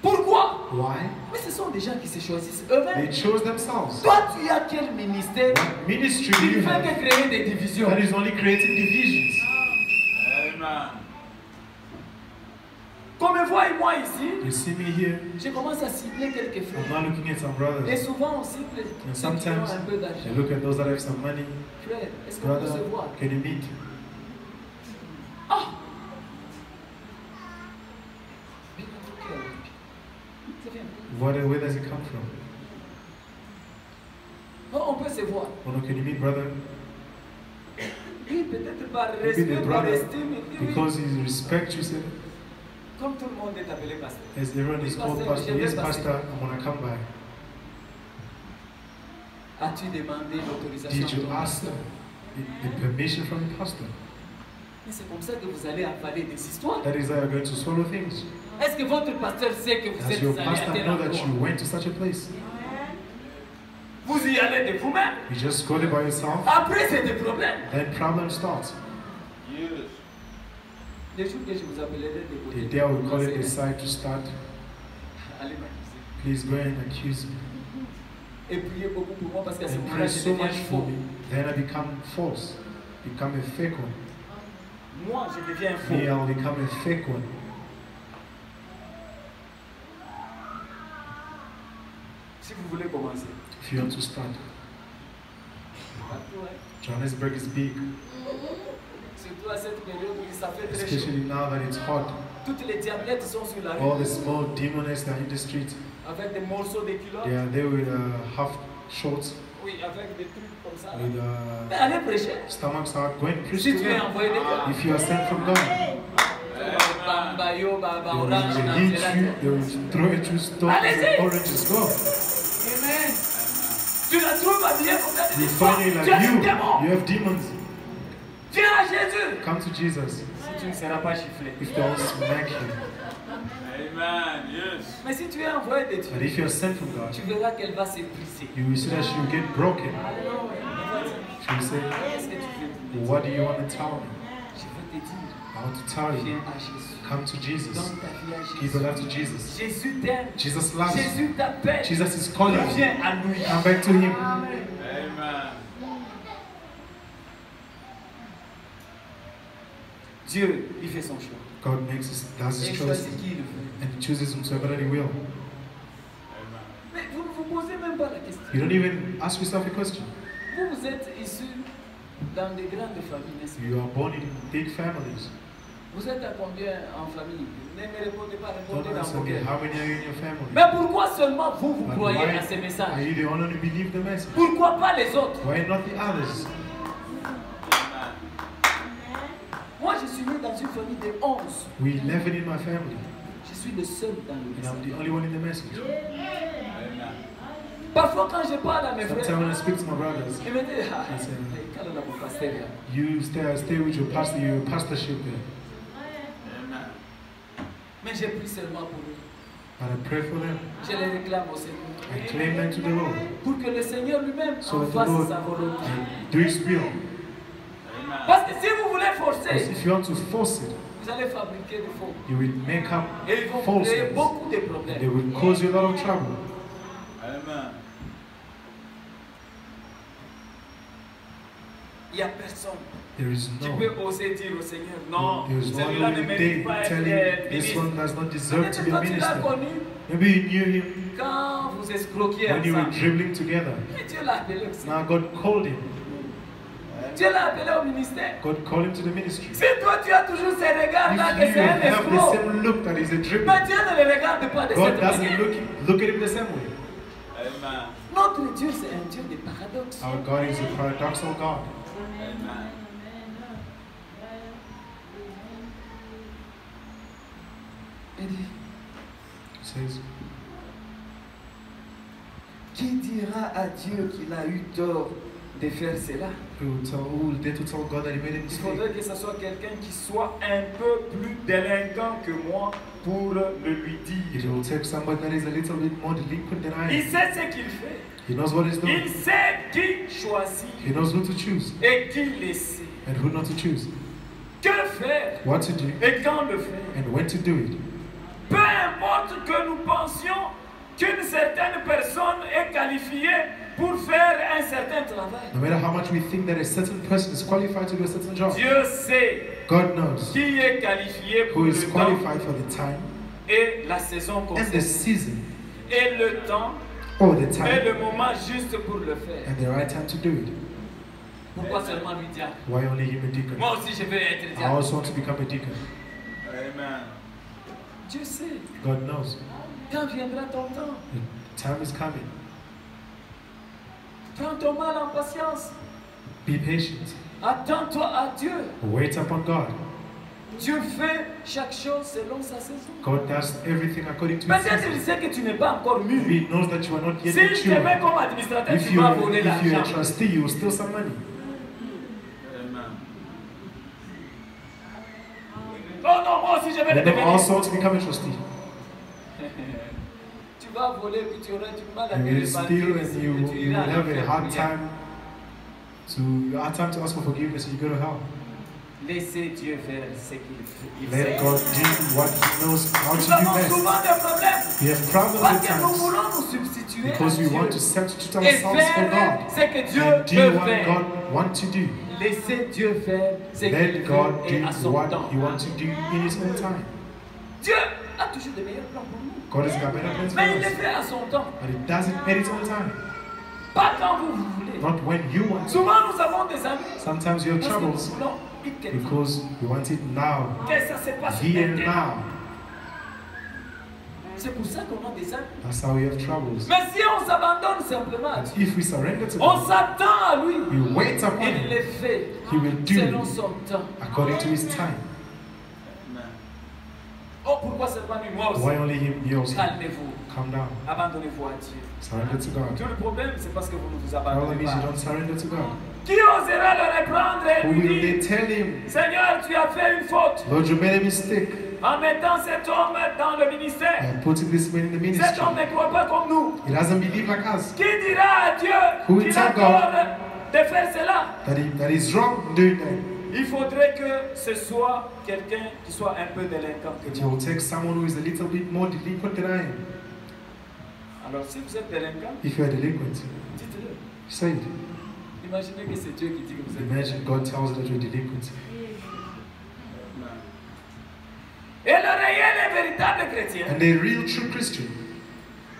Pourquoi? Why? Mais ce sont des gens qui se choisissent eux-mêmes. They chose themselves. Toi, tu as quel ministère What ministry qui do ne you fait have que créer des divisions? that is only creating divisions? Amen. Comme moi ici, You see me here, je commence à cibler quelques I'm frères. not looking at some Et brothers. souvent on cible And ceux qui ont sometimes un peu I d'argent. look at those that have some money. Frère, est-ce qu'on peut se Brother, voir? can you meet? Ah! Mais notre cœur, c'est bien. Where does it come from? Non, on peut se voir. Oh no, can you meet, brother? Oui, peut-être par Maybe respect, the par brother, estime. Oui. because he respects you, said, Comme tout le monde est appelé pasteur. as everyone is called pastor, yes, pastor, I'm gonna come by. As-tu demandé l'autorisation Did à you ton ask pasteur? the permission from the pastor? Mais c'est comme ça que vous allez avaler des histoires. That is how you're going to swallow things. Est-ce que votre pasteur sait que vous Does êtes your allé à pastor tel know that endroit? you went to such a place? Vous y allez de vous-même. You just go there by yourself, Après, c'est des problèmes. then problem starts. Yes. Les jours que je vous appellerai de côté. The day I will call it decide to start, Allez m'accuser. please go and accuse me. Et priez beaucoup pour moi parce qu'à ce And moment-là, pray je so deviens much for faux. me. Then I become false, become a fake one. Moi, je deviens faux. Me, I'll become a fake one. Si vous voulez commencer. If you want to start. Partout, hein. Johannesburg is big, Surtout à cette période où ça fait très chaud. especially now that it's hot. Toutes les diablettes sont sur la All rue the small demonests that are in the street, avec des morceaux de culottes. they are there with half shorts, Oui, avec des trucs comme ça. with Mais allez prêcher. stomachs out, going preach Si to tu es them. envoyé de Dieu. If you are sent from God, Bamba yo, baba they orange, will na hit you, zelate. they will throw at you stones Allez-y. and oranges. Go. Amen. Tu la trouves habillée comme ça, tu You dis, find it tu as like des démons. you have demons. Viens à Jésus. Come to Jesus. Si tu ne seras pas chiffré. If they won't smack you. Amen. Yes. Mais si tu es envoyé de But Dieu, if you are sent from God, tu verras qu'elle va se briser. you will see that she will get broken. She will say, Qu'est-ce que tu veux? what do you want to tell me? Je veux te dire, I want to tell you, viens à Jésus. come to Jesus. Donne ta vie à Give your Jésus. life to Jesus. Jésus t'aime. Jesus loves you. Jésus t'appelle. Jesus is calling you. Viens à lui. Come back to Him. Amen. Dieu, il fait son choix. God does Et His il choice choisit qui il veut. and He chooses whomsoever that He will. Mais vous ne vous posez même pas la question. You don't even ask yourself a question. Vous, vous êtes issus dans de grandes familles, n'est-ce pas? You are born in big families. Vous êtes à combien en famille? Ne me répondez pas, Don't répondez dans answer vos me. cœurs. How many are in your family? Mais pourquoi seulement vous, vous But croyez why à ces are messages? you the only one who believe the message? Pourquoi pas les autres? Why not the others? Moi, je suis né dans une famille de 11. We 11 in my family, Je suis le seul dans le and I'm message. the only one in the message. Parfois, quand je parle à mes Sometimes frères, when I speak to my brothers, ils me disent, ah, Yes, sir. quand on a mon pasteur là. you stay with your pastor, your pastorship there. Mais j'ai pris seulement pour eux. And I pray for them. Je les réclame au Seigneur. I claim them to the Lord. Pour que le Seigneur lui-même So en that the fasse Lord sa volonté. do His will. Parce que si vous voulez Because forcer, if you want to force it, vous allez fabriquer des faux. you will make up Et ils vont vous créer falsehoods. beaucoup de They problèmes. will cause you a lot of trouble. Amen. Il n'y a personne There is qui no. peut oser dire au Seigneur, non, There is no celui-là ne one mérite day pas telling d'être this ministre. one does not deserve to Peut-être be a quand tu l'as minister. connu, Maybe you knew him quand vous escroquiez when you were ensemble. dribbling together. Mais Dieu l'a appelé aussi. Now God called him. Dieu l'a appelé au ministère. God called him to the ministry. Si toi tu as toujours ces regards-là que If you c'est un have the escroc, same look that is a dribbler, mais Dieu ne le regarde pas de God cette doesn't manière. look at him the same way. Amen. Notre Dieu, c'est un Dieu de paradoxe. Our God is a paradoxal God. Amen. Il dit, He says, qui dira à Dieu qu'il a eu tort de faire cela. Who dare to tell God that he made a Il mistake? faudrait que ce soit quelqu'un qui soit un peu plus délinquant que moi pour le lui It dire. will take somebody that is a little bit more delinquent than I Il am. sait ce qu'il fait. He knows what he's doing. Il sait qui choisir He knows who to choose et qui laisser. and who not to choose. Que faire What to do et quand le faire. and when to do it. Peu importe que nous pensions qu'une certaine personne est qualifiée pour faire un certain travail. No matter how much we think that a certain person is qualified to do a certain job, Dieu sait God knows qui est qualifié pour who le is temps qualified for the time et la saison and the concernée. season Et le temps or the et time le moment juste pour le faire. and the right time to do it. Pourquoi seulement lui dire? Why only him a deacon? Moi aussi je veux être I diacre. also want to become a deacon. Amen. Dieu sait. God knows. Quand viendra ton temps? The time is coming. Prends ton mal en patience. Be patient. Attends-toi à Dieu. Wait upon God. Dieu fait chaque chose selon sa saison. God does everything according to his Peut-être season. il sait que tu n'es pas encore mûr. He knows that you are not yet S'il te met mature. comme administrateur, If tu you're vas voler a l'argent. trustee, you will steal some money. Amen. Oh non, moi aussi je vais le You know, devenir. also to become a trustee. Tu vas voler puis tu auras du mal à You te will steal repentir and et you tu will iras à have a l'enfer hard pour rien. time to ask for forgiveness and you go to hell. Laissez Dieu faire ce qu'il fait. Il Let sait. God do what he knows how Nous to do avons best. souvent des problèmes We have problems parce at que nous times voulons nous substituer because à we Dieu want to substitute et ourselves for faire God ce que Dieu and do peut what faire. God wants to do. Laissez Dieu faire ce qu'il Let God veut et à do son what temps. he wants to do in his own time. Dieu a toujours de meilleurs plans pour nous. God has got better plans for Mais il les us, fait à son temps. but he does it at his own time, Pas quand vous voulez. not when you want it. Souvent nous avons des amis Sometimes you have parce que nous troubles voulons vite quelque chose. because you want it now, Que ça se passe here and maintenant. now. C'est pour ça qu'on a des amis. That's how we have troubles. Mais si on s'abandonne simplement à But Dieu, if we surrender to on God, s'attend à lui. we wait upon Il him les fait He will do selon son temps. according to his time. Amen. Oh, pourquoi seulement lui? Moi aussi. Why only him? You also Calmez-vous. calm down. Abandonnez-vous à Dieu. Surrender to God. Tout le problème, c'est parce que vous ne vous The problem abandonnez is you pas. don't surrender to God. Qui osera le reprendre et Who lui will they dire, tell him, Seigneur, tu as fait une faute Lord, you made a mistake en mettant cet homme dans le ministère. and putting this man in the Cet ministry? homme ne croit pas comme nous. He doesn't believe like us. Qui dira à Dieu Who will qu'il tell a tort de faire cela? That he's wrong doing that. Il faudrait que ce soit quelqu'un qui soit un peu délinquant que But moi. you will take someone who is a little bit more delinquent than I am. Alors si vous êtes délinquant, If you are delinquent, dites-le. say it. Imaginez que c'est Dieu qui dit que vous êtes Imagine God tells you that you're delinquent. Et le réel et véritable chrétien, And a real true Christian,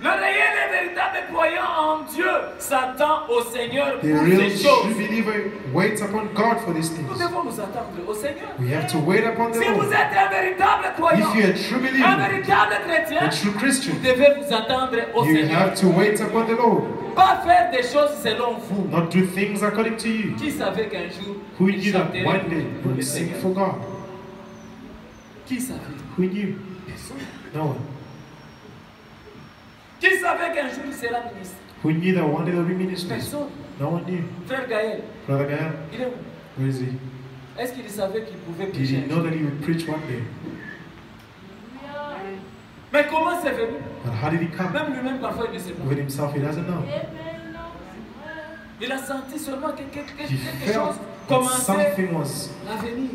le réel et véritable croyant en Dieu s'attend au Seigneur the pour real ces true choses. believer waits upon God for these Nous things. devons nous attendre au Seigneur. We have to wait upon the Si vous Lord. êtes un véritable croyant, If you're a true un believer, véritable chrétien, a true Christian, vous devez vous attendre au you Seigneur. have to wait upon the Lord. Pas faire des choses selon vous. Not do things according to you. Qui savait qu'un jour, Who il knew that chanterait one day pour you le would sing Seigneur? for God? Qui savait? Who knew? Personne. No one. Qui savait qu'un jour il sera ministre? Who knew that one day there would be ministers? Personne. No one knew. Frère Gaël, Brother Gael, il est où? where is he? Est-ce qu'il savait qu'il pouvait Did prêcher? he know that he would preach one day? Mais comment c'est venu? But how did he come? Même lui-même, parfois, il ne sait pas. With himself, he doesn't know. Il a senti seulement que quelque He chose felt that commençait something was à venir.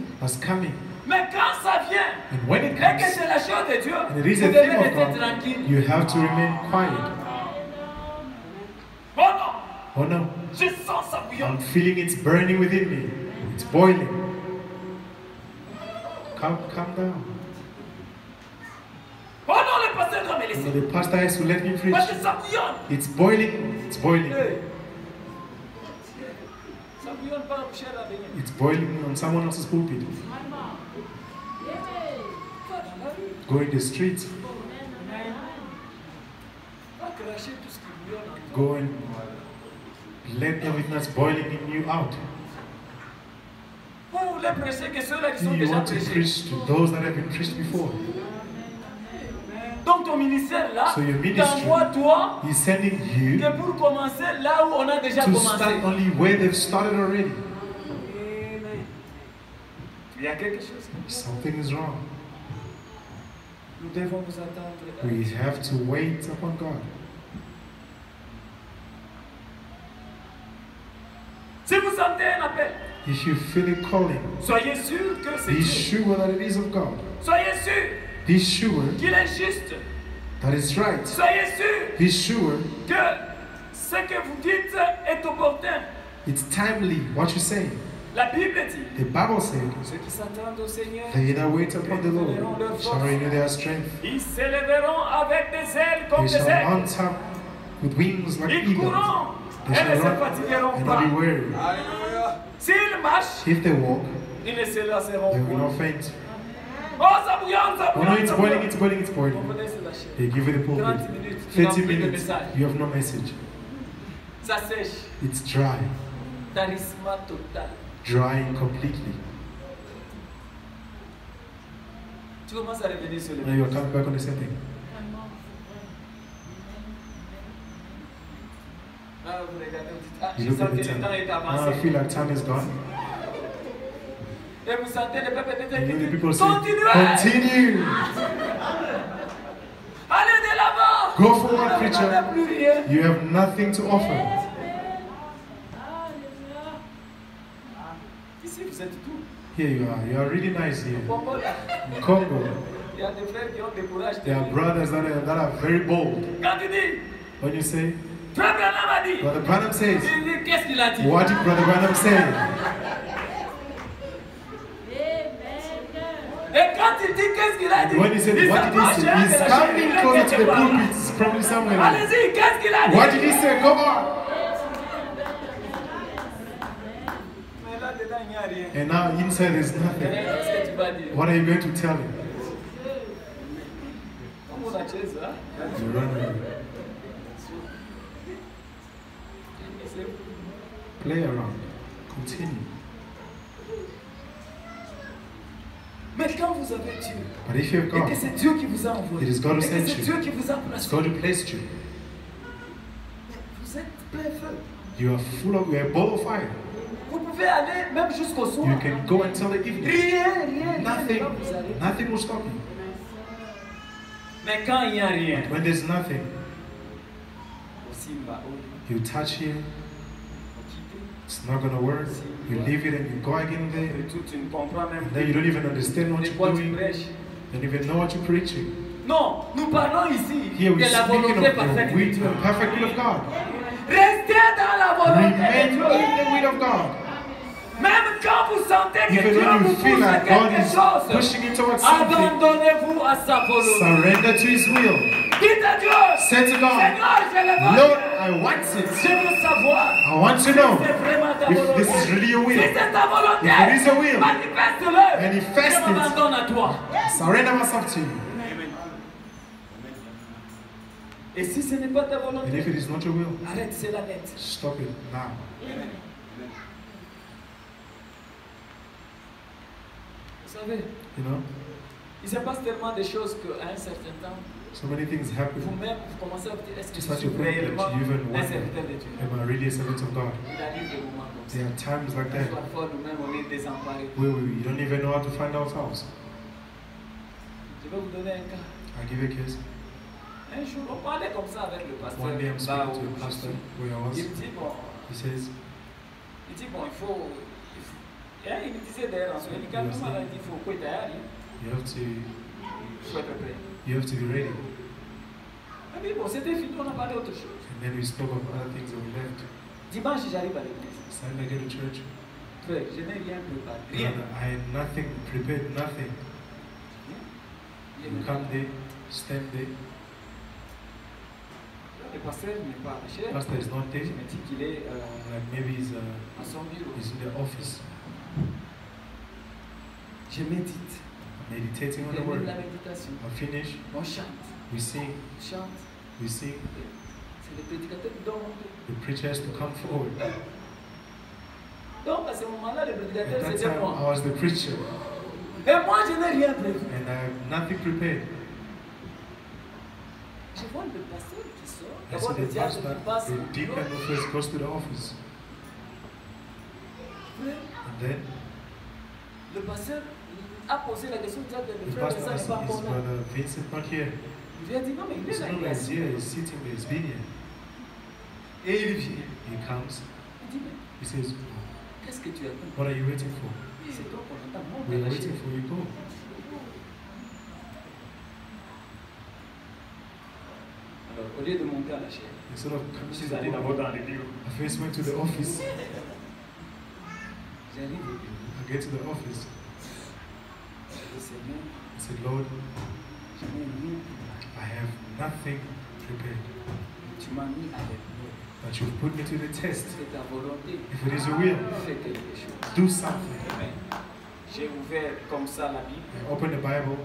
coming. Mais quand ça vient, And when it et que comes, c'est la chose de Dieu, and it vous is a devez thing of rester God, tranquille. you have to remain quiet. Oh non, Oh no, je sens ça bouillon. I'm feeling it's burning within me. It's boiling. Calm down. Oh non, le pasteur doit me You know, laisser. the pastor has to let me preach. Parce que ça bouillonne. It's boiling. It's boiling. Hey. Ça bouillonne pas au cher à venir. It's boiling on someone else's pulpit. Go in the streets. Va cracher tout ce qui bouillonne en toi. Go and let everything that's boiling in you out. Vous voulez prêcher que ceux-là qui Do sont you déjà want to prêchés. preach to those that have been preached before? Donc ton ministère-là So your ministry t'envoie toi is sending you que pour commencer là où on a déjà to commencé. start only where they've started already. Amen. Il y a quelque chose. Something is wrong. Nous devons nous attendre. We have to wait upon God. Si vous sentez un appel, If you feel it calling, soyez sûr que c'est be Dieu. sure that it is of God. Soyez sûr Be sure qu'il est juste. that it's right. Soyez sûr Be sure que ce que vous dites est opportun. it's timely what you say. La Bible dit, The Bible said, ceux qui s'attendent au Seigneur, they that wait upon the Lord shall renew their strength. ils s'élèveront avec des ailes comme They des shall aigles. mount up with wings like Ils eagles. courront They et shall ne se run fatigueront and pas. not be weary. S'ils marchent, If they walk, ils ne se lasseront they will point. not faint. Oh, ça bouillonne, ça Oh no, bouillonne, it's ça boiling, bouillonne. it's boiling, it's On boiling. peut laisser lâcher. They give you the 30 pulpit. minutes, tu n'as 30 plus de minutes, message. you have no message. Ça sèche. It's dry. Tarissement total. Dry completely. Tu commences à revenir sur le Now you're coming back on the same thing. Ah, vous regardez, vous dites, ah, You je look sens at que the le time. temps est Now I avancé. feel like time is gone. Et vous sentez le peuple de And Dieu you qui the dit, people say, continuez! continue! Allez de l'avant! Go forward, Vous preacher. n'avez plus rien. You have nothing to offer. Ici, vous êtes tout. Here you are. You are really nice here. Congo, là, In Congo, il y a des frères qui ont des courage. there are brothers that are very bold. Quand tu dis, When you say, Frère Branham a dit, Brother Branham says, il dit, qu'est-ce qu'il a dit? what did Brother Branham say? Et quand il dit, qu'est-ce qu'il a dit? When he said, il what did he s'approche say? de He's la coming chaise, closer to the quelque part. pulpit. It's probably somewhere. Allez-y, qu'est-ce qu'il a dit? What did he say? Come on. Mais là, dedans, il n'y a rien. And now inside there's nothing. Qu'est-ce que tu vas dire? What are you going to tell him? Comme la chaise, hein? You run away. Play around. Continue. Mais quand vous avez Dieu, But if you have et que God, c'est Dieu qui vous a envoyé, It is God who et que sent c'est you. Dieu qui vous a it's placé, God who placed you. vous êtes plein feu. You are full of, you are a ball of fire. Vous pouvez aller même jusqu'au soir. You can go until the evening. Rien ne Nothing, va vous arrêter. nothing will stop you. Mais quand il n'y a rien, When there's nothing, aussi Mbao, you touch here, vous quittez. it's not going to work. You leave it and you go again there. Et tout, tu ne comprends même And then you don't even understand what de you're quoi tu doing. prêches. You don't even know what you're preaching. Non, nous parlons ici Here de we're la speaking volonté of parfaite the de will, Dieu. the perfect will of God. Restez dans la volonté de Remain Dieu. in the will of God. Même quand vous sentez que Even Dieu when vous you feel pousse à like God quelque is chose, pushing you towards something, abandonnez-vous à sa volonté. surrender to His will. Dites à Dieu, Say to God, Seigneur, je le veux. Lord, I want Je it. veux savoir I want to si know c'est vraiment ta if volonté. this is really your Si will. c'est ta volonté, If it is your will, manifeste-le. manifest Je it. m'abandonne à toi. Surrender myself to you. Et si ce n'est pas ta And volonté, if it is not your will, arrête cela net. stop it now. Vous savez, You know, il se passe tellement de choses qu'à un certain temps, so many things happen. vous-même, vous commencez à vous dire, est-ce que Just je like suis your problem, réellement you even un wonder, serviteur de Dieu? am I really a servant of God? Il arrive des moments comme ça. There are times like that Parfois, nous-mêmes, on est désemparés. where we don't even know how to find ourselves. Je vais vous donner un cas. I give a case. Un jour, on parlait comme ça avec le pasteur. One day I'm là speaking où to a je pastor suis. where I was. Il me dit, bon, He says, il faut. Et il me disait d'ailleurs, en ce moment, quand même, il dit, il faut quoi d'ailleurs, you have il faut être prêt. to be ready. Mais bon, c'était fini, on a parlé d'autre chose. And then we spoke of other things that we left. Dimanche, j'arrive à l'église. Sunday I get to church. Frère, je n'ai rien préparé. Rien. Brother, I had nothing prepared, nothing. Je You n'ai come there, stand there. Le pasteur n'est pas cher. Pastor is not there. Je me dis qu'il est Like maybe à son bureau. he's in the office Je médite. meditating on the Termine word. la méditation. I finish, On chante. we sing, On chante. we sing. C'est le prédicateur qui doit monter. The preacher has to come forward. Donc à ce moment-là, le At prédicateur that c'était time, moi. I was the preacher, Et moi, je n'ai rien prévu. and I have nothing prepared. Je vois le pasteur qui sort. I D'abord, see le the diable pastor, qui passe. the deacon who first goes to the office. And then Le pasteur a posé la question, le the frère pastor Vincent n'est asked pas his encore là. brother Vincent not here. Il lui a dit non, mais il He est là, said, no, il est he's assis. here, he's sitting there, he's been here. Et il vient. He comes, Il dit, mais he says, qu'est-ce que tu attends? what are you waiting for? C'est toi qu'on attend, monte We à are la waiting chaise. for you, go. Alors, au lieu de monter à la chaise, Instead of coming je to suis allé the d'abord office, dans les bureaux. I first went to the office. J'arrive au bureau. I get to the office. Je dis, Seigneur, I said, Lord, je n'ai rien. I have nothing prepared. Tu m'as mis à l'épreuve. But you've put me to the test. C'est ta volonté. If it is your will, Fais quelque chose. do something. Amen. J'ai ouvert comme ça la Bible. I opened the Bible.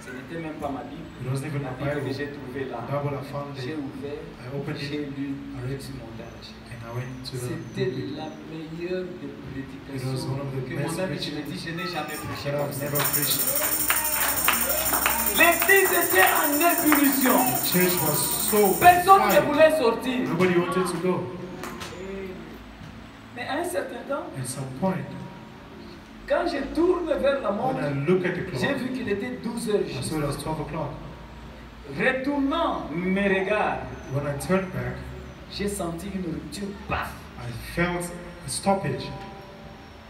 Ce n'était même pas ma Bible. It wasn't even La my Bible que Bible. j'ai trouvée là. The Bible I found J'ai there. ouvert, I opened j'ai it lu, I je read. suis monté à la chaise. And I went to the C'était pulpit la meilleure des It was prédications one of the que best moi-même je me preachings dis, je n'ai jamais prêché that comme I've ça. never preached. L'église était en ébullition. The church was so Personne ne fire. voulait sortir. Nobody wanted to go. Mais à un certain temps, At some point, quand je tourne vers la when montre, I look at the j'ai clock, vu qu'il était 12 heures I juste. saw it was 12 o'clock. Retournant mes regards, When I turned back, j'ai senti une rupture. Paf! I felt a stoppage.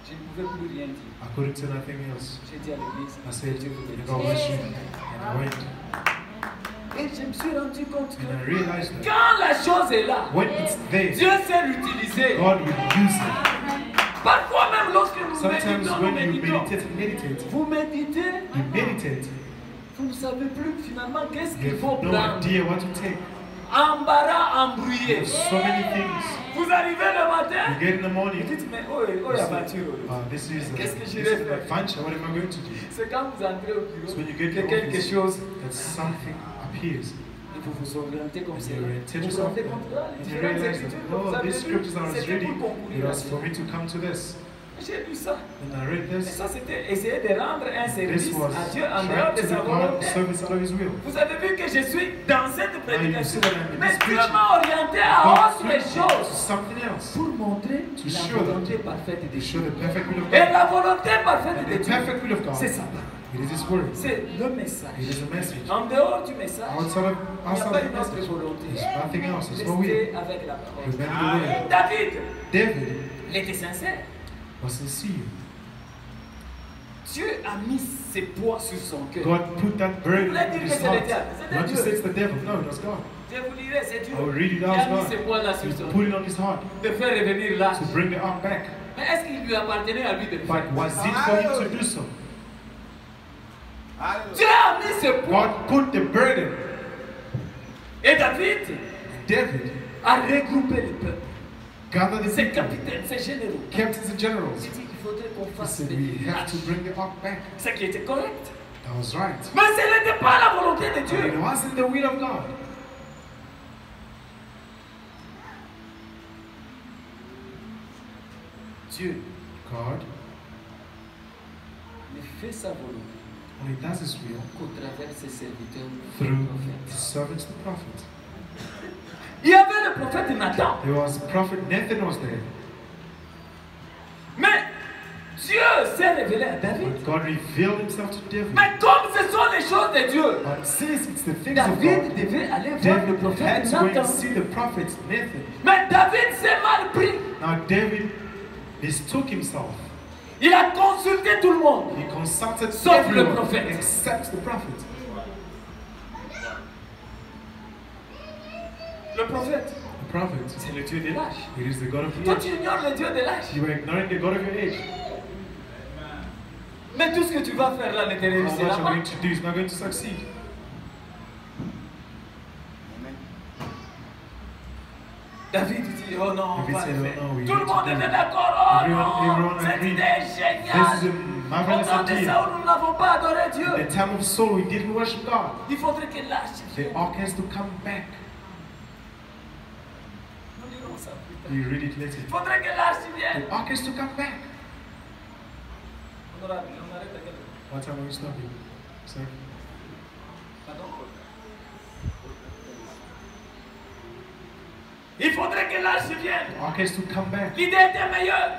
Je ne pouvais plus rien dire. I couldn't say nothing else. J'ai dit à l'église, I said, Dieu vous God bénisse. bless you. And I went. Et je me suis rendu compte And I que realized that quand la chose est là, when it's there, Dieu sait l'utiliser. God will use it. Parfois même lorsque nous Sometimes méditons, when you meditate, vous méditez, you meditate, vous ne savez plus finalement qu'est-ce you qu'il have faut no prendre. idea what to take. Embarras embrouillé. There's so many things. Vous arrivez le You matin, get in the vous morning, dites mais oh, oh, il y a voiture. this is Qu'est-ce que this j'irai is an faire? adventure. What am I going to do? C'est quand vous entrez au bureau So when you get que to quelque office, chose that something appears. et vous vous orientez comme And ça. you Vous orientate vous yourself rendez there. compte là, les And you différentes realize écritures that, que vous oh, avez these scriptures I lues, was c'était reading, pour concourir it à was ça. for me to come to this. J'ai lu ça. And I read Et this. ça, c'était essayer de rendre un service This was à Dieu en dehors trying de to sa do God volonté. service out of His will. Vous avez vu que je suis dans cette Now you prédication. see that I'm in Mais this Dieu preaching. m'a orienté à God autre took me to chose something else. pour montrer To la show volonté parfaite de To show Dieu. the perfect will of Et God. la volonté parfaite And de the Dieu, perfect will of God. c'est sa parole. It is His word. C'est le It message. is a message. En dehors du message, Outside il n'y a of pas the une autre message, volonté. there's nothing else. It's no will. Restez avec la parole. Remember the word. David, David il était sincère. was sincere. Dieu a mis ses poids sur son cœur. God put that burden voulez in dire his que c'est le heart. diable. C'est Not Dieu. to say it's the devil. No, it was God. Je vous dirai, c'est Dieu I will read it qui out a mis God. ses poids là sur He son put cœur. it on his heart De faire revenir l'âge. to bring the ark back. Mais est-ce qu'il lui appartenait à lui de le faire? But was it for him to do so? Dieu a mis ses poids. God put the burden. Et David David a regroupé les peuples. gathered the Ses people, capitaines, ses généraux. captains and generals. Il dit qu'il faudrait qu'on He fasse said, venir we have l'âge. to bring the ark back. Ce qui était correct. That was right. Mais ce n'était pas la volonté de But Dieu. it wasn't the will of God. Dieu God ne fait sa volonté only does His will qu'au travers de ses serviteurs, les through the prophètes. servants, the prophets. Il y avait le prophète Nathan. There was prophet Nathan was there. Mais Dieu s'est révélé à David. But God revealed Himself to David. Mais comme ce sont les choses de Dieu, But since it's the things of David God, devait aller voir le David had prophète to go and Nathan. see the prophet Nathan. Mais David s'est mal pris. Now David mistook himself. Il a consulté tout le monde. He consulted Sauf le everyone prophète. except the prophet. Le prophète, The prophet, c'est le Dieu de l'âge. it is the God of the Toi, age. tu ignores le Dieu de l'âge. You are ignoring the God of your age. Mais tout ce que tu vas faire là ne te How much réussira you're pas. going to do is not going to succeed. David dit, oh non, on David va said, le oh faire. no, we Tout le need to monde do était it. d'accord. Oh Everyone non, cette agreed. idée est This is géniale. a Au marvelous temps de idea. Saoul, nous n'avons pas adoré In Dieu. the time of Saul, we didn't worship God. Il faudrait que l'âge The vienne. ark has to come back. Nous lirons ça plus tard. You read it later. Il faudrait que l'âge vienne. The ark has to come back. On arrête à quelle heure? What time are we stopping? Sir? Pardon? Il faudrait que l'arche vienne. The ark has to come back. L'idée était meilleure.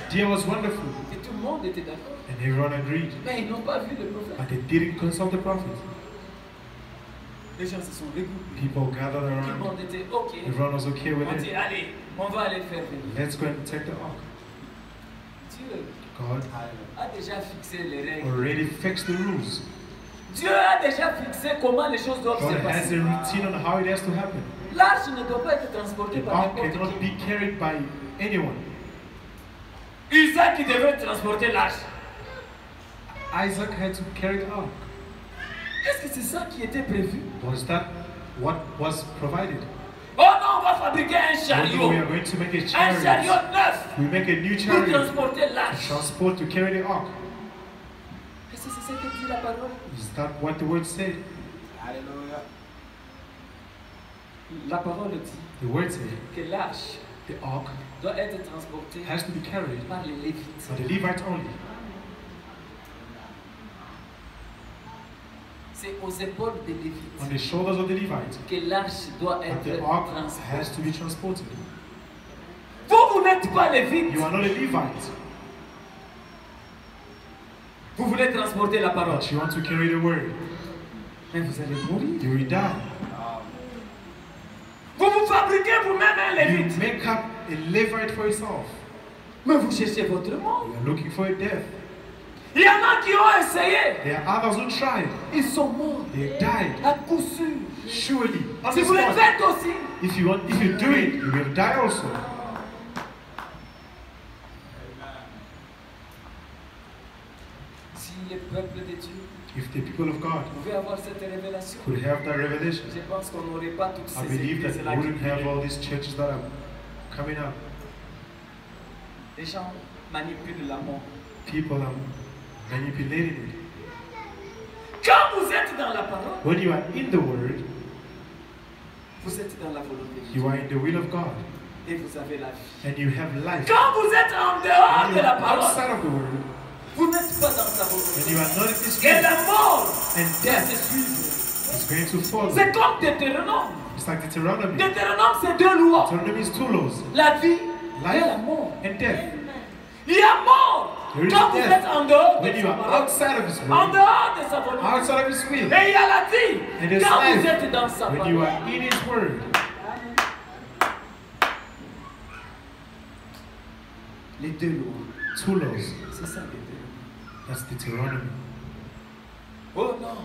The idea was wonderful. Et tout le monde était d'accord. And everyone agreed. Mais ils n'ont pas vu le prophète. But they didn't consult the prophet. Les gens se sont regroupés. People gathered Tout le around. monde était OK. Everyone was okay with On dit, it. allez, on va aller faire venir. Let's go and take the ark. Dieu God a déjà fixé les règles. already fixed the rules. Dieu a déjà fixé comment les choses doivent God se has passer. a routine on how it has to happen. L'arche ne doit pas être transportée The par ark n'importe cannot qui. be carried by anyone. Isaac qui devait transporter l'arche. Isaac had to carry the ark. Est-ce que c'est ça qui était prévu? Was that what was provided? Oh non, on va fabriquer un Oh, chariot. no, we are going to make a Un chariot chariot. neuf We make a new pour chariot transporter to l'arche. transport to carry the ark. Est-ce que c'est ça que dit la parole? Is that what the word said? Alléluia. La parole dit The word said que l'arche the ark doit être transportée has to be carried par les Lévites. by the Levites only. C'est aux épaules des Lévites On the shoulders of the Levites. que l'arche doit But être the ark transportée. has to be transported. Vous n'êtes pas Lévite. You are not a Levite, Vous voulez transporter la parole. but you want to carry the word. Mais vous allez mourir. You will die. Vous vous fabriquez vous-même un You Lévite. make up a Levite for yourself. Mais vous cherchez votre monde. You are looking for a death. Il y en a qui ont essayé. There are others who tried. Ils sont morts. They died. À coup sûr. Surely, on Si the vous le spot. faites aussi. If you do it, you will die also. Si le peuple de Dieu If the people of God pouvait avoir cette révélation, could have that revelation, je pense qu'on n'aurait pas toutes I ces believe that églises-là we qui wouldn't have brûlent. all these churches that are coming up. Les gens manipulent la mort. People are manipulating it. Quand vous êtes dans la parole, When you are in the Word, vous êtes dans la volonté de you Dieu. are in the will of God, Et vous avez la vie. and you have life. Quand vous êtes en dehors When de you la are parole, outside of the Word, vous n'êtes pas dans sa and volonté. you are not in this Et world, la mort and va death se suivre. is going to follow. C'est comme Deutéronome. It's like Deuteronomy. Deutéronome, c'est deux lois. Deuteronomy is two laws: La vie Life. et la mort. and death. Il y a mort There is quand vous death. êtes en dehors de When you sa are parole. outside of His En will, dehors de sa volonté. outside of His will, Et il y a la vie And there's quand vous life. êtes dans sa when you parole. are in His Word. Les deux lois. Two laws. C'est ça les deux. That's Deuteronomy. Oh non,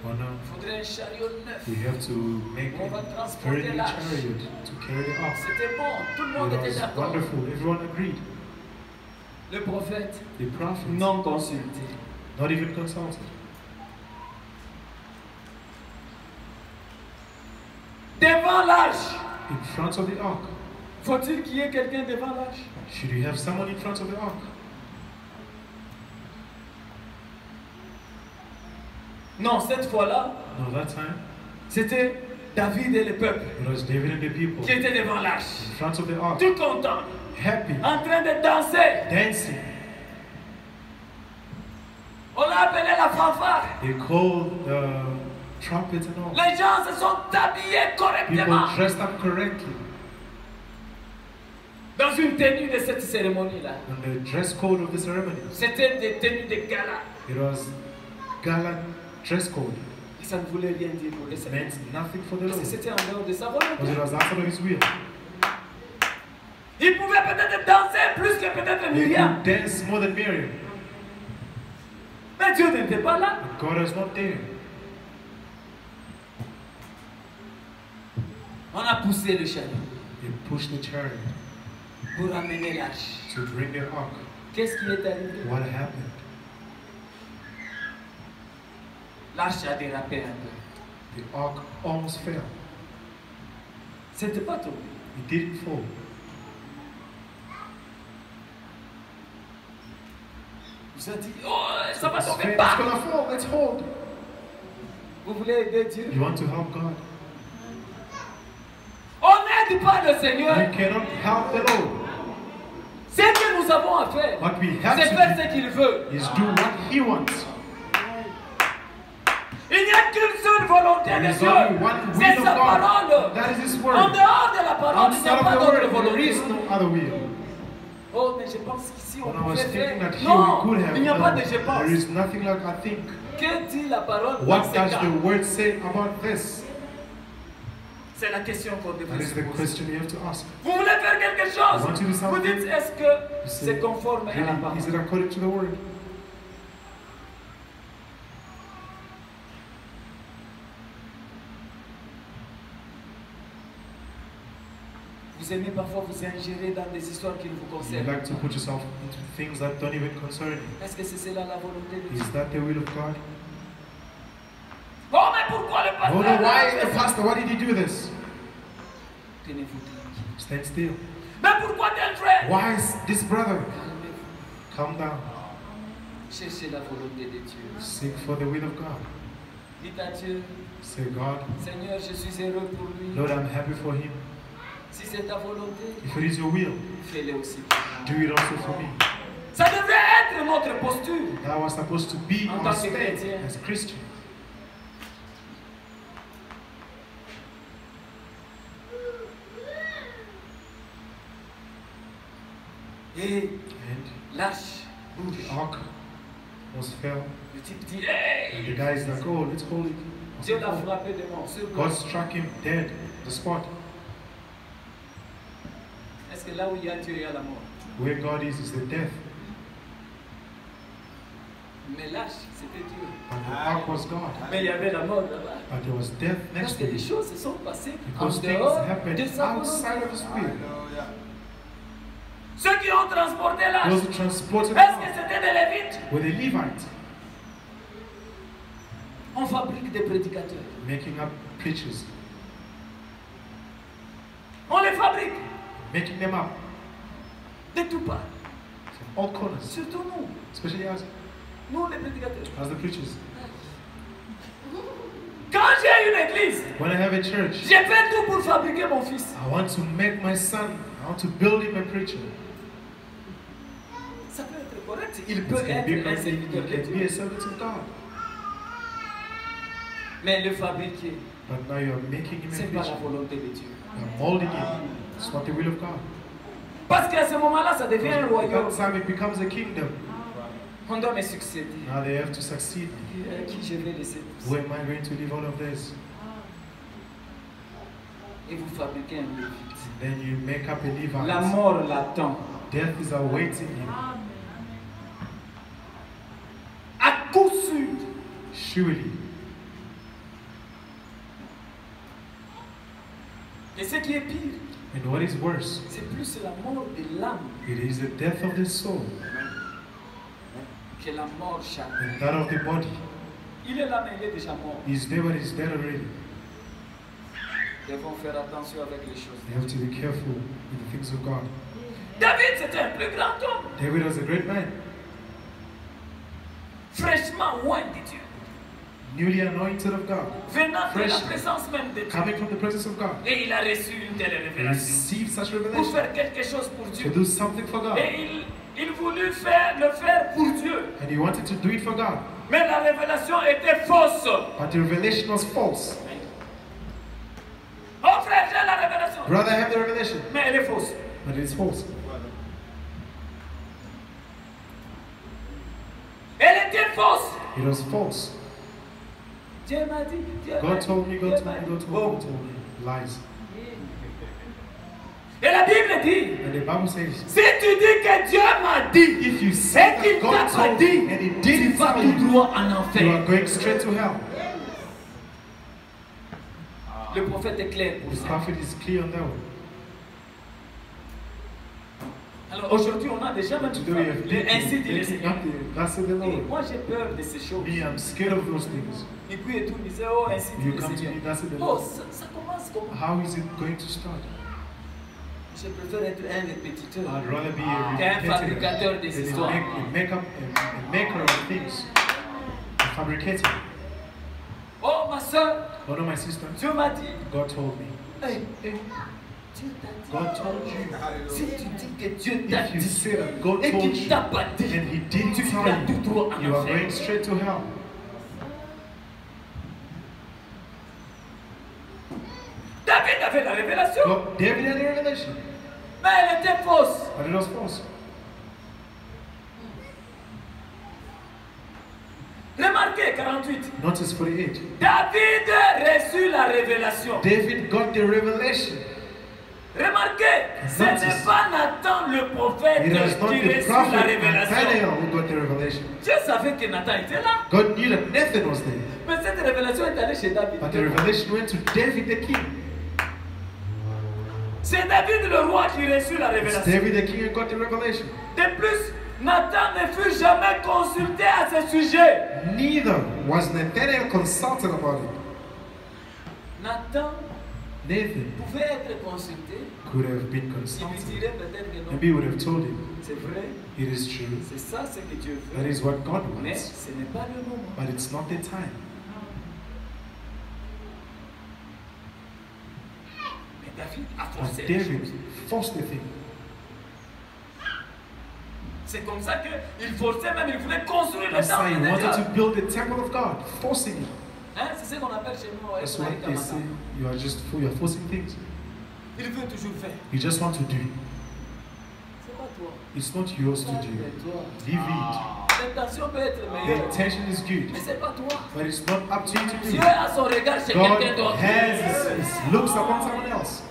Oh no, il faudrait un chariot neuf. we have to make On va a very transporter new l'arche. chariot to carry the ark. C'était bon, tout le monde It était was d'accord. wonderful. Everyone agreed. Le prophète, The prophet, non consulté. not even consulted. Devant l'arche, In front of the ark. faut-il qu'il y ait quelqu'un devant l'arche? Should you have someone in front of the ark? Non, cette fois-là, No, that time c'était David et le peuple it was David and the people qui étaient devant l'arche. in front of the ark, Tout contents, happy, en train de danser. dancing. On a appelé la fanfare. They called the trumpets and all. Les gens se sont habillés correctement People dressed up correctly. dans une tenue de cette cérémonie-là. And the dress code of the ceremony, C'était des tenues de gala. it was gala dress code. Et ça ne voulait rien dire pour les It Seigneurs. meant nothing for the Parce que Lord. c'était en dehors de sa Because it volonté. was outside of His will. Il pouvait peut-être danser plus que peut-être They Myriam. could dance more than Miriam. Mais Dieu n'était pas là. But God was not there. On a poussé le chariot They pushed the chariot pour amener l'arche. to bring the ark. Qu'est-ce qui est arrivé? What happened? L'arche a dérapé un peu. The ark almost fell. C'était pas tombé. It didn't fall. Vous avez dit, oh, ça va It's tomber gonna pas. fall. Let's hold. Vous voulez aider Dieu? You want to help God? On n'aide pas le Seigneur. You cannot help the Lord. Ce que nous avons à faire, What we have c'est to faire do ce qu'il veut. is do what He wants. Il n'y a qu'une seule volonté de Dieu. C'est sa parole. That is His En word. dehors de la parole, il n'y a Outside pas of the d'autre word, there volonté. is no other will. Oh, mais je pense qu'ici on When I was pouvait thinking faire. that here we Non, could have il n'y a pas de done, je pense. there is nothing like I think. Que dit la parole dans What ces does cas? the word say about this? C'est la question qu'on That devrait is se the poser. question you have to ask. Vous voulez faire quelque I chose? want to do Vous something. dites, est-ce que You say, c'est conforme à la really, parole? is it according to the word? Vous aimez parfois vous ingérer dans des histoires qui ne vous You concernent like to pas. put yourself into things that don't even concern you. Est-ce que c'est cela la volonté de Dieu? Is that the will of God? Oh, mais pourquoi le Oh pasteur no, a why fait the ça? pastor? Why did he do this? Tenez-vous tranquille. Stand still. Mais pourquoi tel frère? Why is this brother? Calmez-vous. Calm down. Cherchez la volonté de Dieu. Seek for the will of God. Dites à Dieu, Say, God, Seigneur, je suis heureux pour lui. Lord, I'm happy for him. Si c'est ta volonté, If it is your will, fais-le aussi pour moi. do it also for me. Ça devrait être notre posture. That was supposed to be En our tant que stand chrétien. as Christians. Et And lâche, bouge. the ark was fell. Le type dit, hey! And the guy is like, oh, let's hold it. Dieu l'a frappé de mort. Sur God place. struck him dead on the spot. Est-ce que là où il y a Dieu, il y a la mort? Where God is the death. Mais lâche, c'était Dieu. But the ark was God. Mais il y avait la mort là-bas. But there was death Parce next que to les it. choses se sont passées en Because things dehors de happened sa outside volonté. of His will. Ceux qui ont transporté l'âge, Those who transported the est-ce que ark c'était des Lévites? were the Levites, On fabrique des prédicateurs. making up preachers, On les fabrique making them up de tout part. from all corners, Surtout nous. especially Nous, les prédicateurs. as the preachers. Quand j'ai une église, When I have a church, j'ai fait tout pour fabriquer mon fils. I want to make my son, I want to build him a preacher. Ça peut être correct. Il peut It can be être un correct, serviteur he de can be Dieu. a servant of God. Mais le fabriquer, But now you are making him a c'est pas la preacher. volonté de Dieu. You are molding him. It's not the will of God. Parce qu'à ce moment-là, ça devient un At royaume. that time it becomes a kingdom. On doit me succéder. Now they have to succeed. À qui je vais laisser tout ça? Where am I going to leave all of this? Et vous fabriquez un Lévite. Then you make up a La Levite. mort l'attend. Death is awaiting him. À coup sûr. Surely. Et ce qui est pire, And what is worse, c'est plus la mort de l'âme it is the death of the soul que la mort charnelle. and that of the body. Il est là, mais il est déjà mort. He's there, but he's dead already. Nous devons faire attention avec les choses. You have to be careful with the things of God. David, c'était un plus grand homme, David was a great man, fraîchement loin de Dieu, newly anointed of God, venant de la Fresh. présence même de Dieu. coming from the presence of God. Et il a reçu une telle He révélation received such pour revelation faire quelque chose pour to Dieu. do something for God. Et il voulut le faire pour Dieu. And he wanted to do it for God. Mais la révélation était fausse. But the revelation was false. Oh frère, j'ai la révélation. Brother, I have the revelation, Mais elle est fausse. but it is false. Elle était fausse. It was false. Dieu m'a dit. Dieu m'a God dit, told me, Dieu God m'a told me, dit. God told me, Oh. God told me. Lies. Et la Bible dit, And the Bible says, si tu dis que Dieu m'a dit, if you et say qu'il that God t'a pas told dit, you and he tu didn't vas tell tout you, droit en you are enfer. going straight to hell. Le prophète est clair pour The ça. prophet is clear on that one. Alors aujourd'hui, on a déjà même Today we have people ainsi dit le making Seigneur. up the gospel of the Et Lord. moi, j'ai peur de ces choses. Me, I'm scared of those things. Et puis, et tout, il disait, oh, ainsi dit You le come to Seigneur. me, that's the Oh, Lord. ça commence comment? How is it going to start? Je préfère être un répétiteur. I'd rather be a Qu'un repetitor fabricateur des than histoires. a maker of things, a fabricator. Oh, ma soeur, One of my sisters, Dieu m'a dit, God told me, hey, Dieu t'a dit. God told you. Si tu dis que Dieu t'a If you dit say that God et told qu'il you t'a pas dit, and He didn't tu tell vas tout droit you, en you are enfer. going straight to hell. David avait la révélation. David had the revelation. Mais elle était fausse. But it was false. Remarquez 48. Notice 48. David reçut la révélation. David got the revelation. Remarquez, ce n'est pas Nathan le prophète It was not qui the reçut la prophet révélation. Nathanael who got the revelation. Dieu savait que Nathan était là. God knew that Nathan was there. Mais cette révélation est allée chez David. But the revelation went to David the king. C'est David le roi qui reçut la It's révélation. David the king who got the revelation. De plus, Nathan ne fut jamais consulté à ce sujet. Neither was Nathanael consulted about it. Nathan Nathan pouvait être consulté. could have been Il lui consulted. dirait peut-être que non. Maybe he would have told him, C'est vrai, it is true. c'est ça ce que Dieu That veut. is what God Mais wants. ce n'est pas le moment. But it's not the time. Mais David a But forcé les David choses. forced the thing. C'est comme ça qu'il forçait même, il voulait construire le That's temple why he de wanted to Dieu. build the temple of God, forcing it. Hein, c'est ce qu'on appelle chez nous. That's what they say. You are just forcing things. Il veut toujours faire. You just want to do. C'est pas toi. It's not yours to do. C'est toi. Leave it. L'intention peut être The meilleure. intention is good, Mais c'est pas toi. but it's not up to you to do. Dieu a son regard chez God quelqu'un d'autre. has his looks upon someone else.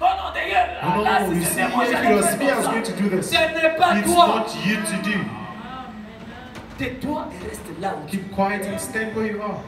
Oh non, d'ailleurs, No, là, no, you si see, c'était moi, if j'allais it was faire me, I was comme going ça. to do this. Ce n'est pas It's toi. not you to do. Tais-toi et reste là où tu es. Keep quiet and stand where you are.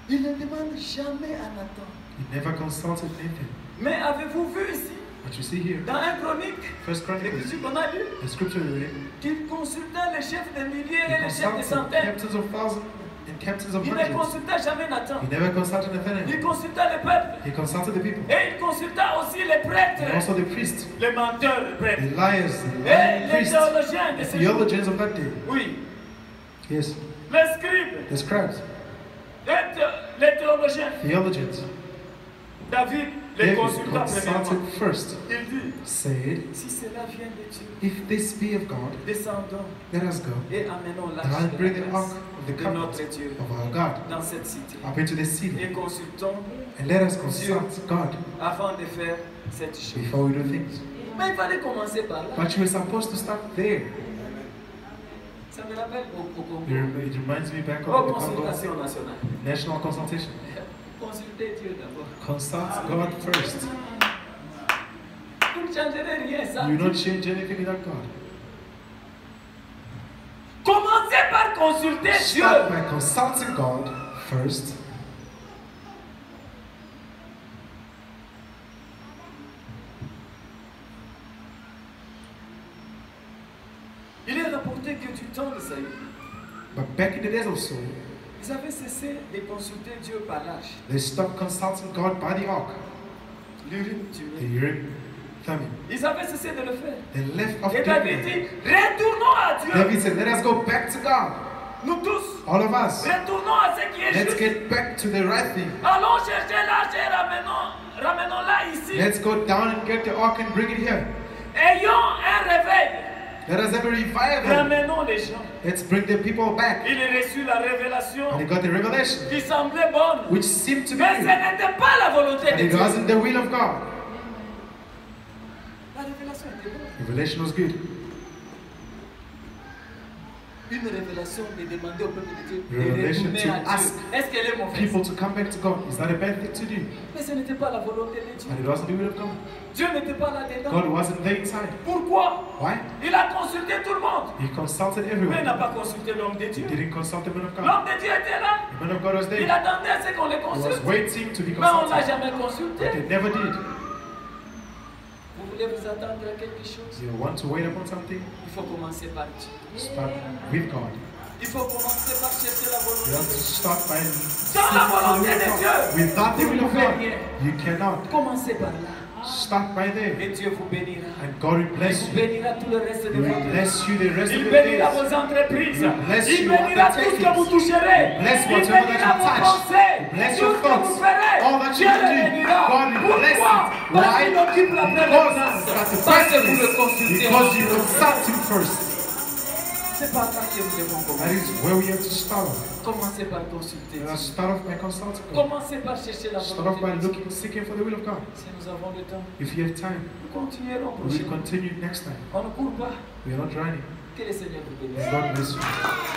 Il ne demande jamais à Nathan. He never consulted Nathan. Mais avez-vous vu ici, But you see here, dans un chronique, First Chronicles, l'écriture qu'on a lu, the scripture we read, qu'il consultait les chefs de milliers he et les chefs de consulted centaines. captains of thousands and captains of Il ne hundreds. consultait jamais Nathan. He never consulted Il Nathanael. consultait le peuple. He consulted the people. Et il consulta aussi les prêtres, And also the priests, les menteurs de the prêtres. liars, the Et lying les priests, théologiens de the ces jours. theologians of that day. Oui, Yes, les scribes, the scribes, les théologiens. theologians. David les David consulta premièrement. consulted first, Il dit, said, si cela vient de Dieu, if this be of God, descendons let us go, et amenons and I'll l'arche bring de the la ark grâce of the de covenant notre Dieu of our God dans cette cité. up into the city, Et consultons and let us consult God avant de faire cette chose. before we do things. Mais il fallait commencer par là. But you were supposed to start there. Ça me rappelle au Congo. It reminds me back Aux of the Congo consultations nationales. national consultation. Consultez Dieu d'abord. Consult God first. Vous ne changerez rien, ça. You don't change anything without God. Commencez par consulter Dieu. Start by consulting God first. Il est rapporté que du temps de Saül, But back in the days of Saul, ils avaient cessé de consulter Dieu par l'arche. they stopped consulting God by the ark, L'Urim, the Thummim. Urim, Thummim. Ils avaient cessé de le faire. They left off Et doing David it. dit, retournons à Dieu. David said, let us go back to God. Nous tous, All of us. retournons à ce qui est Let's juste. get back to the right thing. Allons chercher l'arche et ramenons-la ici. Let's go down and get the ark and bring it here. Ayons un réveil. Let us have a revival. Ramenons les gens. Let's bring the people back. Il reçut la révélation And he got the revelation, qui semblait bonne. which seemed to be Mais ce good. n'était pas la volonté And de it Dieu. wasn't the will of God. La révélation était bonne. Revelation was good. Une révélation de demander au peuple de Dieu de Revelation retourner to à Dieu. ask Est-ce qu'elle est mauvaise? People to come back to God. Is that a bad thing to do? Mais ce n'était pas la volonté de Dieu. But it wasn't the will of God. Dieu n'était pas là-dedans. God wasn't there inside. Pourquoi? Why? Il a consulté tout le monde. He consulted Mais il everyone. n'a pas consulté l'homme de Dieu. He didn't consult the man of God. L'homme de Dieu était là. The man of God was Il there. attendait à ce qu'on le He was consulte. waiting to be Mais on ne l'a consulted. jamais But consulté. they never did. Vous voulez vous attendre à quelque chose? You want to wait upon something? Il faut commencer par Dieu. Start with God. Il faut commencer par chercher la You volonté have de to Dieu. start by Sans la volonté seeking de the will Dieu, of God. Without the vous will ne of pouvez God, rien. you cannot. Commencez par là. Start by there. Et Dieu vous bénira. And God will Il bless vous you. bénira tout le reste de He will votre vie. bless you the rest of Il your bénira days. vos entreprises. He will bless Il you bénira tout ce que undertakings. vous toucherez. Bless Il whatever that bénira you vos touch. pensées. Bless Tout your ce que vous thoughts. ferez. All that you Dieu le do, bénira. God will bless Pourquoi? it. Parce Why? qu'il occupe la Because prédominance. that's the Parce que vous le practice. consultez. Because you consult Him first. C'est par là que nous devons That commencer. is where we have to start off. Commencez par consulter. Start off by consulting God. Commencez par chercher la Start off by volonté de Dieu. looking, seeking for the will of God. Si nous avons le temps, If you have time, nous continuerons we will prochainement. continue next time. On ne court pas. We are not running. Que le Seigneur vous bénisse. God bless you.